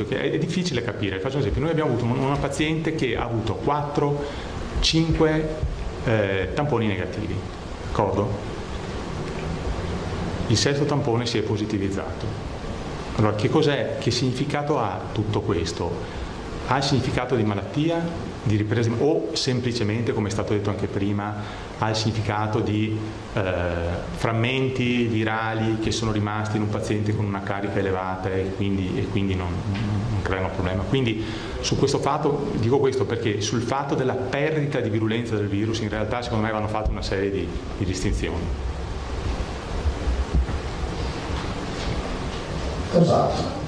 che è difficile capire. Faccio un esempio. Noi abbiamo avuto una paziente che ha avuto 4-5 tamponi negativi, d'accordo? Il sesto tampone si è positivizzato. Allora, che significato ha tutto questo? Ha il significato di malattia, di ripresa, o semplicemente, come è stato detto anche prima, ha il significato di frammenti virali che sono rimasti in un paziente con una carica elevata e quindi non creano problema. Quindi su questo fatto, dico questo perché sul fatto della perdita di virulenza del virus in realtà secondo me vanno fatte una serie di distinzioni.
Esatto.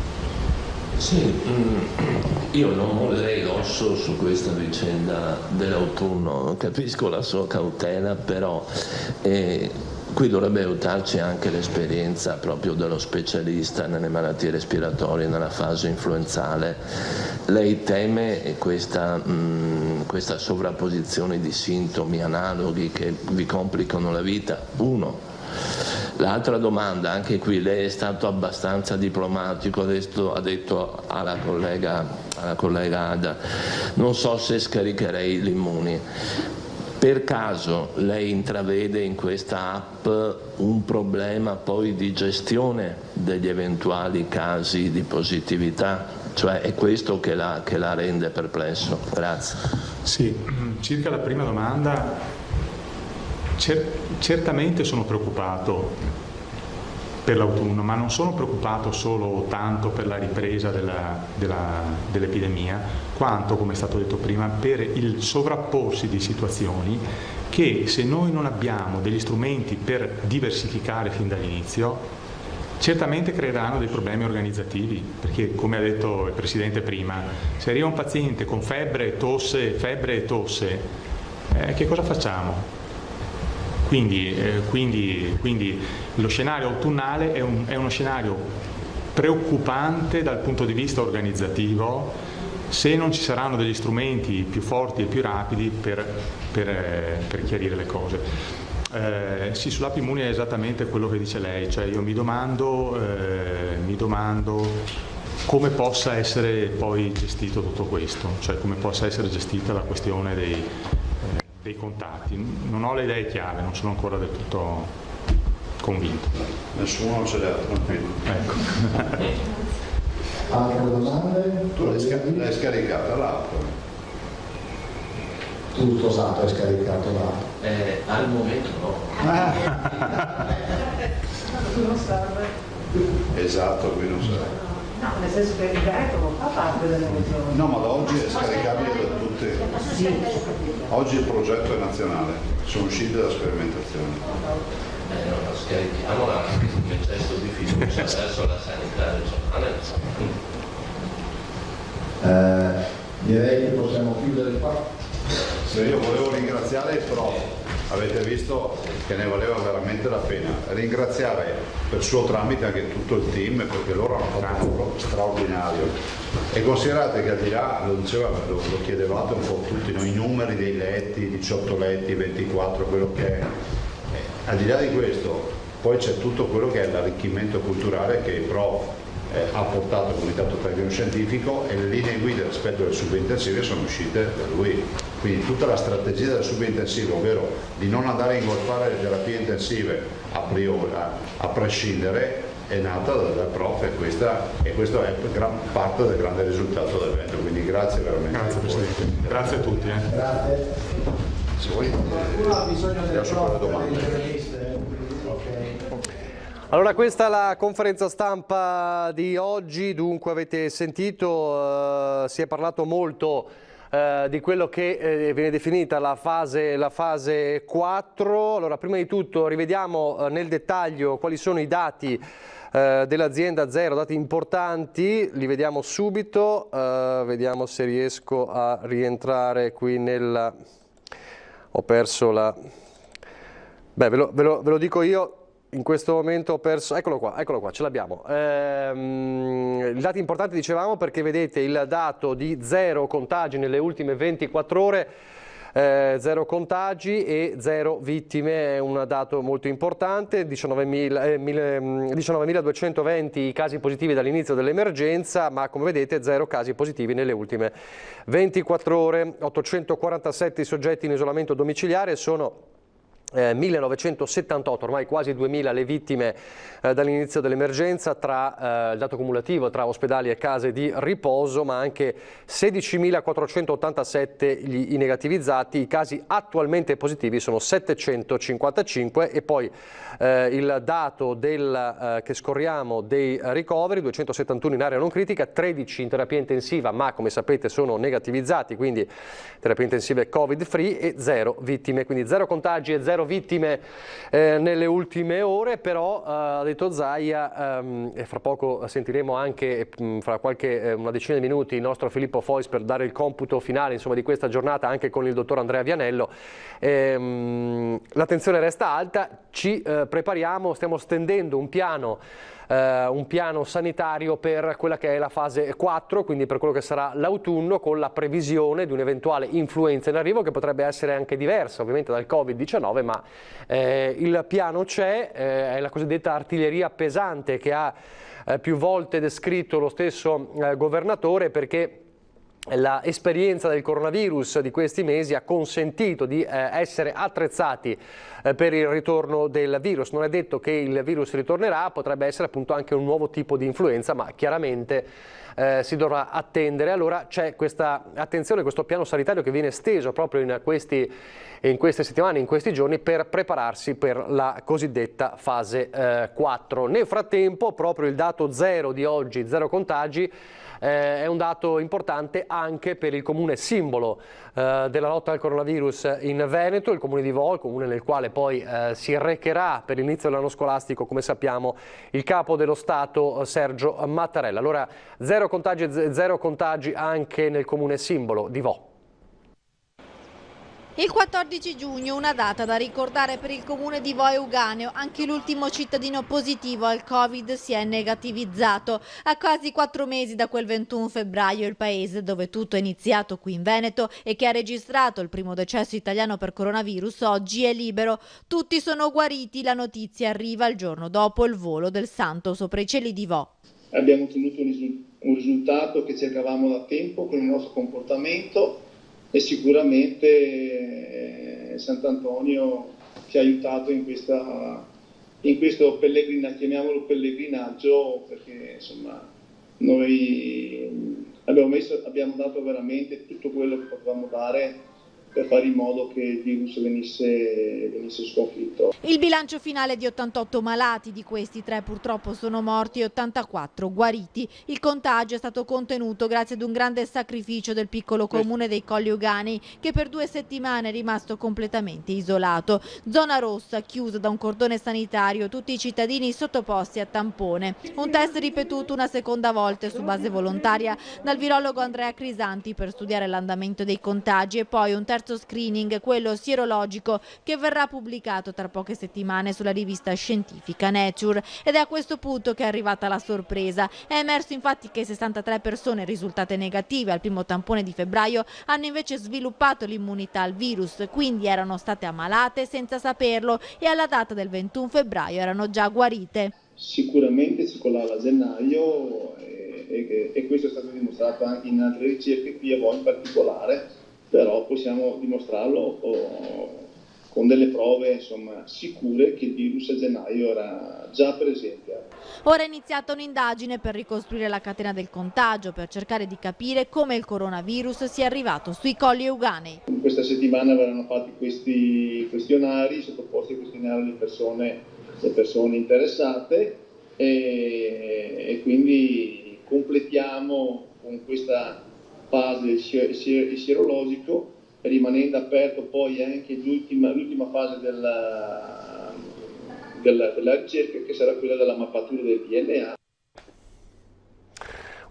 Sì, io non mollerei l'osso su questa vicenda dell'autunno, capisco la sua cautela, però qui dovrebbe aiutarci anche l'esperienza proprio dello specialista nelle malattie respiratorie, nella fase influenzale. Lei teme questa sovrapposizione di sintomi analoghi che vi complicano la vita? Uno. L'altra domanda, anche qui lei è stato abbastanza diplomatico, ha detto alla collega Ada, non so se scaricherei l'Immuni. Per caso lei intravede in questa app un problema poi di gestione degli eventuali casi di positività? Cioè è questo che la rende perplesso? Grazie.
Sì, circa la prima domanda, certamente sono preoccupato per l'autunno, ma non sono preoccupato solo tanto per la ripresa dell'epidemia, quanto, come è stato detto prima, per il sovrapporsi di situazioni che, se noi non abbiamo degli strumenti per diversificare fin dall'inizio, certamente creeranno dei problemi organizzativi, perché, come ha detto il Presidente prima, se arriva un paziente con febbre e tosse, che cosa facciamo? Quindi lo scenario autunnale è uno scenario preoccupante dal punto di vista organizzativo, se non ci saranno degli strumenti più forti e più rapidi per chiarire le cose. Sì, sull'app Immuni è esattamente quello che dice lei, cioè io mi domando come possa essere poi gestito tutto questo, cioè come possa essere gestita la questione dei contatti. Non ho le idee chiare, non sono ancora del tutto convinto.
Nessuno ce l'ha, tranquillo.
Ecco.
Altre domande?
Tu l'hai scaricata l'app?
Tutto santo hai scaricato l'app?
Al momento no.
Qui non serve.
Esatto, qui non serve.
No, nel senso che il Veneto non fa parte delle regioni.
No, ma da oggi è scaricabile da tutti.
Sì.
Oggi il progetto è nazionale, sono uscite da sperimentazione.
Non la scarichiamola anche come gesto di fiducia verso la sanità regionale.
Direi che possiamo chiudere qua.
Io volevo ringraziare il prof, avete visto che ne valeva veramente la pena. Ringraziare per suo tramite anche tutto il team, perché loro hanno fatto un lavoro straordinario. E considerate che al di là, lo chiedevate un po' tutti, no? I numeri dei letti, 18 letti, 24, quello che è. Al di là di questo, poi c'è tutto quello che è l'arricchimento culturale che il prof ha portato al Comitato Tecnico Scientifico, e le linee guida rispetto alle subintensive sono uscite da lui. Quindi tutta la strategia della subintensiva, ovvero di non andare a ingolfare le terapie intensive a priori, a prescindere, è nata dal prof, e questo è gran parte del grande risultato dell'evento. Quindi grazie veramente.
Grazie Presidente. Grazie a tutti.
Grazie.
Se vuoi,
Qualcuno ha bisogno del prof per le interviste?
Allora, questa è la conferenza stampa di oggi. Dunque avete sentito, si è parlato molto di quello che viene definita la fase 4. Allora, prima di tutto rivediamo nel dettaglio quali sono i dati dell'azienda Zero, dati importanti, li vediamo subito, vediamo se riesco a rientrare qui nella... ho perso la... Beh, ve lo dico io. In questo momento ho perso, eccolo qua, ce l'abbiamo. I dati importanti dicevamo perché vedete il dato di 0 contagi nelle ultime 24 ore, 0 contagi e 0 vittime, è un dato molto importante, 19.220 casi positivi dall'inizio dell'emergenza, ma come vedete 0 casi positivi nelle ultime 24 ore, 847 soggetti in isolamento domiciliare, sono 1978, ormai quasi 2000 le vittime dall'inizio dell'emergenza, tra il dato cumulativo tra ospedali e case di riposo, ma anche 16.487 i negativizzati. I casi attualmente positivi sono 755 e poi il dato che scorriamo dei ricoveri, 271 in area non critica, 13 in terapia intensiva, ma come sapete sono negativizzati, quindi terapia intensiva è covid free, e 0 vittime, quindi 0 contagi e 0 vittime nelle ultime ore. Però ha detto Zaia, e fra poco sentiremo anche fra una decina di minuti il nostro Filippo Fois per dare il computo finale, insomma, di questa giornata anche con il dottor Andrea Vianello. L'attenzione resta alta, ci prepariamo, stiamo stendendo un piano sanitario per quella che è la fase 4, quindi per quello che sarà l'autunno, con la previsione di un'eventuale influenza in arrivo che potrebbe essere anche diversa ovviamente dal Covid-19, ma il piano c'è, è la cosiddetta artiglieria pesante che ha più volte descritto lo stesso governatore, perché l'esperienza del coronavirus di questi mesi ha consentito di essere attrezzati per il ritorno del virus. Non è detto che il virus ritornerà, potrebbe essere appunto anche un nuovo tipo di influenza, ma chiaramente si dovrà attendere. Allora c'è questa attenzione, questo piano sanitario che viene esteso proprio in queste settimane, in questi giorni, per prepararsi per la cosiddetta fase 4. Nel frattempo, proprio il dato 0 di oggi, 0 contagi, è un dato importante anche per il comune simbolo della lotta al coronavirus in Veneto, il comune di Vo, il comune nel quale poi si recherà per l'inizio dell'anno scolastico, come sappiamo, il capo dello Stato Sergio Mattarella. Allora 0 contagi anche nel comune simbolo di Vo.
Il 14 giugno, una data da ricordare per il comune di Vo Euganeo. Anche l'ultimo cittadino positivo al Covid si è negativizzato. A quasi 4 mesi da quel 21 febbraio il paese, dove tutto è iniziato qui in Veneto e che ha registrato il primo decesso italiano per coronavirus, oggi è libero. Tutti sono guariti, la notizia arriva il giorno dopo il volo del santo sopra i cieli di Vo.
Abbiamo ottenuto un risultato che cercavamo da tempo con il nostro comportamento, e sicuramente Sant'Antonio ci ha aiutato in questo pellegrinaggio, chiamiamolo pellegrinaggio, perché insomma noi abbiamo dato veramente tutto quello che potevamo dare per fare in modo che il virus venisse sconfitto.
Il bilancio finale di 88 malati, di questi 3 purtroppo sono morti e 84 guariti. Il contagio è stato contenuto grazie ad un grande sacrificio del piccolo comune dei Colli Euganei, che per 2 settimane è rimasto completamente isolato. Zona rossa, chiusa da un cordone sanitario, tutti i cittadini sottoposti a tampone. Un test ripetuto una seconda volta su base volontaria dal virologo Andrea Crisanti per studiare l'andamento dei contagi, e poi un terzo screening, quello sierologico, che verrà pubblicato tra poche settimane sulla rivista scientifica Nature. Ed è a questo punto che è arrivata la sorpresa. È emerso infatti che 63 persone risultate negative al primo tampone di febbraio hanno invece sviluppato l'immunità al virus, quindi erano state ammalate senza saperlo e alla data del 21 febbraio erano già guarite.
Sicuramente circolava a gennaio e questo è stato dimostrato anche in altre ricerche, qui a Vo in particolare, però possiamo dimostrarlo con delle prove sicure che il virus a gennaio era già presente.
Ora è iniziata un'indagine per ricostruire la catena del contagio, per cercare di capire come il coronavirus sia arrivato sui Colli Euganei.
In questa settimana verranno fatti questi questionari, sottoposti ai questionari le persone interessate, e quindi completiamo con questa fase il sierologico, rimanendo aperto poi anche l'ultima fase della ricerca, che sarà quella della mappatura del DNA.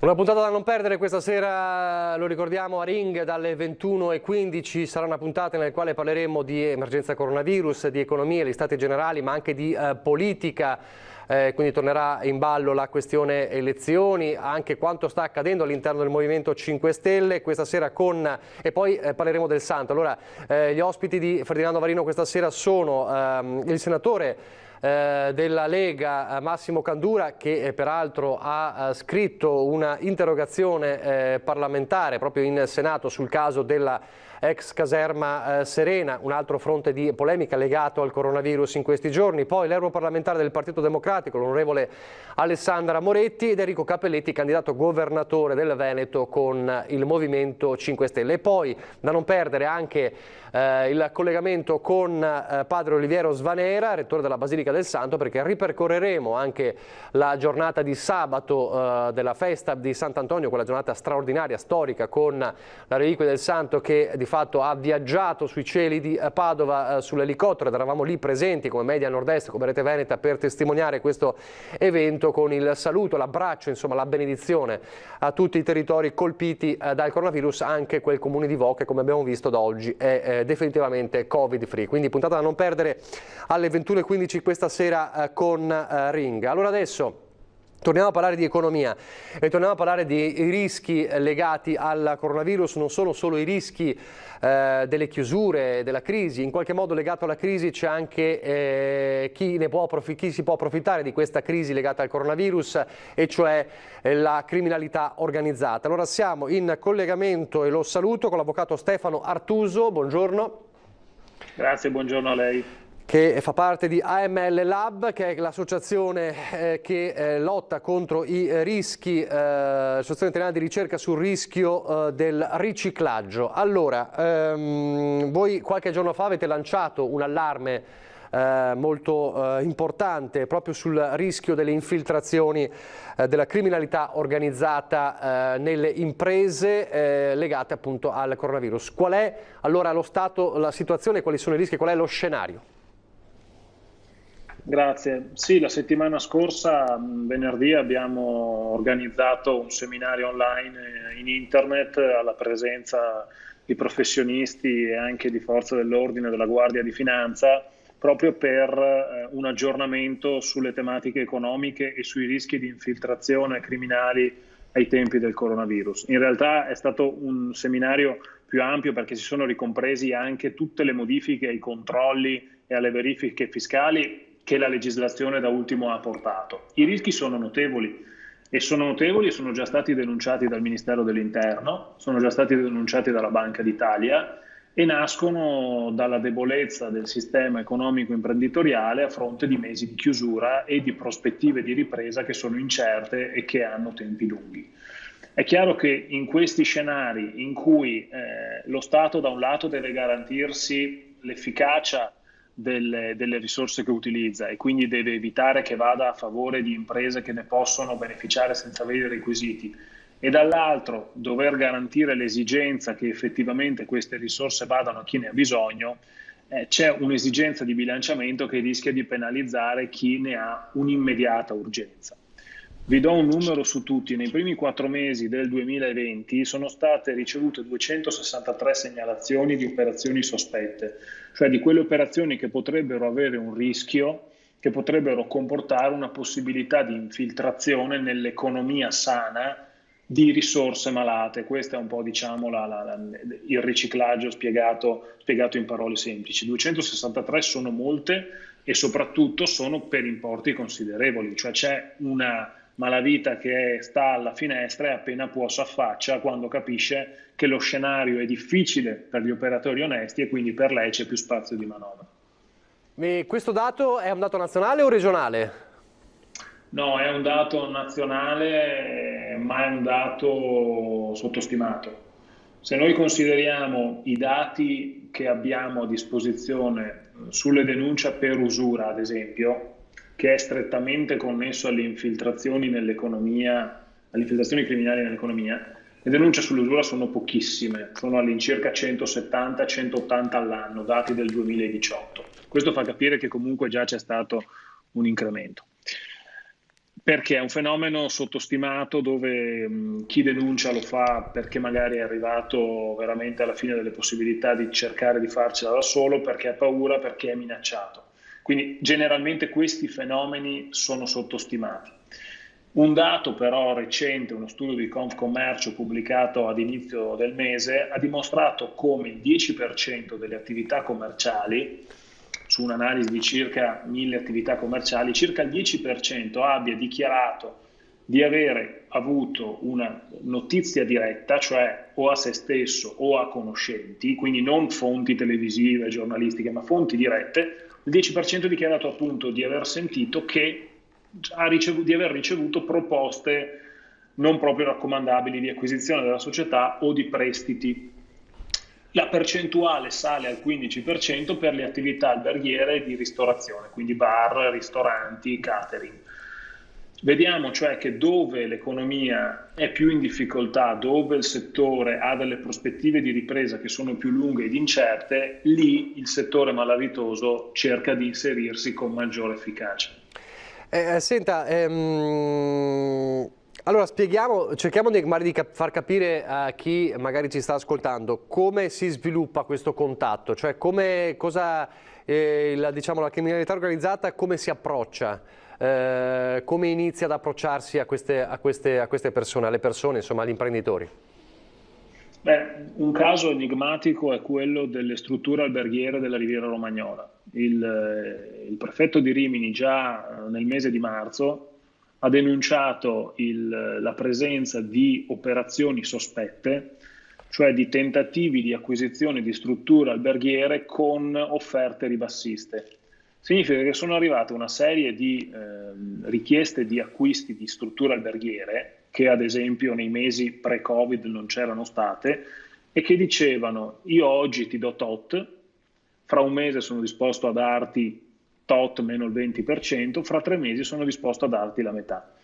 Una puntata da non perdere questa sera, lo ricordiamo, a Ring dalle 21:15 sarà una puntata nella quale parleremo di emergenza coronavirus, di economia, di stati generali, ma anche di politica. Quindi tornerà in ballo la questione elezioni, anche quanto sta accadendo all'interno del Movimento 5 Stelle questa sera e poi parleremo del Santo. Allora, gli ospiti di Ferdinando Varino questa sera sono il senatore della Lega Massimo Candura, che peraltro ha scritto una interrogazione parlamentare proprio in Senato sul caso della ex caserma Serena, un altro fronte di polemica legato al coronavirus in questi giorni. Poi l'europarlamentare del Partito Democratico, l'onorevole Alessandra Moretti, ed Enrico Cappelletti, candidato governatore del Veneto con il Movimento 5 Stelle. E poi da non perdere anche il collegamento con padre Oliviero Svanera, rettore della Basilica del Santo, perché ripercorreremo anche la giornata di sabato della festa di Sant'Antonio, quella giornata straordinaria, storica, con la reliquia del Santo che di fatto ha viaggiato sui cieli di Padova sull'elicottero, ed eravamo lì presenti come Media Nord-Est, come Rete Veneta, per testimoniare questo evento con il saluto, l'abbraccio, insomma la benedizione a tutti i territori colpiti dal coronavirus, anche quel comune di Vo che, come abbiamo visto, da oggi è definitivamente Covid free. Quindi puntata da non perdere alle 21:15 questa sera con Ring. Allora adesso torniamo a parlare di economia e torniamo a parlare dei rischi legati al coronavirus, non sono solo i rischi delle chiusure, della crisi. In qualche modo legato alla crisi c'è anche chi si può approfittare di questa crisi legata al coronavirus, e cioè la criminalità organizzata. Allora siamo in collegamento, e lo saluto, con l'avvocato Stefano Artuso. Buongiorno.
Grazie, buongiorno a lei.
Che fa parte di AML Lab, che è l'associazione che lotta contro i rischi, l'associazione italiana di ricerca sul rischio del riciclaggio. Allora, voi qualche giorno fa avete lanciato un allarme molto importante proprio sul rischio delle infiltrazioni della criminalità organizzata nelle imprese legate appunto al coronavirus. Qual è allora lo stato, la situazione, quali sono i rischi, qual è lo scenario?
Grazie. Sì, la settimana scorsa, venerdì, abbiamo organizzato un seminario online in internet alla presenza di professionisti e anche di forze dell'ordine, della Guardia di Finanza, proprio per un aggiornamento sulle tematiche economiche e sui rischi di infiltrazione criminali ai tempi del coronavirus. In realtà è stato un seminario più ampio, perché si sono ricompresi anche tutte le modifiche ai controlli e alle verifiche fiscali che la legislazione da ultimo ha portato. I rischi sono notevoli e sono già stati denunciati dal Ministero dell'Interno, sono già stati denunciati dalla Banca d'Italia e nascono dalla debolezza del sistema economico imprenditoriale a fronte di mesi di chiusura e di prospettive di ripresa che sono incerte e che hanno tempi lunghi. È chiaro che in questi scenari in cui lo Stato da un lato deve garantirsi l'efficacia delle risorse che utilizza e quindi deve evitare che vada a favore di imprese che ne possono beneficiare senza avere i requisiti, e dall'altro dover garantire l'esigenza che effettivamente queste risorse vadano a chi ne ha bisogno, c'è un'esigenza di bilanciamento che rischia di penalizzare chi ne ha un'immediata urgenza. Vi do un numero su tutti: nei primi 4 mesi del 2020 sono state ricevute 263 segnalazioni di operazioni sospette, cioè di quelle operazioni che potrebbero avere un rischio, che potrebbero comportare una possibilità di infiltrazione nell'economia sana di risorse malate. Questo è un po', diciamo, il riciclaggio spiegato in parole semplici. 263 sono molte e soprattutto sono per importi considerevoli, cioè c'è una malavita che sta alla finestra e appena può s'affaccia quando capisce che lo scenario è difficile per gli operatori onesti e quindi per lei c'è più spazio di manovra.
Questo dato è un dato nazionale o regionale?
No, è un dato nazionale, ma è un dato sottostimato. Se noi consideriamo i dati che abbiamo a disposizione sulle denunce per usura, ad esempio, che è strettamente connesso alle infiltrazioni nell'economia, alle infiltrazioni criminali nell'economia, le denunce sull'usura sono pochissime, sono all'incirca 170-180 all'anno, dati del 2018. Questo fa capire che comunque già c'è stato un incremento. Perché è un fenomeno sottostimato dove chi denuncia lo fa perché magari è arrivato veramente alla fine delle possibilità di cercare di farcela da solo, perché ha paura, perché è minacciato. Quindi generalmente questi fenomeni sono sottostimati. Un dato però recente, uno studio di Confcommercio pubblicato ad inizio del mese, ha dimostrato come il 10% delle attività commerciali, su un'analisi di circa 1000 attività commerciali, circa il 10% abbia dichiarato di avere avuto una notizia diretta, cioè o a se stesso o a conoscenti, quindi non fonti televisive, giornalistiche, ma fonti dirette. Il 10% ha dichiarato appunto di aver sentito che di aver ricevuto proposte non proprio raccomandabili di acquisizione della società o di prestiti. La percentuale sale al 15% per le attività alberghiere di ristorazione, quindi bar, ristoranti, catering. Vediamo cioè che dove l'economia è più in difficoltà, dove il settore ha delle prospettive di ripresa che sono più lunghe ed incerte, lì il settore malavitoso cerca di inserirsi con maggiore efficacia.
Senta, allora cerchiamo di far capire a chi magari ci sta ascoltando come si sviluppa questo contatto, cioè la criminalità organizzata come si approccia, come inizia ad approcciarsi a queste persone, alle persone, insomma agli imprenditori.
Un caso enigmatico è quello delle strutture alberghiere della Riviera Romagnola. Il prefetto di Rimini già nel mese di marzo ha denunciato la presenza di operazioni sospette, cioè di tentativi di acquisizione di strutture alberghiere con offerte ribassiste. Significa che sono arrivate una serie di richieste di acquisti di strutture alberghiere che ad esempio nei mesi pre-Covid non c'erano state e che dicevano: io oggi ti do tot, fra un mese sono disposto a darti tot meno il 20%, fra 3 mesi sono disposto a darti la metà.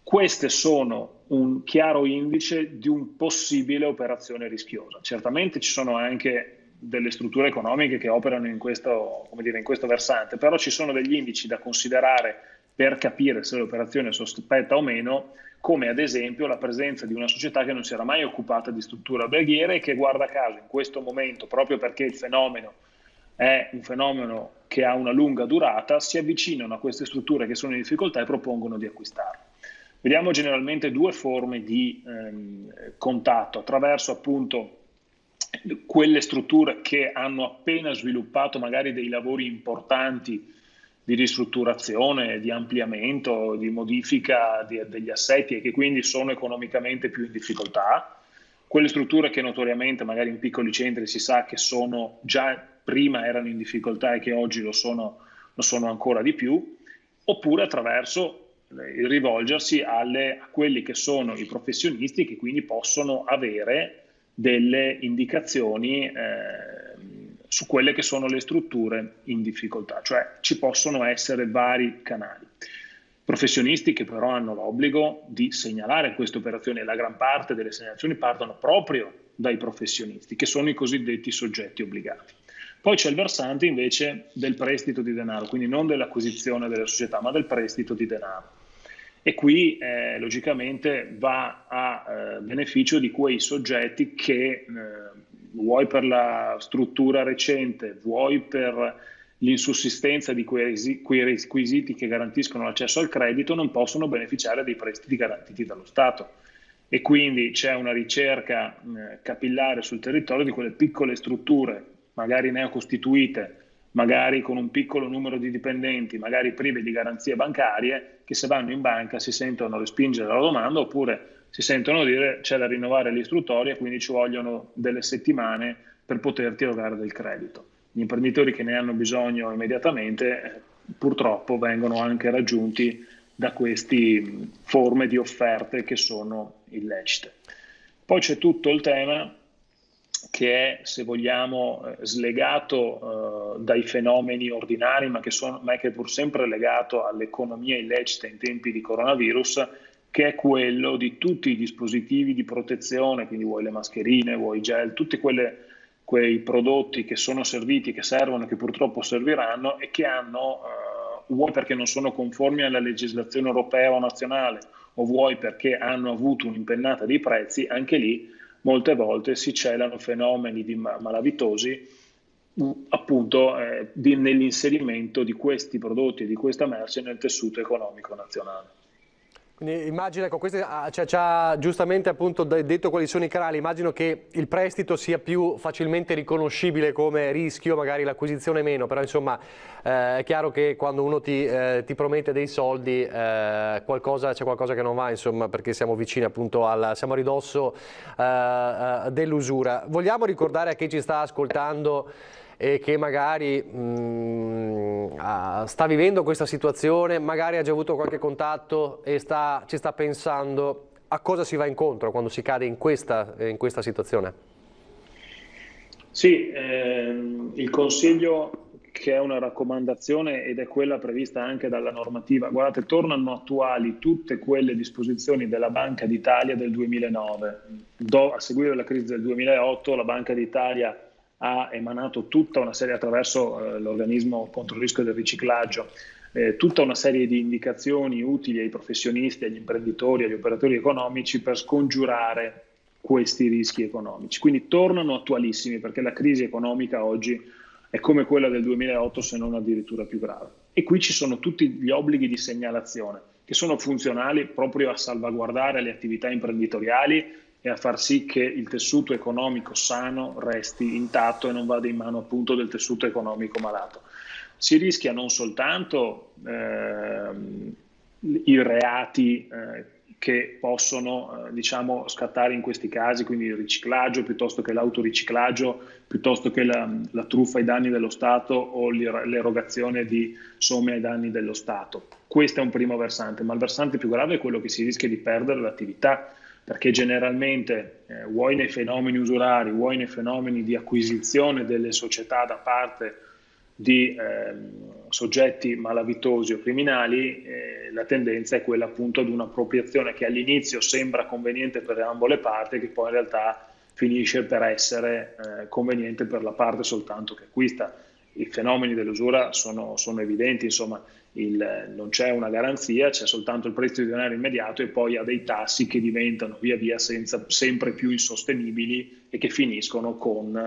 Queste sono un chiaro indice di un possibile operazione rischiosa. Certamente ci sono anche delle strutture economiche che operano in questo versante, però ci sono degli indici da considerare per capire se l'operazione è sospetta o meno, come ad esempio la presenza di una società che non si era mai occupata di strutture alberghiere e che, guarda caso, in questo momento, proprio perché il fenomeno è un fenomeno che ha una lunga durata, si avvicinano a queste strutture che sono in difficoltà e propongono di acquistarle. Vediamo generalmente 2 forme di contatto, attraverso appunto quelle strutture che hanno appena sviluppato magari dei lavori importanti di ristrutturazione, di ampliamento, di modifica degli assetti e che quindi sono economicamente più in difficoltà. Quelle strutture che notoriamente magari in piccoli centri si sa che già prima erano in difficoltà e che oggi lo sono ancora di più, oppure attraverso il rivolgersi a quelli che sono i professionisti che quindi possono avere delle indicazioni su quelle che sono le strutture in difficoltà, cioè ci possono essere vari canali. Professionisti che però hanno l'obbligo di segnalare queste operazioni e la gran parte delle segnalazioni partono proprio dai professionisti, che sono i cosiddetti soggetti obbligati. Poi c'è il versante invece del prestito di denaro, quindi non dell'acquisizione delle società, ma del prestito di denaro. E qui logicamente va a beneficio di quei soggetti che, vuoi per la struttura recente, vuoi per l'insussistenza di quei requisiti che garantiscono l'accesso al credito, non possono beneficiare dei prestiti garantiti dallo Stato. E quindi c'è una ricerca capillare sul territorio di quelle piccole strutture, magari neocostituite, magari con un piccolo numero di dipendenti, magari prive di garanzie bancarie, che se vanno in banca si sentono respingere la domanda oppure si sentono dire c'è da rinnovare l'istruttoria, quindi ci vogliono delle settimane per poterti erogare del credito. Gli imprenditori che ne hanno bisogno immediatamente purtroppo vengono anche raggiunti da queste forme di offerte che sono illecite. Poi c'è tutto il tema che è, se vogliamo, slegato dai fenomeni ordinari, ma che è pur sempre legato all'economia illecita in tempi di coronavirus, che è quello di tutti i dispositivi di protezione, quindi vuoi le mascherine, vuoi i gel, tutti quei prodotti che sono serviti, che servono e che purtroppo serviranno e che hanno vuoi perché non sono conformi alla legislazione europea o nazionale, o vuoi perché hanno avuto un'impennata dei prezzi, anche lì molte volte si celano fenomeni di malavitosi appunto nell'inserimento di questi prodotti e di questa merce nel tessuto economico nazionale.
Quindi immagino, ecco, ci ha giustamente appunto detto quali sono i canali, immagino che il prestito sia più facilmente riconoscibile come rischio, magari l'acquisizione meno, però insomma è chiaro che quando uno ti promette dei soldi c'è qualcosa che non va, insomma, perché siamo vicini appunto siamo a ridosso dell'usura. Vogliamo ricordare a chi ci sta ascoltando e che magari sta vivendo questa situazione, magari ha già avuto qualche contatto e ci sta pensando a cosa si va incontro quando si cade in questa situazione?
Sì, il consiglio, che è una raccomandazione ed è quella prevista anche dalla normativa, guardate, tornano attuali tutte quelle disposizioni della Banca d'Italia del 2009. A seguire la crisi del 2008 la Banca d'Italia ha emanato tutta una serie, attraverso l'organismo contro il rischio del riciclaggio, tutta una serie di indicazioni utili ai professionisti, agli imprenditori, agli operatori economici per scongiurare questi rischi economici. Quindi tornano attualissimi, perché la crisi economica oggi è come quella del 2008, se non addirittura più grave. E qui ci sono tutti gli obblighi di segnalazione che sono funzionali proprio a salvaguardare le attività imprenditoriali e a far sì che il tessuto economico sano resti intatto e non vada in mano appunto del tessuto economico malato. Si rischia non soltanto i reati che possono scattare in questi casi, quindi il riciclaggio piuttosto che l'autoriciclaggio, piuttosto che la truffa ai danni dello Stato o l'erogazione di somme ai danni dello Stato. Questo è un primo versante, ma il versante più grave è quello che si rischia di perdere l'attività, perché generalmente vuoi nei fenomeni usurari, vuoi nei fenomeni di acquisizione delle società da parte di soggetti malavitosi o criminali, la tendenza è quella appunto ad un'appropriazione che all'inizio sembra conveniente per ambo le parti, che poi in realtà finisce per essere conveniente per la parte soltanto che acquista. I fenomeni dell'usura sono evidenti, insomma, non c'è una garanzia, c'è soltanto il prestito di denaro immediato e poi ha dei tassi che diventano via via sempre più insostenibili e che finiscono con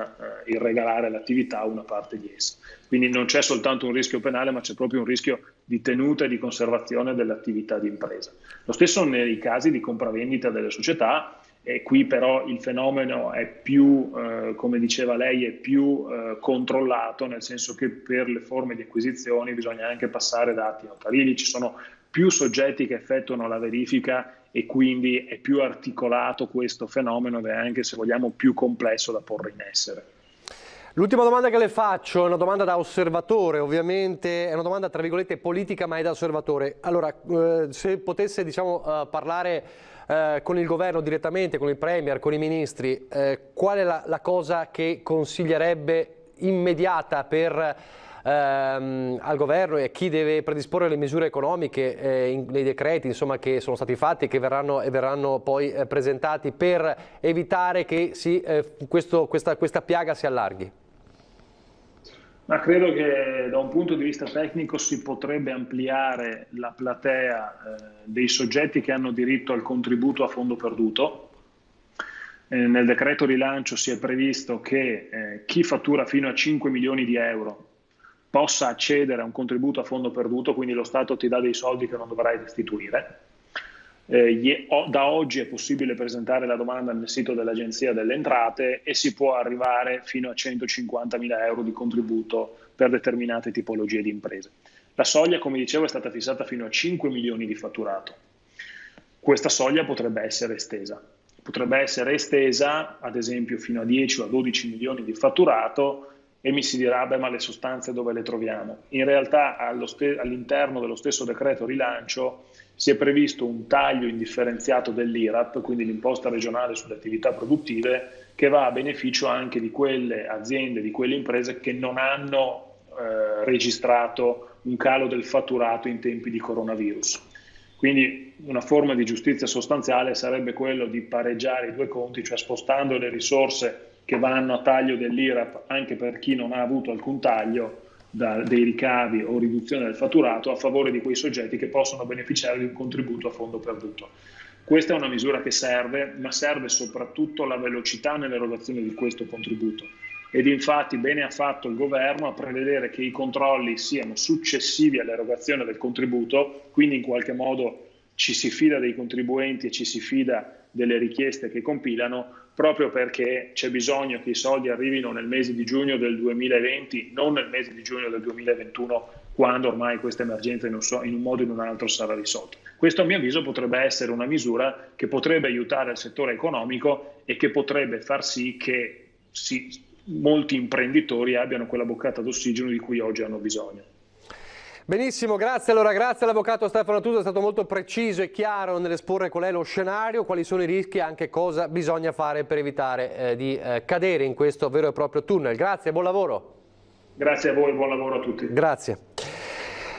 il regalare l'attività a una parte di essa. Quindi non c'è soltanto un rischio penale, ma c'è proprio un rischio di tenuta e di conservazione dell'attività di impresa. Lo stesso nei casi di compravendita delle società. E qui però il fenomeno è più, come diceva lei, è più controllato, nel senso che per le forme di acquisizioni bisogna anche passare da atti notarili, ci sono più soggetti che effettuano la verifica e quindi è più articolato questo fenomeno ed è anche, se vogliamo, più complesso da porre in essere.
L'ultima domanda che le faccio è una domanda da osservatore, ovviamente, è una domanda tra virgolette politica, ma è da osservatore. Allora, se potesse parlare con il governo direttamente, con il Premier, con i ministri, qual è la cosa che consiglierebbe immediata al governo e a chi deve predisporre le misure economiche nei decreti, insomma, che sono stati fatti e che verranno poi presentati per evitare che questa piaga si allarghi?
Ma credo che da un punto di vista tecnico si potrebbe ampliare la platea dei soggetti che hanno diritto al contributo a fondo perduto. Nel decreto rilancio si è previsto che chi fattura fino a 5 milioni di euro possa accedere a un contributo a fondo perduto, quindi lo Stato ti dà dei soldi che non dovrai restituire. Da oggi è possibile presentare la domanda nel sito dell'Agenzia delle Entrate e si può arrivare fino a 150.000 euro di contributo per determinate tipologie di imprese. La soglia, come dicevo, è stata fissata fino a 5 milioni di fatturato. Questa soglia potrebbe essere estesa. Potrebbe essere estesa, ad esempio, fino a 10 o a 12 milioni di fatturato e mi si dirà, beh, ma le sostanze dove le troviamo? In realtà all'interno dello stesso decreto rilancio si è previsto un taglio indifferenziato dell'IRAP, quindi l'imposta regionale sulle attività produttive, che va a beneficio anche di quelle aziende, di quelle imprese che non hanno registrato un calo del fatturato in tempi di coronavirus. Quindi una forma di giustizia sostanziale sarebbe quello di pareggiare i due conti, cioè spostando le risorse che vanno a taglio dell'IRAP anche per chi non ha avuto alcun taglio dei ricavi o riduzione del fatturato a favore di quei soggetti che possono beneficiare di un contributo a fondo perduto. Questa è una misura che serve, ma serve soprattutto la velocità nell'erogazione di questo contributo. Ed infatti bene ha fatto il governo a prevedere che i controlli siano successivi all'erogazione del contributo, quindi in qualche modo ci si fida dei contribuenti e ci si fida delle richieste che compilano, proprio perché c'è bisogno che i soldi arrivino nel mese di giugno del 2020, non nel mese di giugno del 2021, quando ormai questa emergenza in un modo o in un altro sarà risolta. Questo a mio avviso potrebbe essere una misura che potrebbe aiutare il settore economico e che potrebbe far sì che molti imprenditori abbiano quella boccata d'ossigeno di cui oggi hanno bisogno.
Benissimo, grazie. Allora, grazie all'avvocato Stefano Tuso, è stato molto preciso e chiaro nell'esporre qual è lo scenario, quali sono i rischi e anche cosa bisogna fare per evitare di cadere in questo vero e proprio tunnel. Grazie, buon lavoro.
Grazie a voi, buon lavoro a tutti.
Grazie.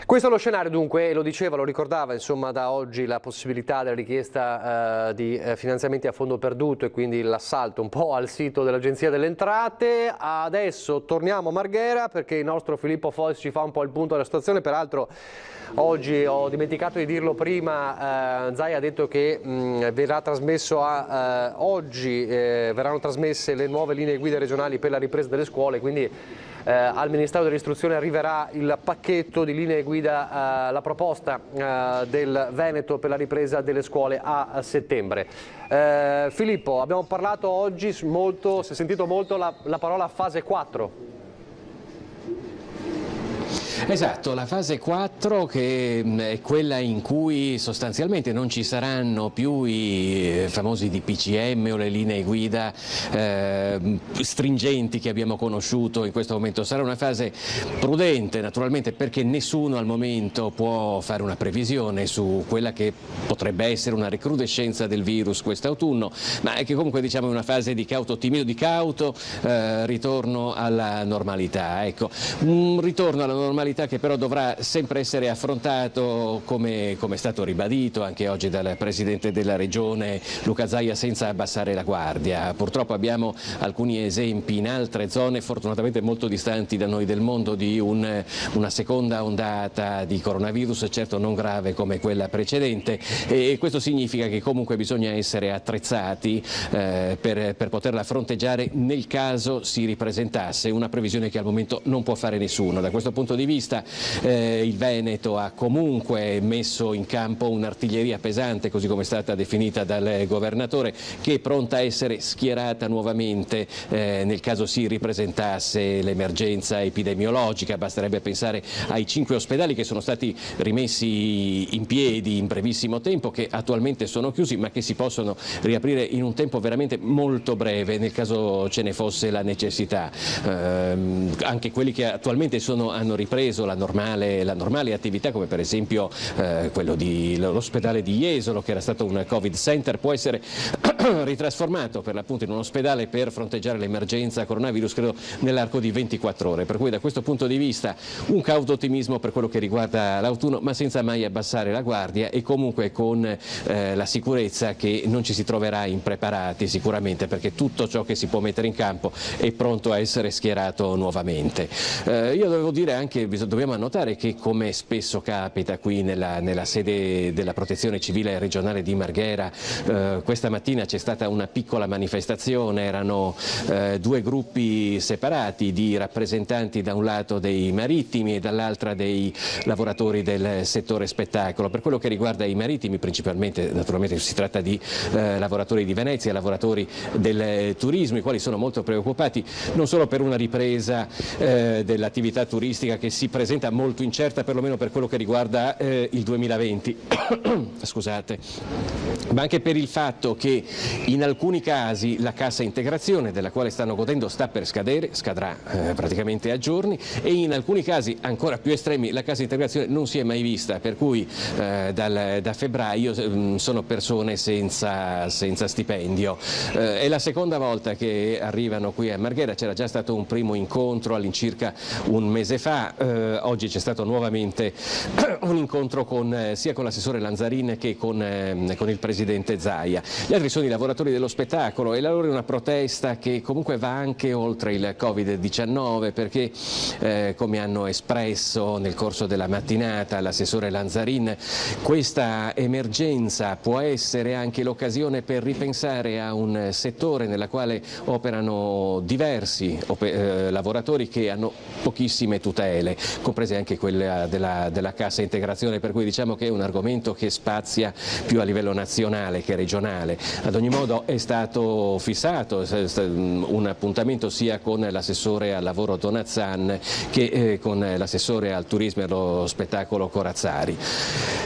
Questo è lo scenario dunque, lo diceva, lo ricordava, insomma, da oggi la possibilità della richiesta di finanziamenti a fondo perduto e quindi l'assalto un po' al sito dell'Agenzia delle Entrate. Adesso torniamo a Marghera perché il nostro Filippo Fois ci fa un po' il punto della situazione. Peraltro oggi, ho dimenticato di dirlo prima, Zaia ha detto che verrà trasmesso oggi verranno trasmesse le nuove linee guida regionali per la ripresa delle scuole, quindi al Ministero dell'Istruzione arriverà il pacchetto di linee guida, la proposta del Veneto per la ripresa delle scuole a settembre. Filippo, abbiamo parlato oggi molto, si è sentito molto la parola fase 4.
Esatto, la fase 4 che è quella in cui sostanzialmente non ci saranno più i famosi DPCM o le linee guida stringenti che abbiamo conosciuto in questo momento. Sarà una fase prudente naturalmente perché nessuno al momento può fare una previsione su quella che potrebbe essere una recrudescenza del virus quest'autunno, ma è che comunque diciamo è una fase di cauto timido, di cauto ritorno alla normalità. Ecco, un ritorno alla normalità che però dovrà sempre essere affrontato come è stato ribadito anche oggi dal Presidente della Regione Luca Zaia, senza abbassare la guardia. Purtroppo abbiamo alcuni esempi in altre zone fortunatamente molto distanti da noi del mondo di una seconda ondata di coronavirus, certo non grave come quella precedente, e questo significa che comunque bisogna essere attrezzati per poterla fronteggiare nel caso si ripresentasse, una previsione che al momento non può fare nessuno. Da questo punto di vista il Veneto ha comunque messo in campo un'artiglieria pesante, così come è stata definita dal governatore, che è pronta a essere schierata nuovamente nel caso si ripresentasse l'emergenza epidemiologica. Basterebbe pensare ai 5 ospedali che sono stati rimessi in piedi in brevissimo tempo, che attualmente sono chiusi ma che si possono riaprire in un tempo veramente molto breve nel caso ce ne fosse la necessità. Anche quelli che attualmente hanno ripreso la normale attività, come per esempio quello l'ospedale di Jesolo, che era stato un Covid Center, può essere ritrasformato per l'appunto in un ospedale per fronteggiare l'emergenza coronavirus, credo nell'arco di 24 ore. Per cui da questo punto di vista un cauto ottimismo per quello che riguarda l'autunno, ma senza mai abbassare la guardia e comunque con la sicurezza che non ci si troverà impreparati sicuramente, perché tutto ciò che si può mettere in campo è pronto a essere schierato nuovamente. Io dovevo dire anche, dobbiamo annotare che, come spesso capita qui nella sede della Protezione Civile regionale di Marghera, questa mattina c'è stata una piccola manifestazione, erano 2 gruppi separati di rappresentanti, da un lato dei marittimi e dall'altra dei lavoratori del settore spettacolo. Per quello che riguarda i marittimi, principalmente naturalmente si tratta di lavoratori di Venezia, lavoratori del turismo, i quali sono molto preoccupati non solo per una ripresa dell'attività turistica che si presenta molto incerta, perlomeno per quello che riguarda il 2020, scusate, ma anche per il fatto che in alcuni casi la cassa integrazione della quale stanno godendo sta per scadere, scadrà praticamente a giorni, e in alcuni casi ancora più estremi la cassa integrazione non si è mai vista, per cui da febbraio sono persone senza stipendio. È la seconda volta che arrivano qui a Marghera, c'era già stato un primo incontro all'incirca un mese fa, oggi c'è stato nuovamente un incontro sia con l'assessore Lanzarin che con il presidente Zaia. Gli altri sono i lavoratori dello spettacolo e la loro è una protesta che comunque va anche oltre il Covid-19, perché come hanno espresso nel corso della mattinata l'assessore Lanzarin, questa emergenza può essere anche l'occasione per ripensare a un settore nella quale operano diversi lavoratori che hanno pochissime tutele, comprese anche quella della cassa integrazione, per cui diciamo che è un argomento che spazia più a livello nazionale che regionale. Ad ogni modo è stato fissato un appuntamento sia con l'assessore al lavoro Donazzan che con l'assessore al turismo e allo spettacolo Corazzari.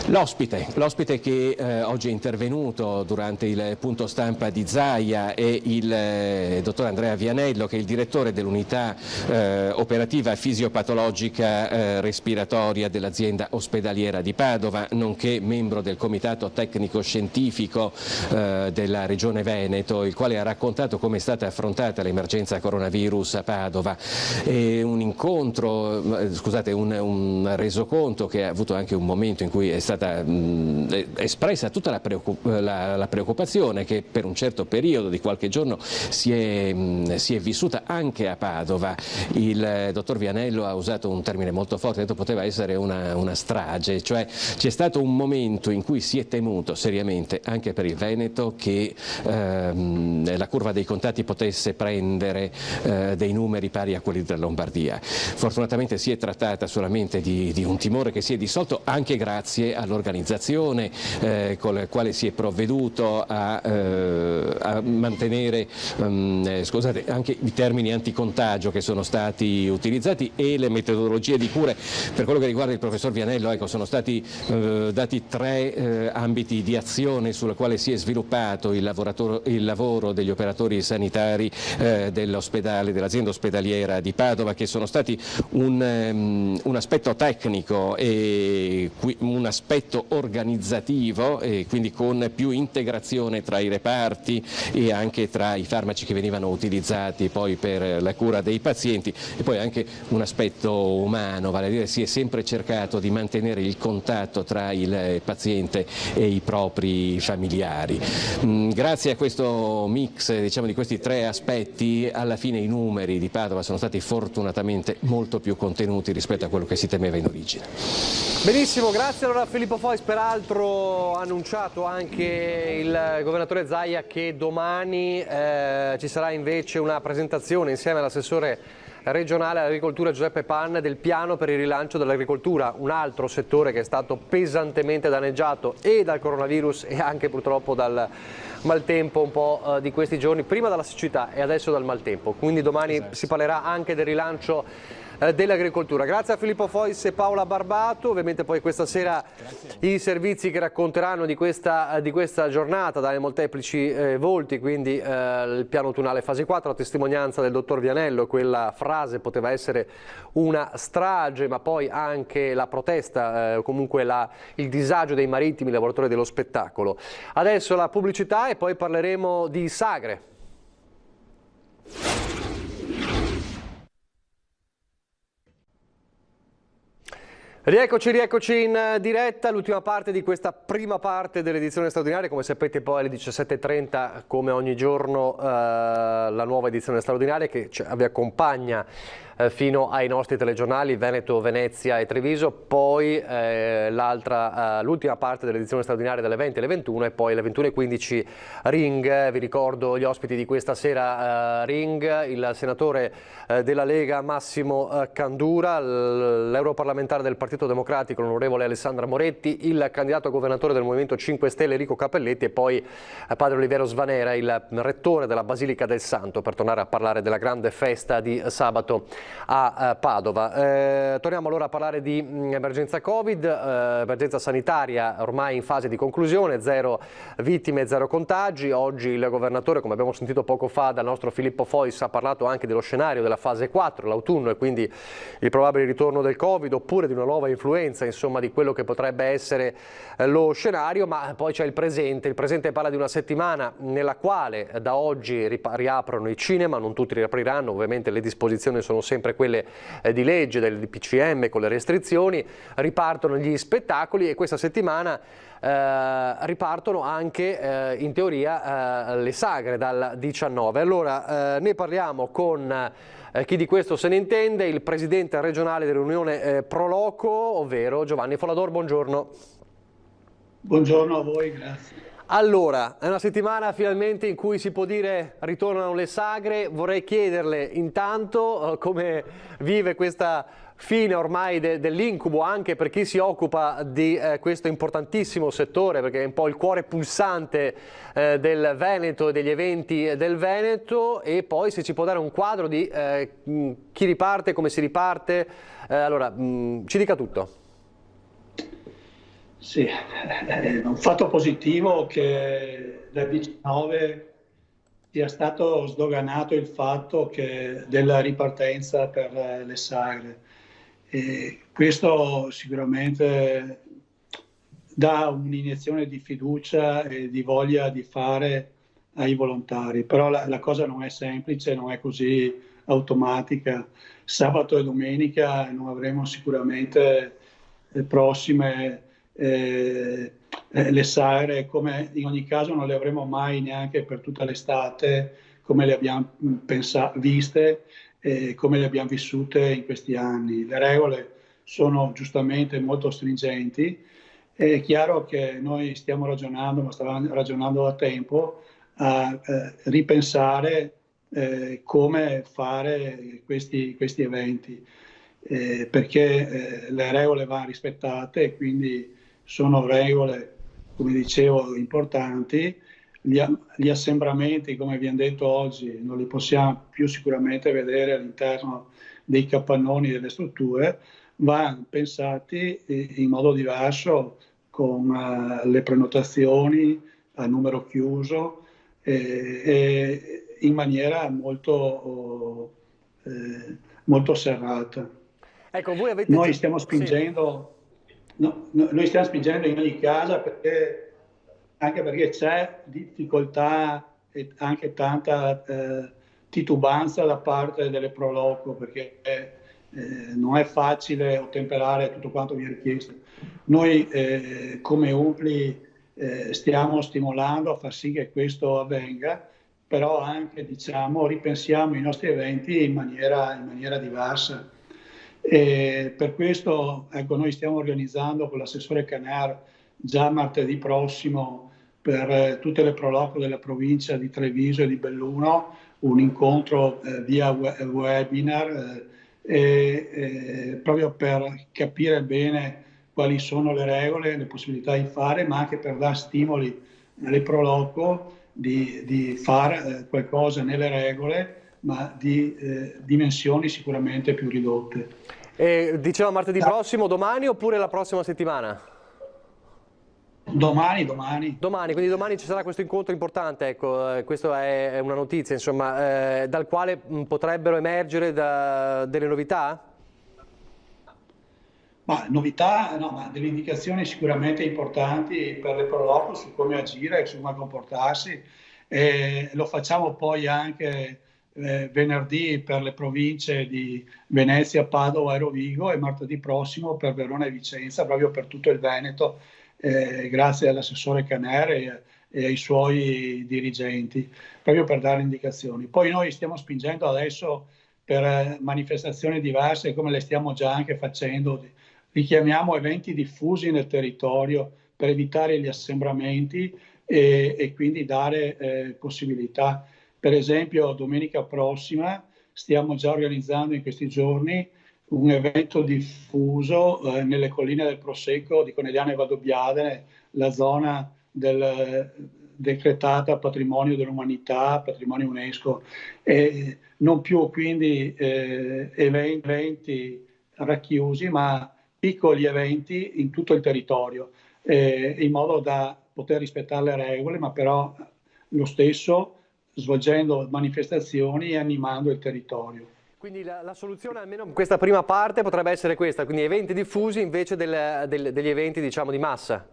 L'ospite che oggi è intervenuto durante il punto stampa di Zaia è il dottor Andrea Vianello, che è il direttore dell'unità operativa fisiopatologica respiratoria dell'azienda ospedaliera di Padova, nonché membro del comitato tecnico scientifico della Regione Veneto, il quale ha raccontato come è stata affrontata l'emergenza coronavirus a Padova. È un incontro, un resoconto che ha avuto anche un momento in cui è stata espressa tutta la preoccupazione che per un certo periodo di qualche giorno si è vissuta anche a Padova. Il dottor Vianello ha usato un termine molto forte, ha detto poteva essere una strage, cioè c'è stato un momento in cui si è temuto seriamente anche per il Veneto che la curva dei contatti potesse prendere dei numeri pari a quelli della Lombardia. Fortunatamente si è trattata solamente di un timore che si è dissolto anche grazie all'organizzazione con la quale si è provveduto a mantenere anche i termini anticontagio che sono stati utilizzati e le metodologie di cure. Per quello che riguarda il professor Vianello, sono stati dati 3 ambiti di azione sulla quale si è sviluppato il lavoro degli operatori sanitari dell'azienda ospedaliera di Padova, che sono stati un aspetto tecnico e un aspetto organizzativo, e quindi con più integrazione tra i reparti e anche tra i farmaci che venivano utilizzati poi per la cura dei pazienti, e poi anche un aspetto umano, vale a dire si è sempre cercato di mantenere il contatto tra il paziente e i propri familiari. Grazie a questo mix, diciamo, di questi 3 aspetti, alla fine i numeri di Padova sono stati fortunatamente molto più contenuti rispetto a quello che si temeva in origine.
Benissimo, grazie allora a Filippo Fois. Peraltro ha annunciato anche il governatore Zaia che domani ci sarà invece una presentazione insieme all'assessore regionale all'agricoltura Giuseppe Pan del piano per il rilancio dell'agricoltura, un altro settore che è stato pesantemente danneggiato e dal coronavirus e anche purtroppo dal maltempo un po' di questi giorni, prima dalla siccità e adesso dal maltempo. Quindi domani si parlerà anche del rilancio dell'agricoltura. Grazie a Filippo Fois e Paola Barbato. Ovviamente poi questa sera i servizi che racconteranno di questa giornata dalle molteplici volti, quindi il piano autunnale fase 4, la testimonianza del dottor Vianello, quella frase poteva essere una strage, ma poi anche la protesta, comunque il disagio dei marittimi, lavoratori dello spettacolo. Adesso la pubblicità e poi parleremo di sagre. Rieccoci in diretta, l'ultima parte di questa prima parte dell'edizione straordinaria. Come sapete poi alle 17:30 come ogni giorno la nuova edizione straordinaria che vi accompagna fino ai nostri telegiornali Veneto, Venezia e Treviso, poi l'ultima parte dell'edizione straordinaria dalle 20 alle 21 e poi alle 21:15 Ring. Vi ricordo gli ospiti di questa sera Ring, il senatore della Lega Massimo Candura, l'europarlamentare del Partito Democratico l'onorevole Alessandra Moretti, il candidato a governatore del Movimento 5 Stelle Enrico Cappelletti e poi padre Oliviero Svanera, il rettore della Basilica del Santo, per tornare a parlare della grande festa di sabato a Padova. Torniamo allora a parlare di emergenza Covid, emergenza sanitaria ormai in fase di conclusione, 0 vittime, 0 contagi. Oggi il governatore, come abbiamo sentito poco fa dal nostro Filippo Fois, ha parlato anche dello scenario della fase 4, l'autunno, e quindi il probabile ritorno del Covid oppure di una nuova nuova influenza, insomma, di quello che potrebbe essere lo scenario, ma poi c'è il presente. Il presente parla di una settimana nella quale da oggi riaprono i cinema, non tutti riapriranno, ovviamente le disposizioni sono sempre quelle di legge, del DPCM con le restrizioni, ripartono gli spettacoli e questa settimana ripartono anche in teoria le sagre dal 19. Allora ne parliamo con chi di questo se ne intende, il presidente regionale dell'Unione Proloco, ovvero Giovanni Folador. Buongiorno.
Buongiorno a voi, grazie.
Allora, è una settimana finalmente in cui si può dire ritornano le sagre. Vorrei chiederle intanto come vive questa fine ormai dell'incubo anche per chi si occupa di questo importantissimo settore, perché è un po' il cuore pulsante del Veneto e degli eventi del Veneto, e poi se ci può dare un quadro di chi riparte, come si riparte. Allora, ci dica tutto.
Sì, è un fatto positivo che dal 19 sia stato sdoganato il fatto della ripartenza per le sagre. E questo sicuramente dà un'iniezione di fiducia e di voglia di fare ai volontari, però la cosa non è semplice, non è così automatica. Sabato e domenica non avremo sicuramente prossime le sagre, come in ogni caso non le avremo mai neanche per tutta l'estate come le abbiamo viste e come le abbiamo vissute in questi anni. Le regole sono giustamente molto stringenti. È chiaro che noi stiamo ragionando, ma stavamo ragionando da tempo, a ripensare come fare questi eventi, perché le regole vanno rispettate e quindi sono regole, come dicevo, importanti. Gli assembramenti, come vi abbiamo detto oggi, non li possiamo più sicuramente vedere all'interno dei capannoni delle strutture, vanno pensati in modo diverso, con le prenotazioni a numero chiuso e in maniera molto serrata.
Ecco, voi avete...
Noi stiamo spingendo, noi stiamo spingendo in ogni caso anche perché c'è difficoltà e anche tanta titubanza da parte delle Proloco, perché non è facile ottemperare tutto quanto viene richiesto. Noi come UNPLI stiamo stimolando a far sì che questo avvenga, però anche ripensiamo i nostri eventi in maniera diversa. E per questo noi stiamo organizzando con l'assessore Caner già martedì prossimo per tutte le Proloco della provincia di Treviso e di Belluno un incontro via webinar proprio per capire bene quali sono le regole, le possibilità di fare, ma anche per dare stimoli alle Proloco di fare qualcosa nelle regole, ma di dimensioni sicuramente più ridotte.
Diceva martedì prossimo, domani oppure la prossima settimana?
Domani,
quindi domani ci sarà questo incontro importante, ecco, questa è una notizia, insomma, dal quale potrebbero emergere delle novità?
Novità, no, ma delle indicazioni sicuramente importanti per le Proloco su come agire e su come comportarsi. Lo facciamo poi anche venerdì per le province di Venezia, Padova e Rovigo e martedì prossimo per Verona e Vicenza, proprio per tutto il Veneto, grazie all'assessore Caner e ai suoi dirigenti, proprio per dare indicazioni. Poi noi stiamo spingendo adesso per manifestazioni diverse, come le stiamo già anche facendo. Richiamiamo eventi diffusi nel territorio per evitare gli assembramenti e quindi dare possibilità. Per esempio, domenica prossima stiamo già organizzando in questi giorni un evento diffuso nelle colline del Prosecco di Conegliano e Valdobbiadene, la zona decretata patrimonio dell'umanità, patrimonio UNESCO, e non più quindi eventi racchiusi, ma piccoli eventi in tutto il territorio, in modo da poter rispettare le regole, ma però lo stesso svolgendo manifestazioni e animando il territorio.
Quindi la soluzione, almeno in questa prima parte, potrebbe essere questa, quindi eventi diffusi invece degli eventi, diciamo, di massa.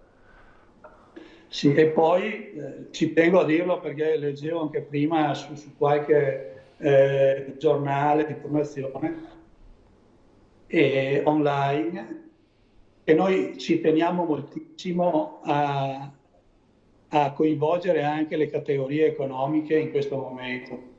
Sì, e poi ci tengo a dirlo perché leggevo anche prima su qualche giornale di informazione e online, che noi ci teniamo moltissimo a coinvolgere anche le categorie economiche in questo momento.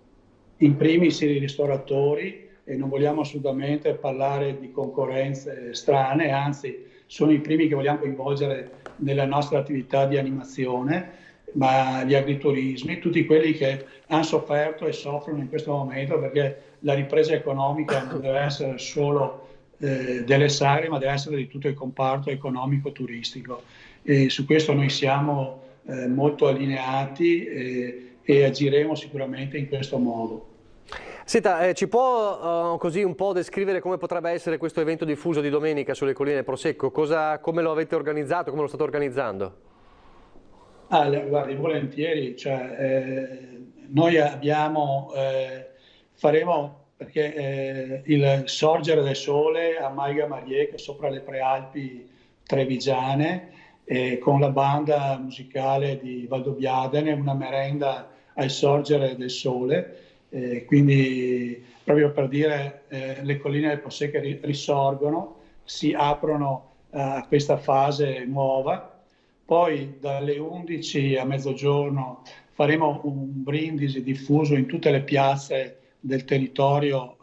In primis i ristoratori, e non vogliamo assolutamente parlare di concorrenze strane, anzi sono i primi che vogliamo coinvolgere nella nostra attività di animazione, ma gli agriturismi, tutti quelli che hanno sofferto e soffrono in questo momento, perché la ripresa economica non deve essere solo delle sagre, ma deve essere di tutto il comparto economico turistico. E su questo noi siamo molto allineati e agiremo sicuramente in questo modo.
Senta, ci può così un po' descrivere come potrebbe essere questo evento diffuso di domenica sulle colline del Prosecco? Come lo avete organizzato, come lo state organizzando?
Guardi, volentieri, noi faremo, perché il sorgere del sole a Maiga Marieca sopra le prealpi trevigiane, con la banda musicale di Valdobbiadene, una merenda al sorgere del sole, quindi proprio per dire le colline del Prosecco risorgono, si aprono a questa fase nuova. Poi dalle 11 a mezzogiorno faremo un brindisi diffuso in tutte le piazze del territorio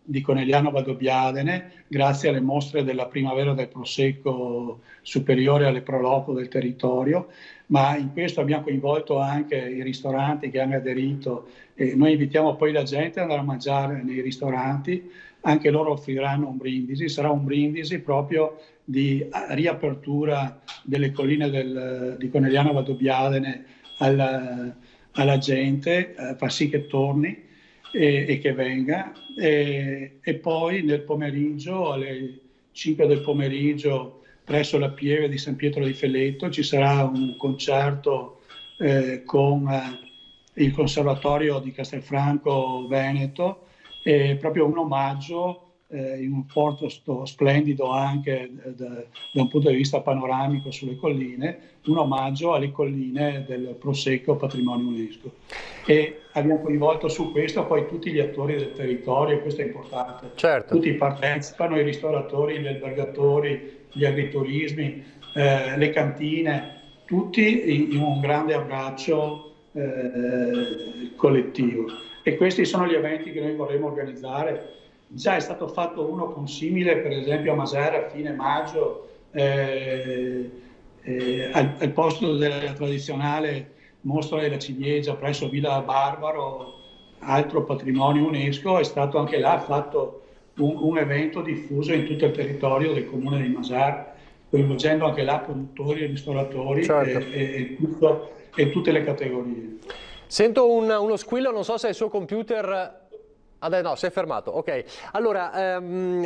di Conegliano Valdobbiadene, grazie alle mostre della primavera del Prosecco superiore alle Proloco del territorio, ma in questo abbiamo coinvolto anche i ristoranti che hanno aderito e noi invitiamo poi la gente ad andare a mangiare nei ristoranti, anche loro offriranno un brindisi, sarà un brindisi proprio di riapertura delle colline di Conegliano Valdobbiadene alla gente, far sì che torni e che venga, e poi nel pomeriggio alle 5 del pomeriggio presso la pieve di San Pietro di Feletto ci sarà un concerto con il Conservatorio di Castelfranco Veneto, proprio un omaggio in un porto splendido anche da un punto di vista panoramico sulle colline, un omaggio alle colline del Prosecco Patrimonio UNESCO. E abbiamo coinvolto su questo poi tutti gli attori del territorio, questo è importante.
Certo.
Tutti partecipano, i ristoratori, gli albergatori, gli agriturismi, le cantine, tutti in un grande abbraccio collettivo. E questi sono gli eventi che noi vorremmo organizzare. Già è stato fatto uno consimile, per esempio a Masera a fine maggio, al posto della tradizionale mostra della ciliegia presso Villa Barbaro, altro patrimonio UNESCO, è stato anche là fatto un evento diffuso in tutto il territorio del comune di Masera, coinvolgendo anche là produttori e ristoratori, certo, e tutte le categorie.
Sento uno squillo, non so se è il suo computer. No, si è fermato, ok. Allora,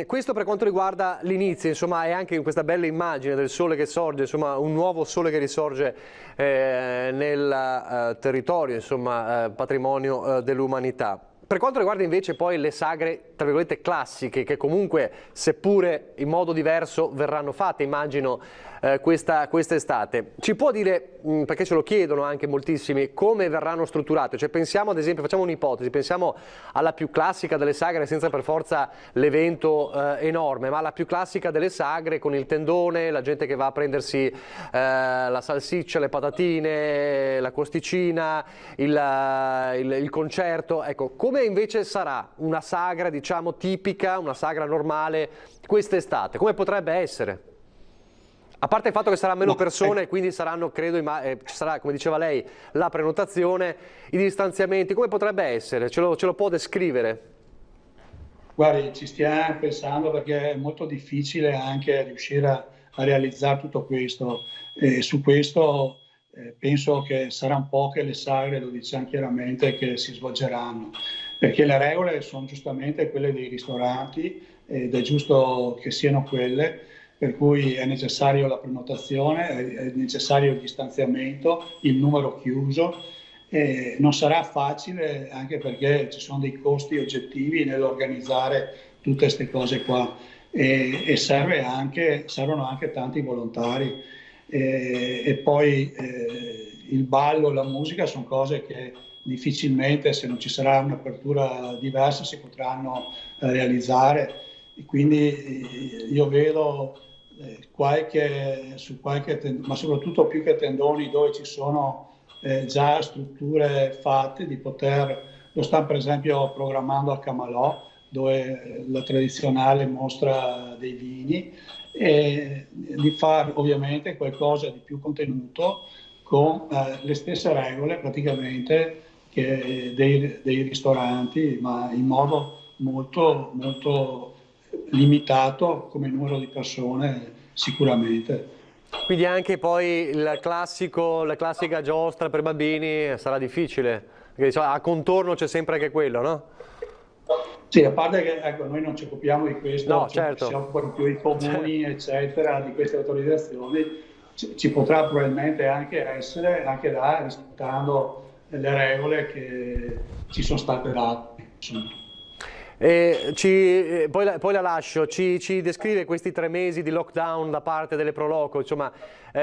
questo per quanto riguarda l'inizio, insomma, è anche in questa bella immagine del sole che sorge, insomma, un nuovo sole che risorge nel territorio, insomma, patrimonio dell'umanità. Per quanto riguarda invece poi le sagre, tra virgolette, classiche, che comunque, seppure in modo diverso, verranno fatte, immagino, quest'estate. Ci può dire, perché ce lo chiedono anche moltissimi, come verranno strutturate? Cioè pensiamo ad esempio, facciamo un'ipotesi, pensiamo alla più classica delle sagre, senza per forza l'evento enorme, ma alla più classica delle sagre con il tendone, la gente che va a prendersi la salsiccia, le patatine, la costicina, il concerto. Ecco, come invece sarà una sagra, diciamo, tipica, una sagra normale quest'estate? Come potrebbe essere? A parte il fatto che saranno meno persone, quindi saranno, credo, ci sarà, come diceva lei, la prenotazione, i distanziamenti, come potrebbe essere? Ce lo può descrivere?
Guardi, ci stiamo pensando perché è molto difficile anche riuscire a realizzare tutto questo. Su questo penso che saranno poche le sagre, lo diciamo chiaramente, che si svolgeranno, perché le regole sono giustamente quelle dei ristoranti ed è giusto che siano quelle, per cui è necessario la prenotazione, è necessario il distanziamento, il numero chiuso Non sarà facile, anche perché ci sono dei costi oggettivi nell'organizzare tutte queste cose qua, e servono anche tanti volontari. E poi il ballo, la musica sono cose che difficilmente, se non ci sarà un'apertura diversa, si potranno realizzare. E quindi io vedo ma soprattutto più che tendoni dove ci sono già strutture fatte lo stanno per esempio programmando a Camalò, dove la tradizionale mostra dei vini, e di fare ovviamente qualcosa di più contenuto con le stesse regole praticamente che dei ristoranti, ma in modo molto, molto limitato come numero di persone sicuramente.
Quindi anche poi la classica giostra per bambini sarà difficile, perché diciamo, a contorno c'è sempre anche quello, no?
Sì, a parte che noi non ci occupiamo di questo,
no, certo.
Si occupano più i comuni, eccetera, di queste autorizzazioni. Ci potrà probabilmente anche essere, anche là, rispettando le regole che ci sono state date.
Poi la lascio, ci descrive questi 3 mesi di lockdown da parte delle Pro Loco, insomma,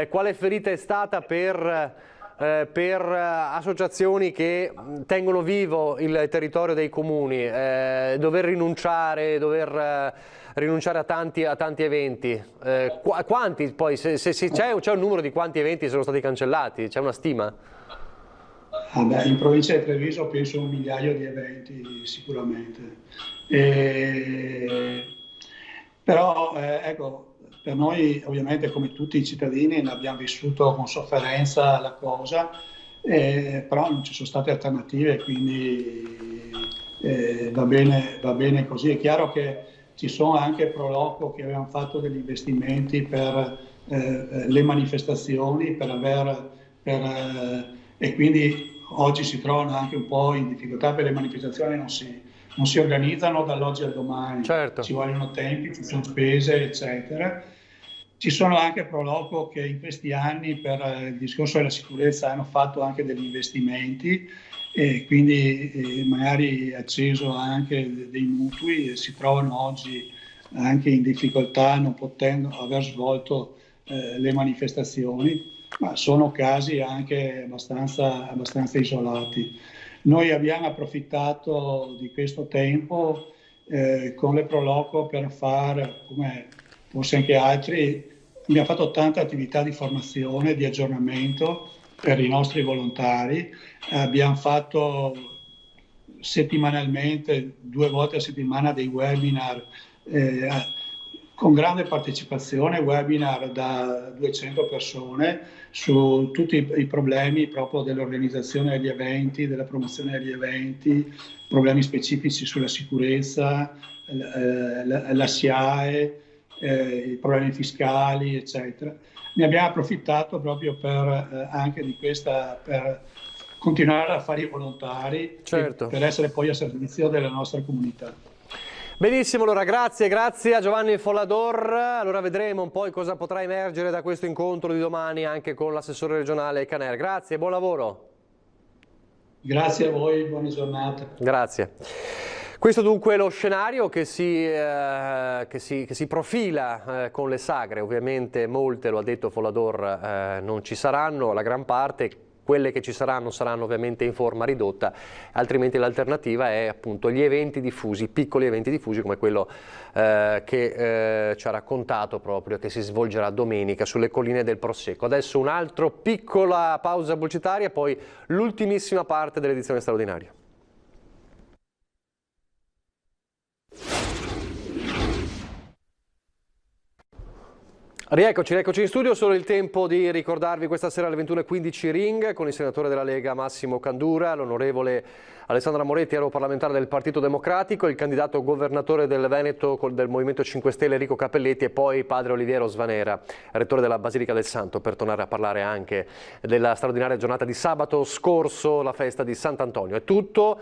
quale ferita è stata per associazioni che tengono vivo il territorio dei comuni, dover rinunciare a tanti eventi, quanti poi, se c'è un numero di quanti eventi sono stati cancellati, c'è una stima?
In provincia di Treviso penso 1 migliaio di eventi sicuramente, però ecco, per noi ovviamente come tutti i cittadini abbiamo vissuto con sofferenza la cosa, però non ci sono state alternative, quindi va bene così. È chiaro che ci sono anche Pro Loco che avevano fatto degli investimenti per le manifestazioni, e quindi oggi si trovano anche un po' in difficoltà, per le manifestazioni non si organizzano dall'oggi al domani,
certo.
Ci vogliono tempi, ci sono spese, eccetera. Ci sono anche Pro Loco che in questi anni, per il discorso della sicurezza, hanno fatto anche degli investimenti, e quindi magari acceso anche dei mutui, e si trovano oggi anche in difficoltà non potendo aver svolto le manifestazioni, ma sono casi anche abbastanza isolati. Noi abbiamo approfittato di questo tempo con le Pro Loco per fare, come forse anche altri, abbiamo fatto tanta attività di formazione, di aggiornamento per i nostri volontari. Abbiamo fatto settimanalmente, 2 volte a settimana, dei webinar con grande partecipazione, webinar da 200 persone su tutti i problemi proprio dell'organizzazione degli eventi, della promozione degli eventi, problemi specifici sulla sicurezza, la SIAE, i problemi fiscali, eccetera. Ne abbiamo approfittato proprio anche di questa, per continuare a fare i volontari,
certo,
per essere poi a servizio della nostra comunità.
Benissimo, allora grazie a Giovanni Follador. Allora vedremo un po' cosa potrà emergere da questo incontro di domani anche con l'assessore regionale Caner. Grazie, buon lavoro.
Grazie a voi, buona giornata.
Grazie. Questo dunque è lo scenario che si profila con le sagre. Ovviamente molte, lo ha detto Follador, non ci saranno, la gran parte. Quelle che ci saranno ovviamente in forma ridotta, altrimenti l'alternativa è appunto gli eventi diffusi, piccoli eventi diffusi come quello che ci ha raccontato proprio, che si svolgerà domenica sulle colline del Prosecco. Adesso un'altra piccola pausa pubblicitaria, poi l'ultimissima parte dell'edizione straordinaria. Rieccoci in studio, solo il tempo di ricordarvi questa sera alle 21:15 Ring con il senatore della Lega Massimo Candura, l'onorevole Alessandra Moretti, europarlamentare del Partito Democratico, il candidato governatore del Veneto del Movimento 5 Stelle Enrico Cappelletti e poi padre Oliviero Svanera, rettore della Basilica del Santo, per tornare a parlare anche della straordinaria giornata di sabato scorso, la festa di Sant'Antonio. È tutto,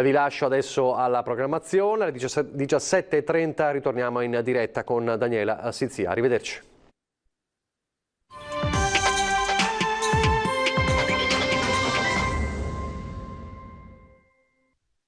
vi lascio adesso alla programmazione, alle 17:30 ritorniamo in diretta con Daniela Sizia. Arrivederci.